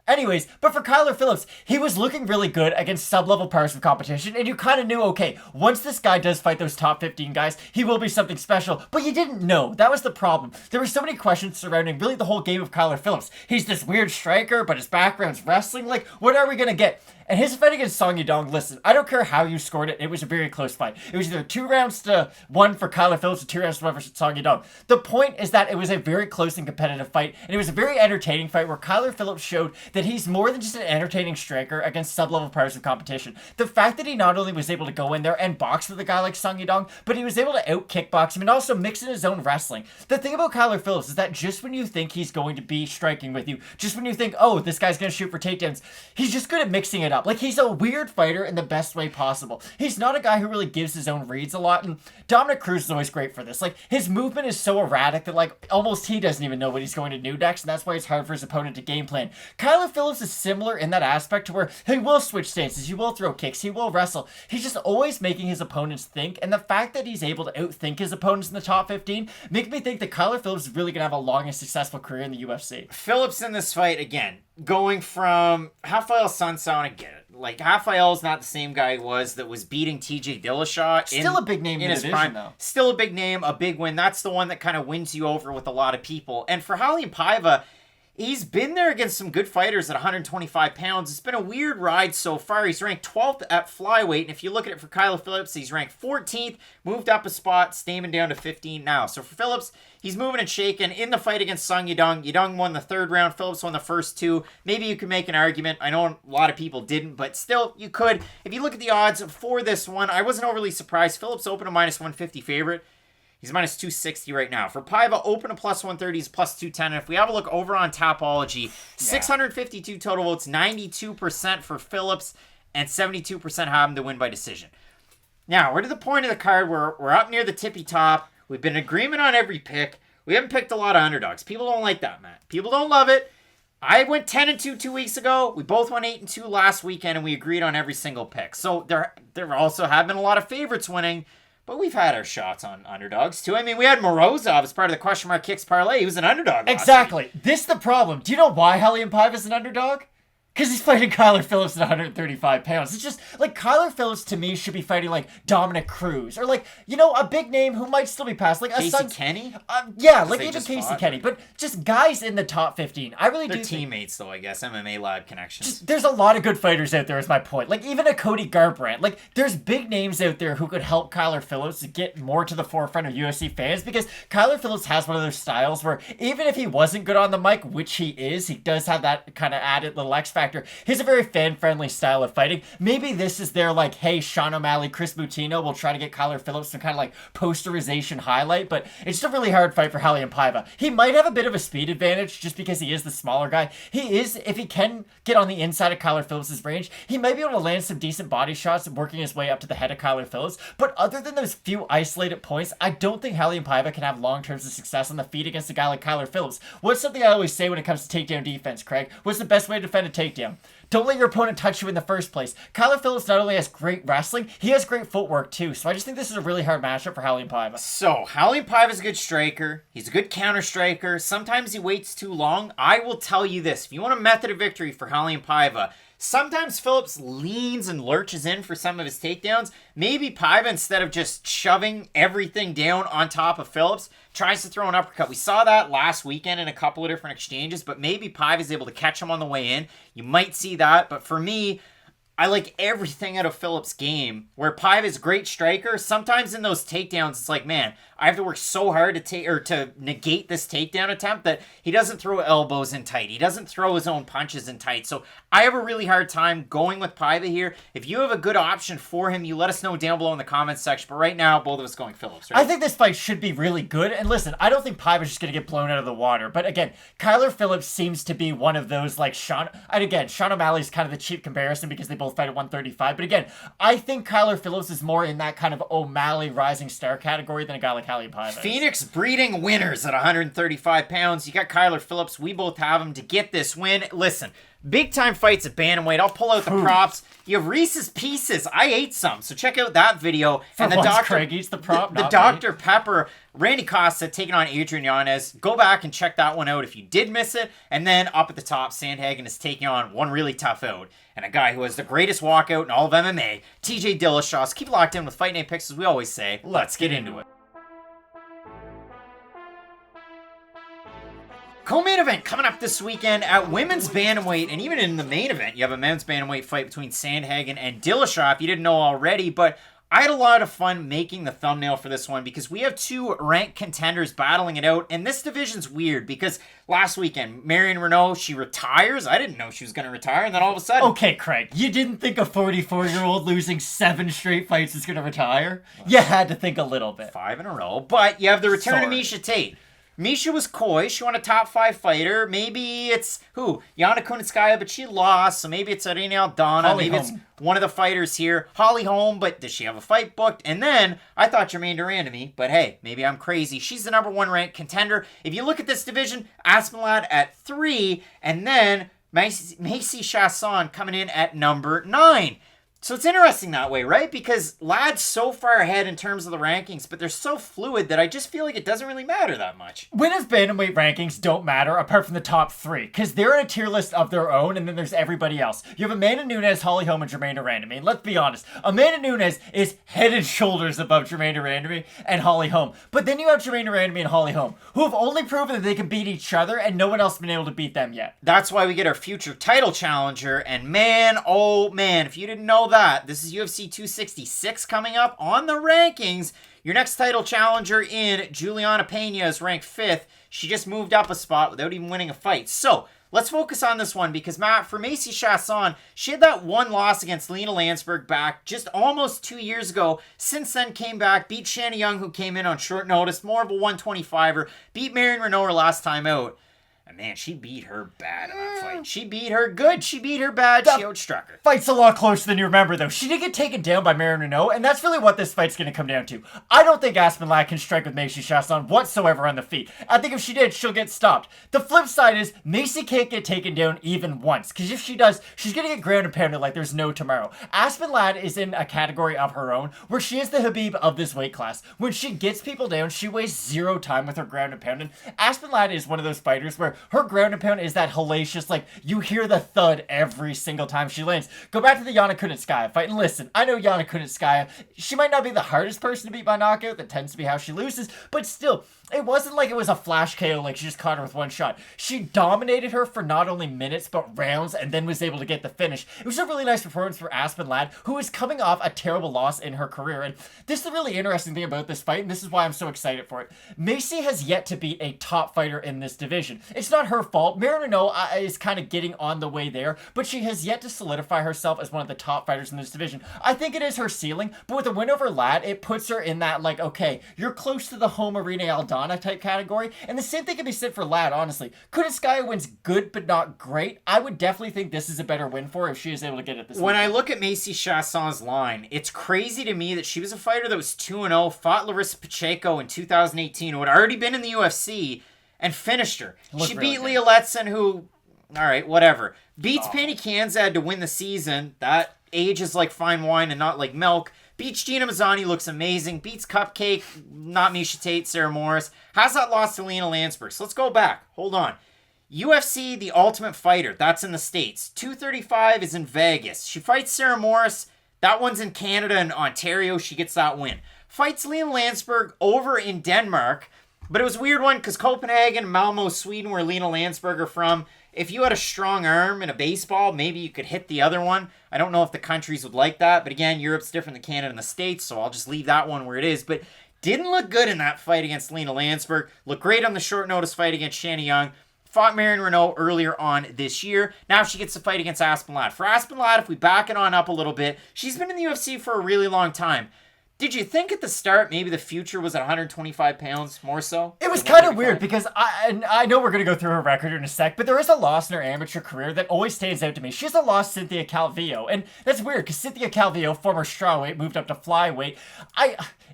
Anyways, but for Kyler Phillips, he was looking really good against sub-level powers of competition, and you kind of knew, okay, once this guy does fight those top 15 guys, he will be something special, but you didn't know. That was the problem. There were so many questions surrounding really the whole game of Kyler Phillips. He's this weird striker, but his background's wrestling. Like, what are we going to get? And his fight against Song Yadong, listen, I don't care how you scored it, it was a very close fight. It was either 2-1 for Kyler Phillips or 2-1 for Song Yadong. The point is that it was a very close and competitive fight, and it was a very entertaining fight where Kyler Phillips showed that he's more than just an entertaining striker against sub-level powers of competition. The fact that he not only was able to go in there and box with a guy like Song Yadong, but he was able to out-kickbox him and also mix in his own wrestling. The thing about Kyler Phillips is that just when you think he's going to be striking with you, just when you think, oh, this guy's going to shoot for takedowns, he's just good at mixing it up. Like, he's a weird fighter in the best way possible. He's not a guy who really gives his own reads a lot, and Dominic Cruz is always great for this. Like, his movement is so erratic that, like, almost he doesn't even know what he's going to do next, and that's why it's hard for his opponent to game plan. Kyler Phillips is similar in that aspect to where he will switch stances, he will throw kicks, he will wrestle. He's just always making his opponents think, and the fact that he's able to outthink his opponents in the top 15 makes me think that Kyler Phillips is really going to have a long and successful career in the UFC. Phillips in this fight, again, going from Rafael Sunsao, I get it. Like, Rafael's not the same guy he was that was beating TJ Dillashaw. Still a big name in his prime, though. Still a big name, a big win. That's the one that kind of wins you over with a lot of people. And for Raulian Paiva, he's been there against some good fighters at 125 pounds. It's been a weird ride so far. He's ranked 12th at flyweight, and if you look at it for Kyler Phillips, he's ranked 14th, moved up a spot, staying down to 15 now. So for Phillips, he's moving and shaking. In the fight against Song Yadong, Yadong won the third round, Phillips won the first two. Maybe you could make an argument. I know a lot of people didn't, but still, you could. If you look at the odds for this one, I wasn't overly surprised. Phillips opened a minus 150 favorite. He's minus 260 right now. For Paiva, open a plus 130, he's plus 210. And if we have a look over on Tapology, 652 total votes, 92% for Phillips, and 72% have him to win by decision. Now, we're to the point of the card where we're up near the tippy top. We've been in agreement on every pick. We haven't picked a lot of underdogs. People don't like that, Matt. People don't love it. I went 10-2 2 weeks ago. We both went 8-2 last weekend, and we agreed on every single pick. So there also have been a lot of favorites winning. But we've had our shots on underdogs, too. I mean, we had Morozov as part of the question mark kicks parlay. He was an underdog last Exactly. week. This is the problem. Do you know why Raulian Paiva is an underdog? Because he's fighting Kyler Phillips at 135 pounds. It's just, like, Kyler Phillips, to me, should be fighting, like, Dominic Cruz. Or, like, you know, a big name who might still be passed. Like, Casey Kenny? Yeah, like, even Casey Kenny. But just guys in the top 15. I really do They're teammates, though, I guess. MMA Lab connections. There's a lot of good fighters out there, is my point. Like, even a Cody Garbrandt. Like, there's big names out there who could help Kyler Phillips to get more to the forefront of UFC fans, because Kyler Phillips has one of those styles where even if he wasn't good on the mic, which he is, he does have that kind of added little X factor. He's a very fan-friendly style of fighting. Maybe this is their, like, hey, Sean O'Malley, Chris Butino will try to get Kyler Phillips some kind of, like, posterization highlight, but it's just a really hard fight for Raulian Paiva. He might have a bit of a speed advantage just because he is the smaller guy. He is, if he can get on the inside of Kyler Phillips' range, he might be able to land some decent body shots working his way up to the head of Kyler Phillips, but other than those few isolated points, I don't think Raulian Paiva can have long terms of success on the feet against a guy like Kyler Phillips. What's something I always say when it comes to takedown defense, Craig? What's the best way to defend a takedown? takedown. Don't let your opponent touch you in the first place. Kyler Phillips not only has great wrestling, he has great footwork too. So I just think this is a really hard matchup for Raulian Paiva. So, Raulian Paiva is a good striker. He's a good counter striker. Sometimes he waits too long. I will tell you this. If you want a method of victory for Raulian Paiva, sometimes Phillips leans and lurches in for some of his takedowns. Maybe Paiva, instead of just shoving everything down on top of Phillips, tries to throw an uppercut. We saw that last weekend in a couple of different exchanges, but maybe Paiva is able to catch him on the way in. You might see that, but for me, I like everything out of Phillips' game, where Paiva is a great striker. Sometimes in those takedowns, it's like, man, I have to work so hard to negate this takedown attempt that he doesn't throw elbows in tight. He doesn't throw his own punches in tight. So I have a really hard time going with Paiva here. If you have a good option for him, you let us know down below in the comments section. But right now, both of us going Phillips, right? I think this fight should be really good. And listen, I don't think Paiva's just going to get blown out of the water. But again, Kyler Phillips seems to be one of those like Sean. And again, Sean O'Malley's kind of the cheap comparison because they both fight at 135. But again, I think Kyler Phillips is more in that kind of O'Malley rising star category than a guy like Raulian Paiva is. Phoenix breeding winners at 135 pounds. You got Kyler Phillips. We both have him to get this win. Listen, big time fights at bantamweight. I'll pull out the props. You have Reese's Pieces. I ate some, so check out that video. And the doctor, Craig eats the prop. The Dr. Pepper, Randy Costa taking on Adrian Yanez. Go back and check that one out if you did miss it. And then up at the top, Sandhagen is taking on one really tough out. And a guy who has the greatest walkout in all of MMA, TJ Dillashaw. So keep it locked in with Fight Night Picks, as we always say. Let's get into it. Co-main event coming up this weekend at women's bantamweight, and even in the main event, you have a men's bantamweight fight between Sandhagen and Dillashaw, if you didn't know already, but I had a lot of fun making the thumbnail for this one because we have two ranked contenders battling it out, and this division's weird because last weekend, Marion Renault, she retires. I didn't know she was going to retire, and then all of a sudden... Okay, Craig, you didn't think a 44-year-old losing 7 straight fights is going to retire? You had to think a little bit. 5 in a row, but you have the return of Miesha Tate. Miesha was coy. She won a top 5 fighter. Maybe it's, Yana Kunitskaya, but she lost. So maybe it's Irene Aldana. Maybe it's one of the fighters here. Holly Holm, but does she have a fight booked? And then, I thought Jermaine Durandamy, but hey, maybe I'm crazy. She's the number 1 ranked contender. If you look at this division, Aspen at 3, and then Maycee Chiasson coming in at number 9. So it's interesting that way, right? Because Lad's so far ahead in terms of the rankings, but they're so fluid that I just feel like it doesn't really matter that much. Women's bantamweight rankings don't matter apart from the top 3, because they're in a tier list of their own, and then there's everybody else. You have Amanda Nunes, Holly Holm, and Jermaine Durandamy. And let's be honest, Amanda Nunes is head and shoulders above Jermaine Durandamy and Holly Holm. But then you have Jermaine Durandamy and Holly Holm, who have only proven that they can beat each other, and no one else has been able to beat them yet. That's why we get our future title challenger, and man, oh man, if you didn't know that, this is UFC 266 coming up on the rankings. Your next title challenger in Juliana Pena is ranked 5th. She just moved up a spot without even winning a fight. So let's focus on this one because, Matt, for Maycee Chiasson, she had that one loss against Lena Landsberg back just almost 2 years ago. Since then, came back, beat Shanna Young, who came in on short notice, more of a 125er, beat Marion Renault her last time out. And man, she beat her bad in that fight. She beat her good. She beat her bad. She outstruck her. Fight's a lot closer than you remember, though. She did get taken down by Marion Renault, and that's really what this fight's going to come down to. I don't think Aspen Ladd can strike with Maycee Chiasson whatsoever on the feet. I think if she did, she'll get stopped. The flip side is Maycee can't get taken down even once, because if she does, she's going to get ground and pounded like there's no tomorrow. Aspen Ladd is in a category of her own, where she is the Habib of this weight class. When she gets people down, she wastes 0 time with her ground and pounding. Aspen Ladd is one of those fighters where her ground and pound is that hellacious, like, you hear the thud every single time she lands. Go back to the Yana Kunitskaya fight, and listen, I know Yana Kunitskaya, she might not be the hardest person to beat by knockout, that tends to be how she loses, but still, it wasn't like it was a flash KO, like she just caught her with one shot. She dominated her for not only minutes, but rounds, and then was able to get the finish. It was a really nice performance for Aspen Ladd, who is coming off a terrible loss in her career, and this is the really interesting thing about this fight, and this is why I'm so excited for it. Maycee has yet to beat a top fighter in this division. It's not her fault. Marion Renault is kind of getting on the way there, but she has yet to solidify herself as one of the top fighters in this division. I think it is her ceiling, but with a win over Ladd, it puts her in that, like, okay, you're close to the home Irene Aldana type category, and the same thing can be said for Ladd, honestly. Kunitskaya wins good, but not great. I would definitely think this is a better win for her if she is able to get it this When weekend. I look at Maycee Chiasson's line, it's crazy to me that she was a fighter that was 2-0, fought Larissa Pacheco in 2018, who had already been in the UFC, and finished her. She beat Leah Letson, who all right, whatever. Beats Penny Kanzad to win the season. That age is like fine wine and not like milk. Beats Gina Mazzani, looks amazing. Beats Cupcake, not Misha Tate, Sarah Morris. Has that lost to Lena Landsberg? So let's go back. Hold on. UFC The Ultimate Fighter, that's in the States. 235 is in Vegas. She fights Sarah Morris. That one's in Canada and Ontario. She gets that win. Fights Lena Landsberg over in Denmark. But it was a weird one because Copenhagen, Malmo, Sweden, where Lena Landsberg are from. If you had a strong arm in a baseball, maybe you could hit the other one. I don't know if the countries would like that. But again, Europe's different than Canada and the States, so I'll just leave that one where it is. But didn't look good in that fight against Lena Landsberg. Looked great on the short notice fight against Shanna Young. Fought Marion Renault earlier on this year. Now she gets to fight against Aspen Ladd. For Aspen Ladd, if we back it on up a little bit, she's been in the UFC for a really long time. Did you think at the start maybe the future was at 125 pounds more so? It was kind of weird because I know we're going to go through her record in a sec, but there is a loss in her amateur career that always stands out to me. She has a loss Cynthia Calvillo, and that's weird because Cynthia Calvillo, former strawweight, moved up to flyweight.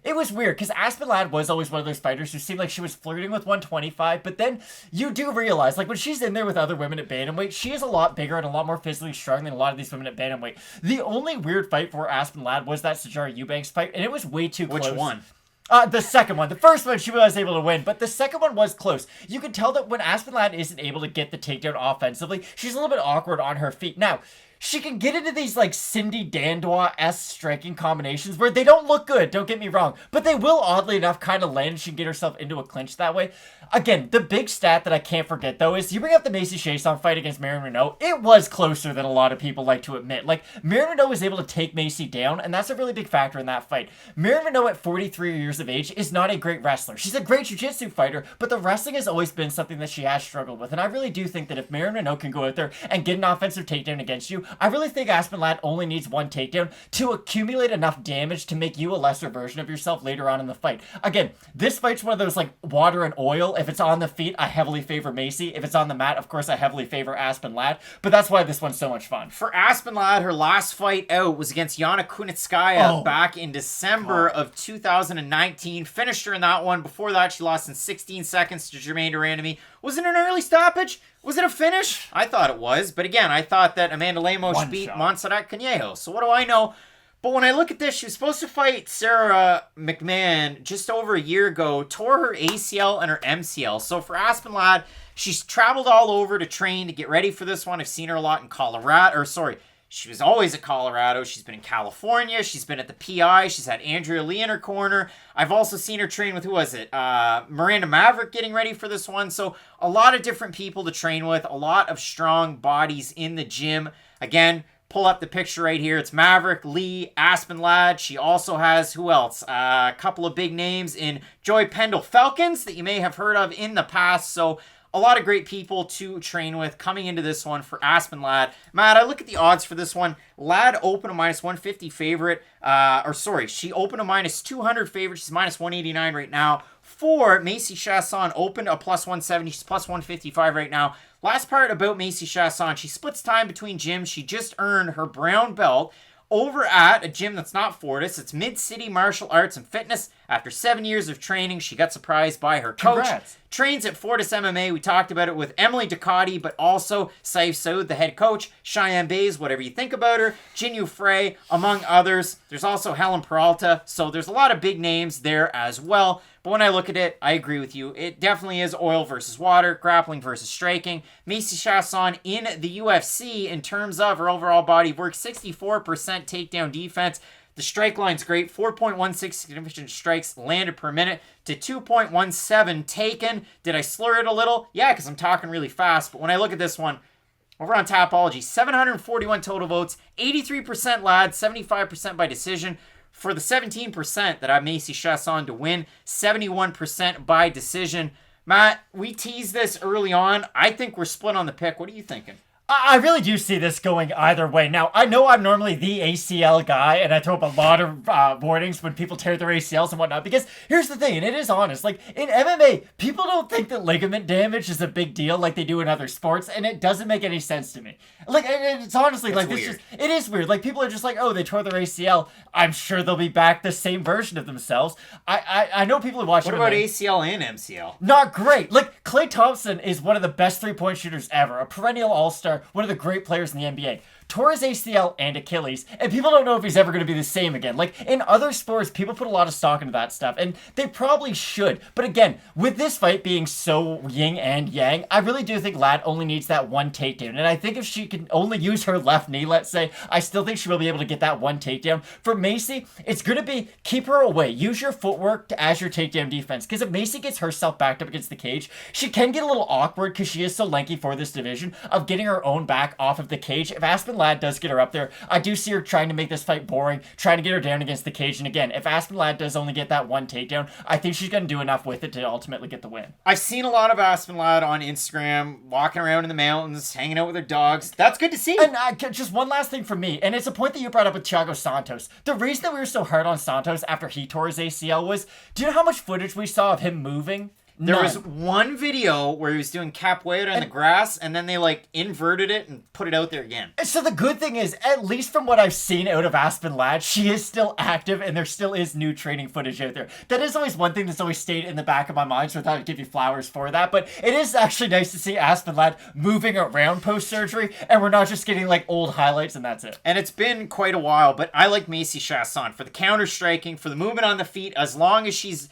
It was weird because Aspen Ladd was always one of those fighters who seemed like she was flirting with 125, but then you do realize, like when she's in there with other women at bantamweight, she is a lot bigger and a lot more physically strong than a lot of these women at bantamweight. The only weird fight for Aspen Ladd was that Sijara Eubanks fight, and it was way too close. Which one? The second one. The first one she was able to win, but the second one was close. You can tell that when Aspen Ladd isn't able to get the takedown offensively, she's a little bit awkward on her feet. Now, she can get into these like Cindy Dandois-esque striking combinations where they don't look good, don't get me wrong, but they will oddly enough kind of land and she can get herself into a clinch that way. Again, the big stat that I can't forget though is you bring up the Maycee Chiasson fight against Marion Renault. It was closer than a lot of people like to admit. Like, Marion Renault was able to take Maycee down, and that's a really big factor in that fight. Marion Renault at 43 years of age is not a great wrestler. She's a great jiu-jitsu fighter, but the wrestling has always been something that she has struggled with, and I really do think that if Marion Renault can go out there and get an offensive takedown against you, I really think Aspen Ladd only needs one takedown to accumulate enough damage to make you a lesser version of yourself later on in the fight. Again, this fight's one of those like water and oil. If it's on the feet, I heavily favor Maycee. If it's on the mat, of course, I heavily favor Aspen Ladd. But that's why this one's so much fun. For Aspen Ladd, her last fight out was against Yana Kunitskaya back in December of 2019. Finished her in that one. Before that, she lost in 16 seconds to Jermaine Durandamy. Was it an early stoppage? Was it a finish? I thought it was. But again, I thought that Amanda Lemos beat Montserrat Canello. So what do I know? But when I look at this, she was supposed to fight Sarah McMahon just over a year ago, tore her ACL and her MCL. So for Aspen Ladd, she's traveled all over to train to get ready for this one. I've seen her a lot in Colorado, she was always at Colorado. She's been in California. She's been at the PI. She's had Andrea Lee in her corner. I've also seen her train with, Miranda Maverick getting ready for this one. So a lot of different people to train with, a lot of strong bodies in the gym. Again, pull up the picture right here. It's Maverick, Lee, Aspen Ladd. She also has, who else? A couple of big names in Joy Pendle Falcons that you may have heard of in the past. So a lot of great people to train with coming into this one for Aspen Ladd. Matt, I look at the odds for this one. Ladd opened a minus 150 favorite. She opened a minus 200 favorite. She's minus 189 right now. For Maycee Chiasson, opened a plus 170. She's plus 155 right now. Last part about Maycee Chiasson, she splits time between gyms. She just earned her brown belt over at a gym that's not Fortis. It's Mid-City Martial Arts and Fitness. After 7 years of training, she got surprised by her coach. Congrats. Trains at Fortis MMA. We talked about it with Emily Ducati, but also Saif Saud, the head coach, Cheyenne Bays, whatever you think about her, Jinyu Frey, among others. There's also Helen Peralta, so there's a lot of big names there as well. But when I look at it, I agree with you. It definitely is oil versus water, grappling versus striking. Maycee Chiasson in the UFC in terms of her overall body of work, 64% takedown defense. The strike line's great, 4.16 significant strikes landed per minute to 2.17 taken. Did I slur it a little? Yeah, because I'm talking really fast. But when I look at this one, over on Tapology, 741 total votes, 83% Ladd, 75% by decision. For the 17% that I have Maycee Chiasson to win, 71% by decision. Matt, we teased this early on. I think we're split on the pick. What are you thinking? I really do see this going either way. Now, I know I'm normally the ACL guy, and I throw up a lot of warnings when people tear their ACLs and whatnot, because here's the thing, and it is honest, like, in MMA, people don't think that ligament damage is a big deal like they do in other sports, and it doesn't make any sense to me. Like, it's honestly, it's like, weird. it is weird. Like, people are just like, oh, they tore their ACL. I'm sure they'll be back the same version of themselves. I know people who watch What MMA. about ACL and MCL? Not great. Like, Klay Thompson is one of the best three-point shooters ever, a perennial all-star, one of the great players in the NBA. Tore his ACL and Achilles, and people don't know if he's ever going to be the same again. Like, in other sports, people put a lot of stock into that stuff, and they probably should. But again, with this fight being so yin and yang, I really do think Lad only needs that one takedown. And I think if she can only use her left knee, let's say, I still think she will be able to get that one takedown. For Maycee, it's going to be keep her away. Use your footwork as your takedown defense. Because if Maycee gets herself backed up against the cage, she can get a little awkward because she is so lanky for this division of getting her own back off of the cage. If Aspen Ladd does get her up there, I do see her trying to make this fight boring, trying to get her down against the cage. And again, if Aspen Ladd does only get that one takedown, I think she's going to do enough with it to ultimately get the win. I've seen a lot of Aspen Ladd on Instagram, walking around in the mountains, hanging out with her dogs. That's good to see. And just one last thing from me, and it's a point that you brought up with Thiago Santos. The reason that we were so hard on Santos after he tore his ACL was, do you know how much footage we saw of him moving? There was one video where he was doing capoeira in the grass, and then they like inverted it and put it out there again. So the good thing is, at least from what I've seen out of Aspen Ladd, she is still active, and there still is new training footage out there. That is always one thing that's always stayed in the back of my mind, so I thought I'd give you flowers for that. But it is actually nice to see Aspen Ladd moving around post-surgery, and we're not just getting like old highlights and that's it. And it's been quite a while, but I like Maycee Chiasson for the counter-striking, for the movement on the feet. As long as she's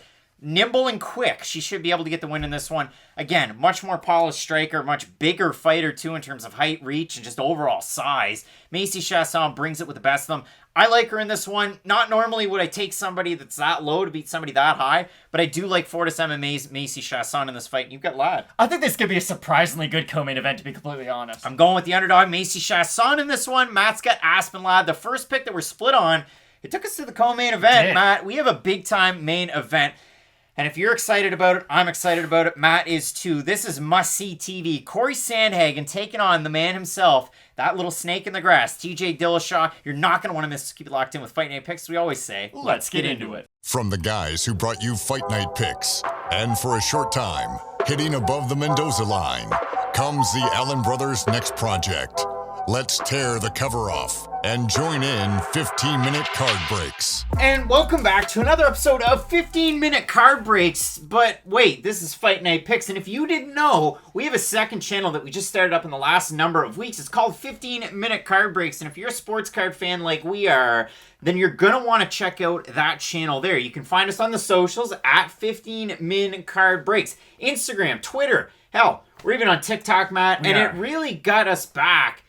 nimble and quick, she should be able to get the win in this one. Again, much more polished striker, much bigger fighter too in terms of height, reach, and just overall size. Maycee Chiasson brings it with the best of them. I like her in this one. Not normally would I take somebody that's that low to beat somebody that high, but I do like Fortis MMA's Maycee Chiasson in this fight. You've got Ladd. I think this could be a surprisingly good co-main event, to be completely honest. I'm going with the underdog, Maycee Chiasson in this one. Matt's got Aspen Ladd. The first pick that we're split on, it took us to the co-main event, Matt. We have a big-time main event. And if you're excited about it, I'm excited about it. Matt is too. This is must-see TV. Cory Sandhagen taking on the man himself, that little snake in the grass, TJ Dillashaw. You're not going to want to miss. Keep it locked in with Fight Night Picks. We always say, let's get into it. From the guys who brought you Fight Night Picks, and for a short time, hitting above the Mendoza line, comes the Allen Brothers' next project. Let's tear the cover off and join in 15-minute card breaks. And welcome back to another episode of 15-minute card breaks. But wait, this is Fight Night Picks. And if you didn't know, we have a second channel that we just started up in the last number of weeks. It's called 15-minute card breaks. And if you're a sports card fan like we are, then you're going to want to check out that channel there. You can find us on the socials at 15-minute card breaks. Instagram, Twitter, hell, we're even on TikTok, Matt. And it really got us back.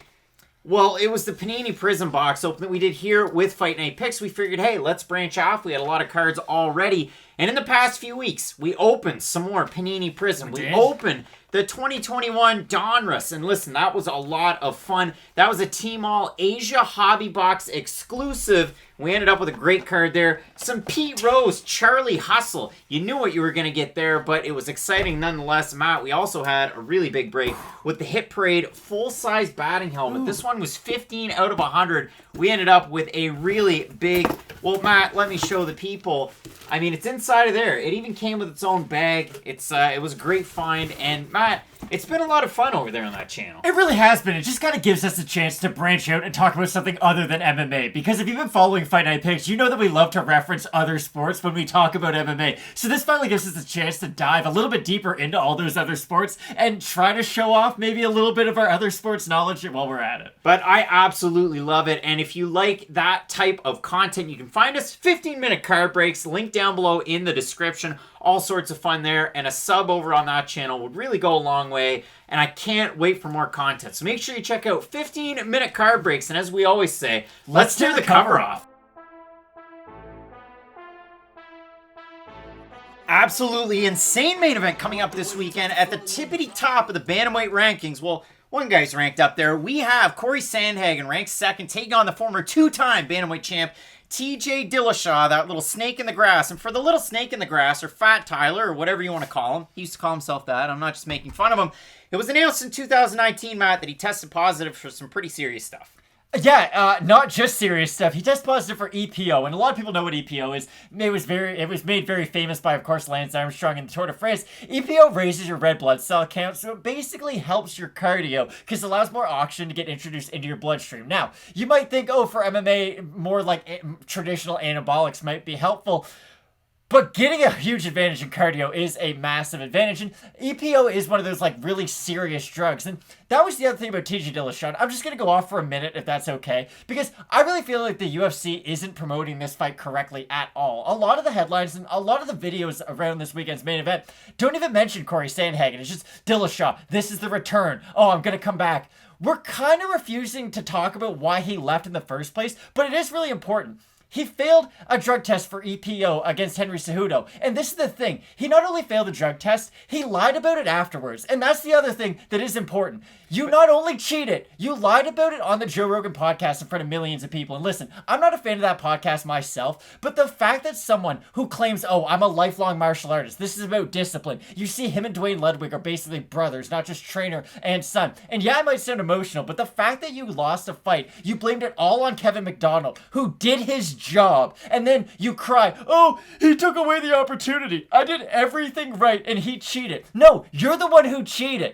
Well, it was the Panini Prism box open that we did here with Fight Night Picks. We figured, hey, let's branch off. We had a lot of cards already. And in the past few weeks, we opened some more Panini Prism. We opened the 2021 Donruss. And listen, that was a lot of fun. That was a Team All Asia Hobby Box exclusive. We ended up with a great card there. Some Pete Rose, Charlie Hustle. You knew what you were going to get there, but it was exciting nonetheless. Matt, we also had a really big break with the Hit Parade full-size batting helmet. Ooh. This one was 15 out of 100. We ended up with a really big... Well, Matt, let me show the people. I mean, it's inside of there. It even came with its own bag. It was a great find. And, Matt, it's been a lot of fun over there on that channel. It really has been. It just kind of gives us a chance to branch out and talk about something other than MMA. Because if you've been following Fight Night Picks, you know that we love to reference other sports when we talk about MMA. So this finally gives us a chance to dive a little bit deeper into all those other sports and try to show off maybe a little bit of our other sports knowledge while we're at it. But I absolutely love it. And if you like that type of content, you can find us 15-minute card breaks, link down below in the description. All sorts of fun there, and a sub over on that channel would really go a long way, and I can't wait for more content. So make sure you check out 15-minute card breaks, and as we always say, let's tear the cover off. Absolutely insane main event coming up this weekend at the tippity top of the bantamweight rankings. Well, one guy's ranked up there. We have Cory Sandhagen ranked second, taking on the former two-time bantamweight champ TJ Dillashaw, that little snake in the grass. And for the little snake in the grass, or Fat Tyler, or whatever you want to call him, he used to call himself that. I'm not just making fun of him. It was announced in 2019, Matt, that he tested positive for some pretty serious stuff. Yeah, not just serious stuff. He tested positive for EPO, and a lot of people know what EPO is. It was made very famous by, of course, Lance Armstrong in the Tour de France. EPO raises your red blood cell count, so it basically helps your cardio because it allows more oxygen to get introduced into your bloodstream. Now, you might think, oh, for MMA, more like traditional anabolics might be helpful. But getting a huge advantage in cardio is a massive advantage, and EPO is one of those like really serious drugs. And that was the other thing about TJ Dillashaw. I'm just going to go off for a minute if that's okay, because I really feel like the UFC isn't promoting this fight correctly at all. A lot of the headlines and a lot of the videos around this weekend's main event don't even mention Cory Sandhagen. It's just Dillashaw. This is the return. Oh, I'm going to come back. We're kind of refusing to talk about why he left in the first place, but it is really important. He failed a drug test for EPO against Henry Cejudo. And this is the thing. He not only failed the drug test, he lied about it afterwards. And that's the other thing that is important. You not only cheated, you lied about it on the Joe Rogan podcast in front of millions of people. And listen, I'm not a fan of that podcast myself, but the fact that someone who claims, oh, I'm a lifelong martial artist, this is about discipline. You see him and Dwayne Ludwig are basically brothers, not just trainer and son. And yeah, I might sound emotional, but the fact that you lost a fight, you blamed it all on Kevin McDonald, who did his job. And then you cry, oh, he took away the opportunity. I did everything right and he cheated. No, you're the one who cheated.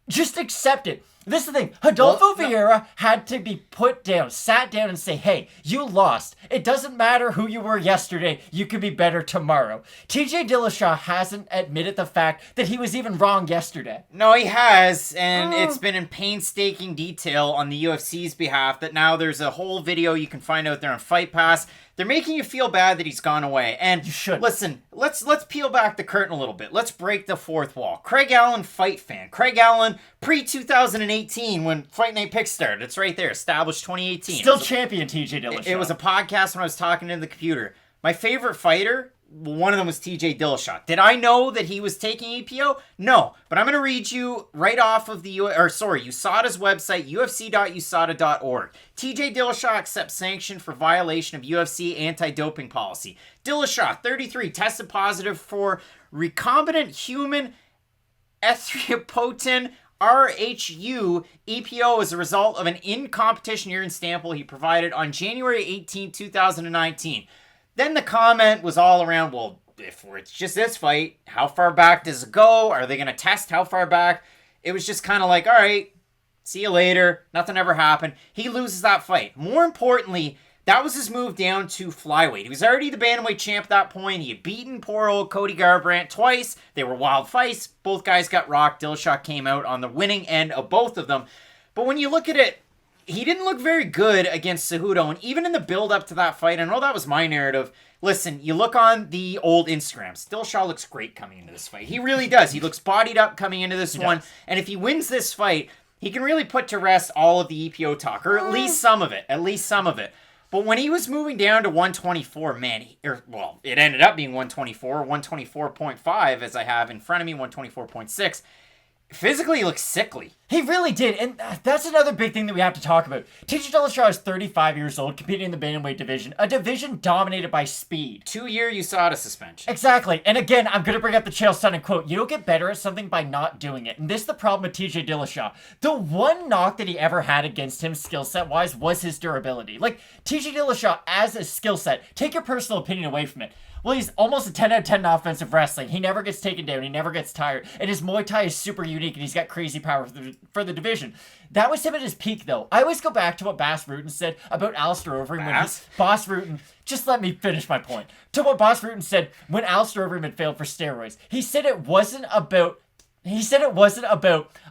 Just accept it. This is the thing. Rodolfo Vieira had to be put down, sat down and say, hey, you lost. It doesn't matter who you were yesterday. You can be better tomorrow. TJ Dillashaw hasn't admitted the fact that he was even wrong yesterday. No, he has, and it's been in painstaking detail on the UFC's behalf that now there's a whole video you can find out there on Fight Pass. They're making you feel bad that he's gone away. And you should. Listen, let's peel back the curtain a little bit. Let's break the fourth wall. Craig Allen, fight fan. Craig Allen, pre-2018 when Fight Night Picks started. It's right there, established 2018. Still champion TJ Dillashaw. It was a podcast when I was talking to the computer. My favorite fighter, one of them was TJ Dillashaw. Did I know that he was taking EPO? No, but I'm going to read you right off of the USADA's website, ufc.usada.org. TJ Dillashaw accepts sanction for violation of UFC anti-doping policy. Dillashaw, 33, tested positive for recombinant human erythropoietin RHU EPO as a result of an in-competition urine sample he provided on January 18, 2019. Then the comment was all around, well, if it's just this fight, how far back does it go? Are they going to test how far back? It was just kind of like, all right, see you later. Nothing ever happened. He loses that fight. More importantly, that was his move down to flyweight. He was already the bantamweight champ at that point. He had beaten poor old Cody Garbrandt twice. They were wild fights. Both guys got rocked. Dillashaw came out on the winning end of both of them. But when you look at it, he didn't look very good against Cejudo, and even in the build-up to that fight, I know that was my narrative. Listen, you look on the old Instagrams, Dillashaw looks great coming into this fight. He really does. He looks bodied up coming into this one, and if he wins this fight, he can really put to rest all of the EPO talk, or at least some of it. But when he was moving down to 124, man, it ended up being 124, 124.5, as I have in front of me, 124.6. Physically, he looks sickly. He really did, and that's another big thing that we have to talk about. TJ Dillashaw is 35 years old, competing in the bantamweight division, a division dominated by speed. 2-year USADA suspension. Exactly, and again, I'm going to bring up the Chael Sonnen quote, you don't get better at something by not doing it, and this is the problem with TJ Dillashaw. The one knock that he ever had against him skill set-wise was his durability. Like, TJ Dillashaw, as a skill set, take your personal opinion away from it. Well, he's almost a 10 out of 10 in offensive wrestling. He never gets taken down. He never gets tired. And his Muay Thai is super unique, and he's got crazy power for the division. That was him at his peak, though. I always go back to what Bas Rutten said about Alistair Overeem. Bas Rutten, just let me finish my point. To what Bas Rutten said when Alistair Overeem had failed for steroids. He said it wasn't about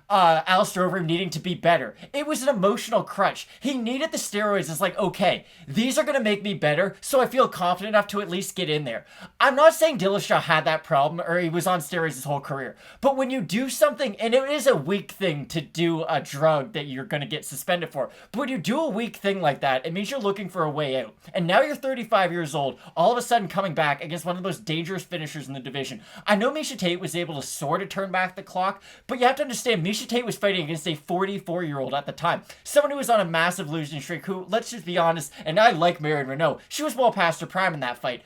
Alistair Overeem needing to be better. It was an emotional crutch. He needed the steroids. It's like, okay, these are going to make me better, so I feel confident enough to at least get in there. I'm not saying Dillashaw had that problem or he was on steroids his whole career, but when you do something, and it is a weak thing to do a drug that you're going to get suspended for, but when you do a weak thing like that, it means you're looking for a way out. And now you're 35 years old, all of a sudden coming back against one of the most dangerous finishers in the division. I know Miesha Tate was able to sort of turn back the clock. But you have to understand, Miesha Tate was fighting against a 44-year-old at the time. Someone who was on a massive losing streak, who, let's just be honest, and I like Marion Renault, she was well past her prime in that fight.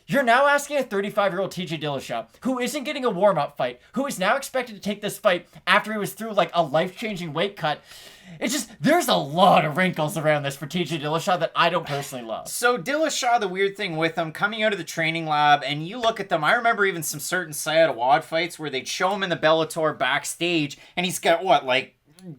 You're now asking a 35-year-old TJ Dillashaw, who isn't getting a warm-up fight, who is now expected to take this fight after he was through like a life-changing weight cut. It's just, there's a lot of wrinkles around this for TJ Dillashaw that I don't personally love. So Dillashaw, the weird thing with him, coming out of the training lab, and you look at them, I remember even some certain Sayed Awad fights where they'd show him in the Bellator backstage, and he's got,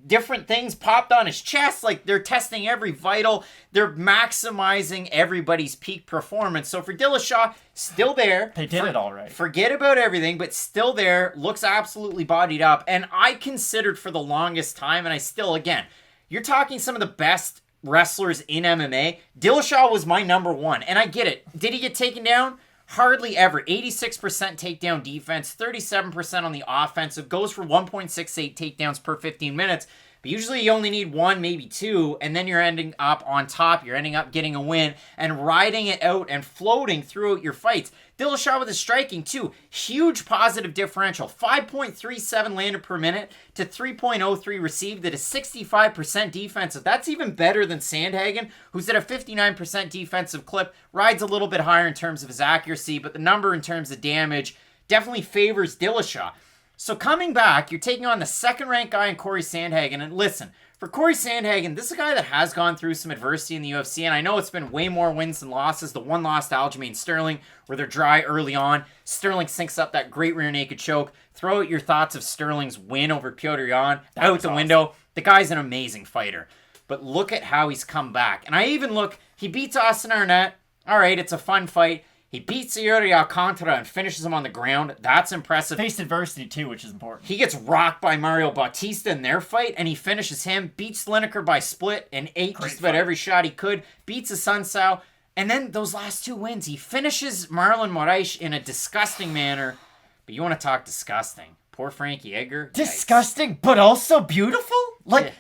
different things popped on his chest, like they're testing every vital, they're maximizing everybody's peak performance. So for Dillashaw, still there. They did it all right. Forget about everything, but still there, looks absolutely bodied up. And I considered for the longest time, and I still, again, you're talking some of the best wrestlers in MMA. Dillashaw was my number one, and I get it. Did he get taken down? Hardly ever. 86% takedown defense, 37% on the offensive, goes for 1.68 takedowns per 15 minutes. But usually you only need one, maybe two, and then you're ending up on top. You're ending up getting a win and riding it out and floating throughout your fights. Dillashaw with his striking, too. Huge positive differential. 5.37 landed per minute to 3.03 received at a 65% defensive. That's even better than Sandhagen, who's at a 59% defensive clip. Rides a little bit higher in terms of his accuracy, but the number in terms of damage definitely favors Dillashaw. So coming back, you're taking on the second-ranked guy in Cory Sandhagen. And listen, for Cory Sandhagen, this is a guy that has gone through some adversity in the UFC, and I know it's been way more wins than losses. The one loss to Aljamain Sterling, where they're dry early on. Sterling syncs up that great rear naked choke. Throw out your thoughts of Sterling's win over Petr Yan out the window. The guy's an amazing fighter. But look at how he's come back. And I even look, he beats Austin Arnett. All right, it's a fun fight. He beats Sijara Alcantara and finishes him on the ground. That's impressive. Faced adversity, too, which is important. He gets rocked by Mario Bautista in their fight, and he finishes him. Beats Lineker by split and ate just about every shot he could. Beats Asuncao. And then those last two wins, he finishes Marlon Moraes in a disgusting manner. But you want to talk disgusting. Poor Frankie Edgar. Disgusting, but also beautiful?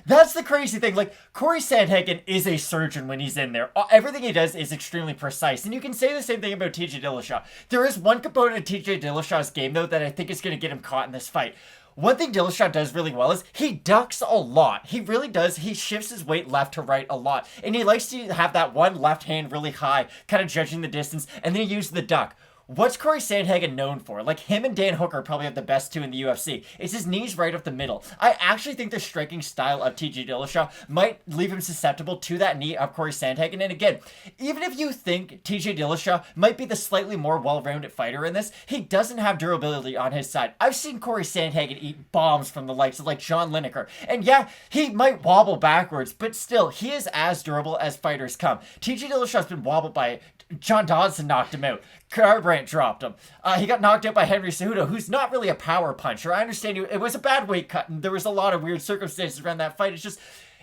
That's the crazy thing. Cory Sandhagen is a surgeon when he's in there. Everything he does is extremely precise. And you can say the same thing about TJ Dillashaw. There is one component of TJ Dillashaw's game, though, that I think is going to get him caught in this fight. One thing Dillashaw does really well is he ducks a lot. He really does. He shifts his weight left to right a lot. And he likes to have that one left hand really high, kind of judging the distance, and then he uses the duck. What's Cory Sandhagen known for? Him and Dan Hooker probably have the best two in the UFC. It's his knees right up the middle. I actually think the striking style of TJ Dillashaw might leave him susceptible to that knee of Cory Sandhagen. And again, even if you think TJ Dillashaw might be the slightly more well-rounded fighter in this, he doesn't have durability on his side. I've seen Cory Sandhagen eat bombs from the likes of John Lineker. And yeah, he might wobble backwards, but still, he is as durable as fighters come. TJ Dillashaw's been wobbled by John Dodson, knocked him out. Garbrandt dropped him. He got knocked out by Henry Cejudo, who's not really a power puncher. I understand it was a bad weight cut, and there was a lot of weird circumstances around that fight.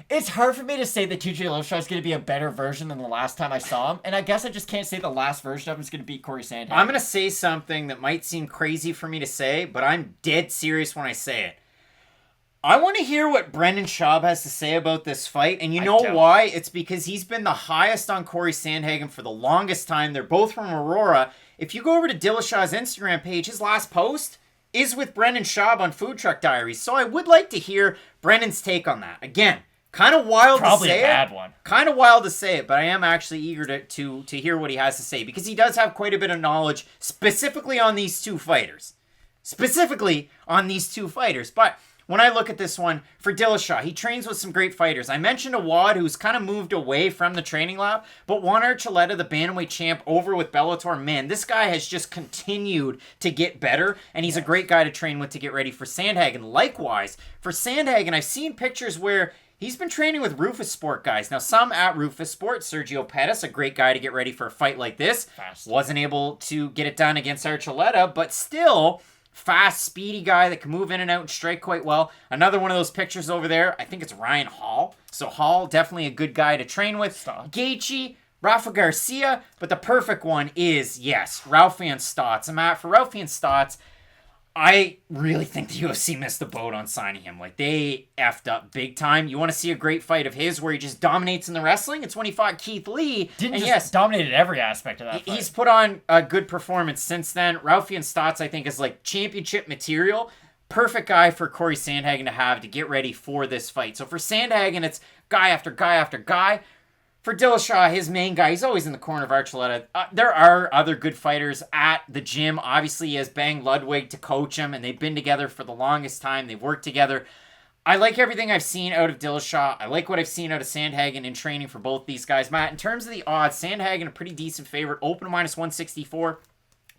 It's hard for me to say that TJ Dillashaw is going to be a better version than the last time I saw him, and I guess I just can't say the last version of him is going to beat Cory Sandhagen. I'm going to say something that might seem crazy for me to say, but I'm dead serious when I say it. I want to hear what Brendan Schaub has to say about this fight, and you know why? It's because he's been the highest on Cory Sandhagen for the longest time. They're both from Aurora. If you go over to Dillashaw's Instagram page, his last post is with Brendan Schaub on Food Truck Diaries, so I would like to hear Brendan's take on that. Again, kind of wild to say it. Probably a bad one. Kind of wild to say it, but I am actually eager to hear what he has to say, because he does have quite a bit of knowledge specifically on these two fighters. But when I look at this one, for Dillashaw, he trains with some great fighters. I mentioned Awad, who's kind of moved away from the training lab, but Juan Archuleta, the bantamweight champ, over with Bellator. Man, this guy has just continued to get better, and he's a great guy to train with to get ready for Sandhagen. Likewise, for Sandhagen, I've seen pictures where he's been training with Rufus Sport guys. Now, some at Rufus Sport, Sergio Pettis, a great guy to get ready for a fight like this, wasn't able to get it done against Archuleta, but still fast, speedy guy that can move in and out and strike quite well. Another one of those pictures over there, I think it's Ryan Hall. So Hall, definitely a good guy to train with. Gaethje, Rafa Garcia, but the perfect one is, yes, Raufeon Stotts. And Matt, for Raufeon Stotts, I really think the UFC missed the boat on signing him. They effed up big time. You want to see a great fight of his where he just dominates in the wrestling? It's when he fought Keith Lee. Dominated every aspect of that fight. He's put on a good performance since then. Raufeon Stotts, I think, is championship material. perfect guy for Cory Sandhagen to have to get ready for this fight. So for Sandhagen, it's guy after guy after guy. For Dillashaw, his main guy, he's always in the corner of Archuleta. There are other good fighters at the gym. Obviously, he has Bang Ludwig to coach him, and they've been together for the longest time. They've worked together. I like everything I've seen out of Dillashaw. I like what I've seen out of Sandhagen in training for both these guys. Matt, in terms of the odds, Sandhagen a pretty decent favorite. Open minus 164,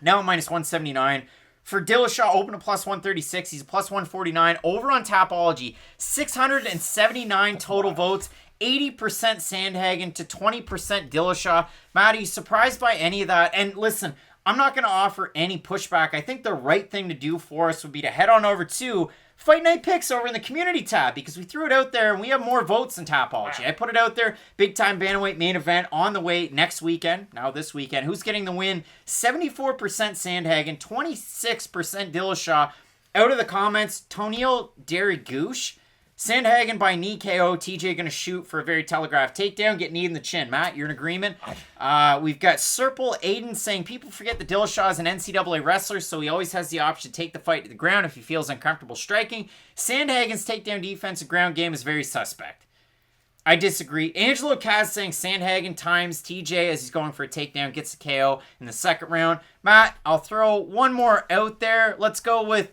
now minus 179. For Dillashaw, open to plus 136. He's a plus 149. Over on Tapology, 679 total votes. 80% Sandhagen to 20% Dillashaw. Matt, are you surprised by any of that? And listen, I'm not going to offer any pushback. I think the right thing to do for us would be to head on over to Fight Night Picks over in the community tab, because we threw it out there and we have more votes than Tapology. I put it out there. Big time bantamweight main event on the way next weekend. Now this weekend. Who's getting the win? 74% Sandhagen, 26% Dillashaw. Out of the comments, Tonil Derigouche. Sandhagen by knee KO. TJ going to shoot for a very telegraphed takedown. Get knee in the chin. Matt, you're in agreement. We've got Serpil Aiden saying, people forget that Dillashaw is an NCAA wrestler, so he always has the option to take the fight to the ground if he feels uncomfortable striking. Sandhagen's takedown defense and ground game is very suspect. I disagree. Angelo Kaz saying Sandhagen times TJ as he's going for a takedown, gets a KO in the second round. Matt, I'll throw one more out there. Let's go with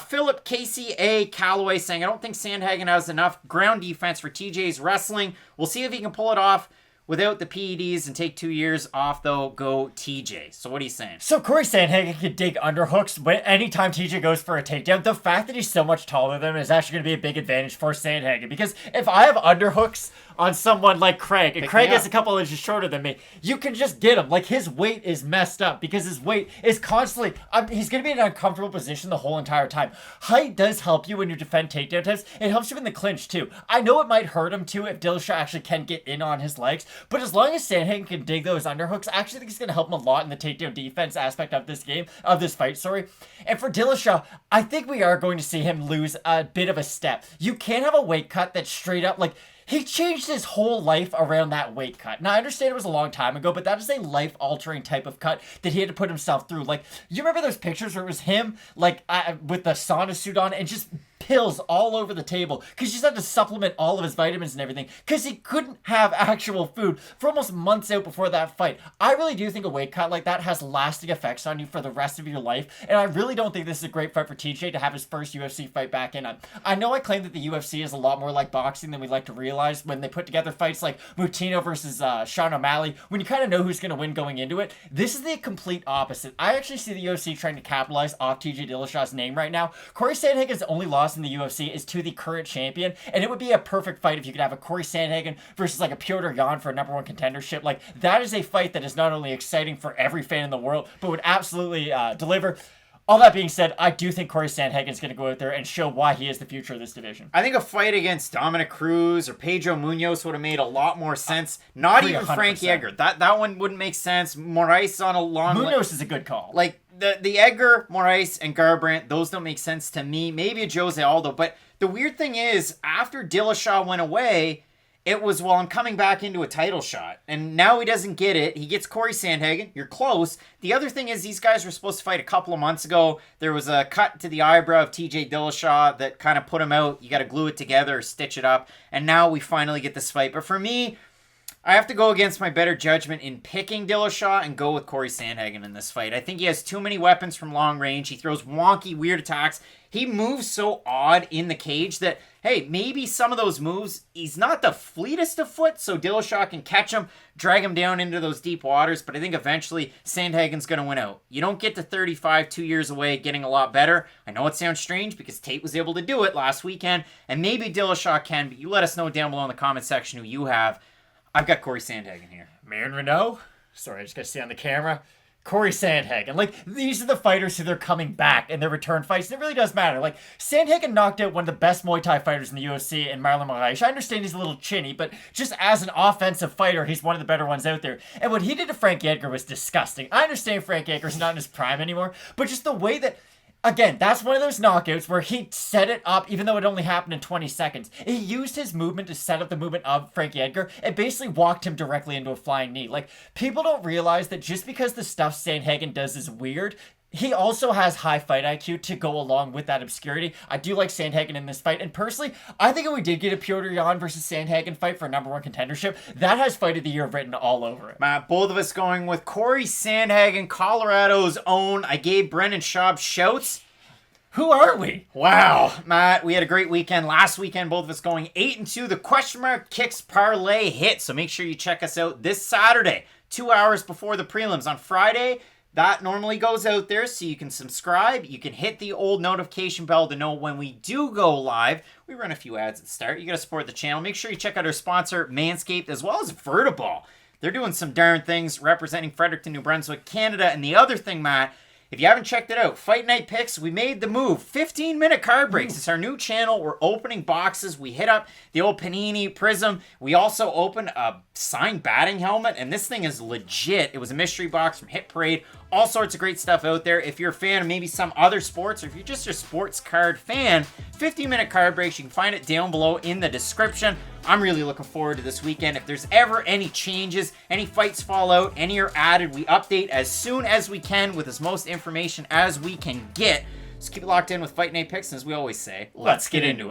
Philip Casey A. Calloway saying, I don't think Sandhagen has enough ground defense for TJ's wrestling. We'll see if he can pull it off without the PEDs and take 2 years off, though. Go TJ. So what are you saying? So Cory Sandhagen can dig underhooks anytime TJ goes for a takedown. The fact that he's so much taller than him is actually going to be a big advantage for Sandhagen, because if I have underhooks on someone like Craig, and Craig is a couple inches shorter than me, you can just get him. Like, his weight is messed up because his weight is constantly, he's going to be in an uncomfortable position the whole entire time. Height does help you when you defend takedown attempts. It helps you in the clinch too. I know it might hurt him too if Dillashaw actually can get in on his legs, but as long as Sandhagen can dig those underhooks, I actually think it's going to help him a lot in the takedown defense aspect of this game, of this fight, sorry. And for Dillashaw, I think we are going to see him lose a bit of a step. You can't have a weight cut that's straight up, like, he changed his whole life around that weight cut. Now, I understand it was a long time ago, but that is a life-altering type of cut that he had to put himself through. Like, you remember those pictures where it was him, like, with the sauna suit on and just pills all over the table because he just had to supplement all of his vitamins and everything because he couldn't have actual food for almost months out before that fight. I really do think a weight cut like that has lasting effects on you for the rest of your life, and I really don't think this is a great fight for TJ to have his first UFC fight back in. I know I claim that the UFC is a lot more like boxing than we like to realize when they put together fights like Moutinho versus Sean O'Malley, when you kind of know who's going to win going into it. This is the complete opposite. I actually see the UFC trying to capitalize off TJ Dillashaw's name right now. Cory Sandhagen's only loss in the UFC is to the current champion, and it would be a perfect fight if you could have a Cory Sandhagen versus like a Petr Yan for a number one contendership. Like, that is a fight that is not only exciting for every fan in the world, but would absolutely deliver. All that being said, I do think Cory Sandhagen is going to go out there and show why he is the future of this division. I think a fight against Dominic Cruz or Pedro Munoz would have made a lot more sense. Not 300%. Even Frankie Edgar. That one wouldn't make sense. Moraes on a long... Munoz is a good call. Like, the Edgar, Moraes, and Garbrandt, those don't make sense to me. Maybe a Jose Aldo. But the weird thing is, after Dillashaw went away, it was, well, I'm coming back into a title shot. And now he doesn't get it. He gets Cory Sandhagen. You're close. The other thing is, these guys were supposed to fight a couple of months ago. There was a cut to the eyebrow of TJ Dillashaw that kind of put him out. You got to glue it together or stitch it up. And now we finally get this fight. But for me, I have to go against my better judgment in picking Dillashaw and go with Cory Sandhagen in this fight. I think he has too many weapons from long range. He throws wonky, weird attacks. He moves so odd in the cage that, hey, maybe some of those moves, he's not the fleetest of foot, so Dillashaw can catch him, drag him down into those deep waters, but I think eventually Sandhagen's going to win out. You don't get to 35, 2 years away, getting a lot better. I know it sounds strange because Tate was able to do it last weekend, and maybe Dillashaw can, but you let us know down below in the comment section who you have. I've got Cory Sandhagen here. Marion Renault? Sorry, I just got to see on the camera. Cory Sandhagen. Like, these are the fighters who they're coming back in their return fights, and it really does matter. Like, Sandhagen knocked out one of the best Muay Thai fighters in the UFC in Marlon Moraes. I understand he's a little chinny, but just as an offensive fighter, he's one of the better ones out there. And what he did to Frankie Edgar was disgusting. I understand Frankie Edgar's not in his prime anymore, but just the way that... Again, that's one of those knockouts where he set it up even though it only happened in 20 seconds. He used his movement to set up the movement of Frankie Edgar and basically walked him directly into a flying knee. Like, people don't realize that just because the stuff Sandhagen does is weird, He also has high fight IQ to go along with that obscurity. I do like Sandhagen in this fight, and personally, I think if we did get a Petr Yan versus Sandhagen fight for number 1 contendership, that has Fight of the Year written all over it. Matt, both of us going with Cory Sandhagen, Colorado's own. I gave Brendan Schaub shouts. Who are we? Wow, Matt, we had a great weekend. Last weekend, both of us going 8-2. The question mark kicks parlay hit, so make sure you check us out this Saturday, 2 hours before the prelims. On Friday, that normally goes out there, so you can subscribe. You can hit the old notification bell to know when we do go live. We run a few ads at the start. You got to support the channel. Make sure you check out our sponsor, Manscaped, as well as Vertiball. They're doing some darn things representing Fredericton, New Brunswick, Canada. And the other thing, Matt, if you haven't checked it out, Fight Night Picks, we made the move. 15-minute card breaks. It's our new channel. We're opening boxes. We hit up the old Panini Prism. We also opened a signed batting helmet, and this thing is legit. It was a mystery box from Hit Parade. All sorts of great stuff out there. If you're a fan of maybe some other sports, or if you're just a sports card fan, 15-minute card breaks, you can find it down below in the description. I'm really looking forward to this weekend. If there's ever any changes, any fights fall out, any are added, we update as soon as we can with as most information as we can get. So keep it locked in with Fight Night Picks, and as we always say, let's get into it.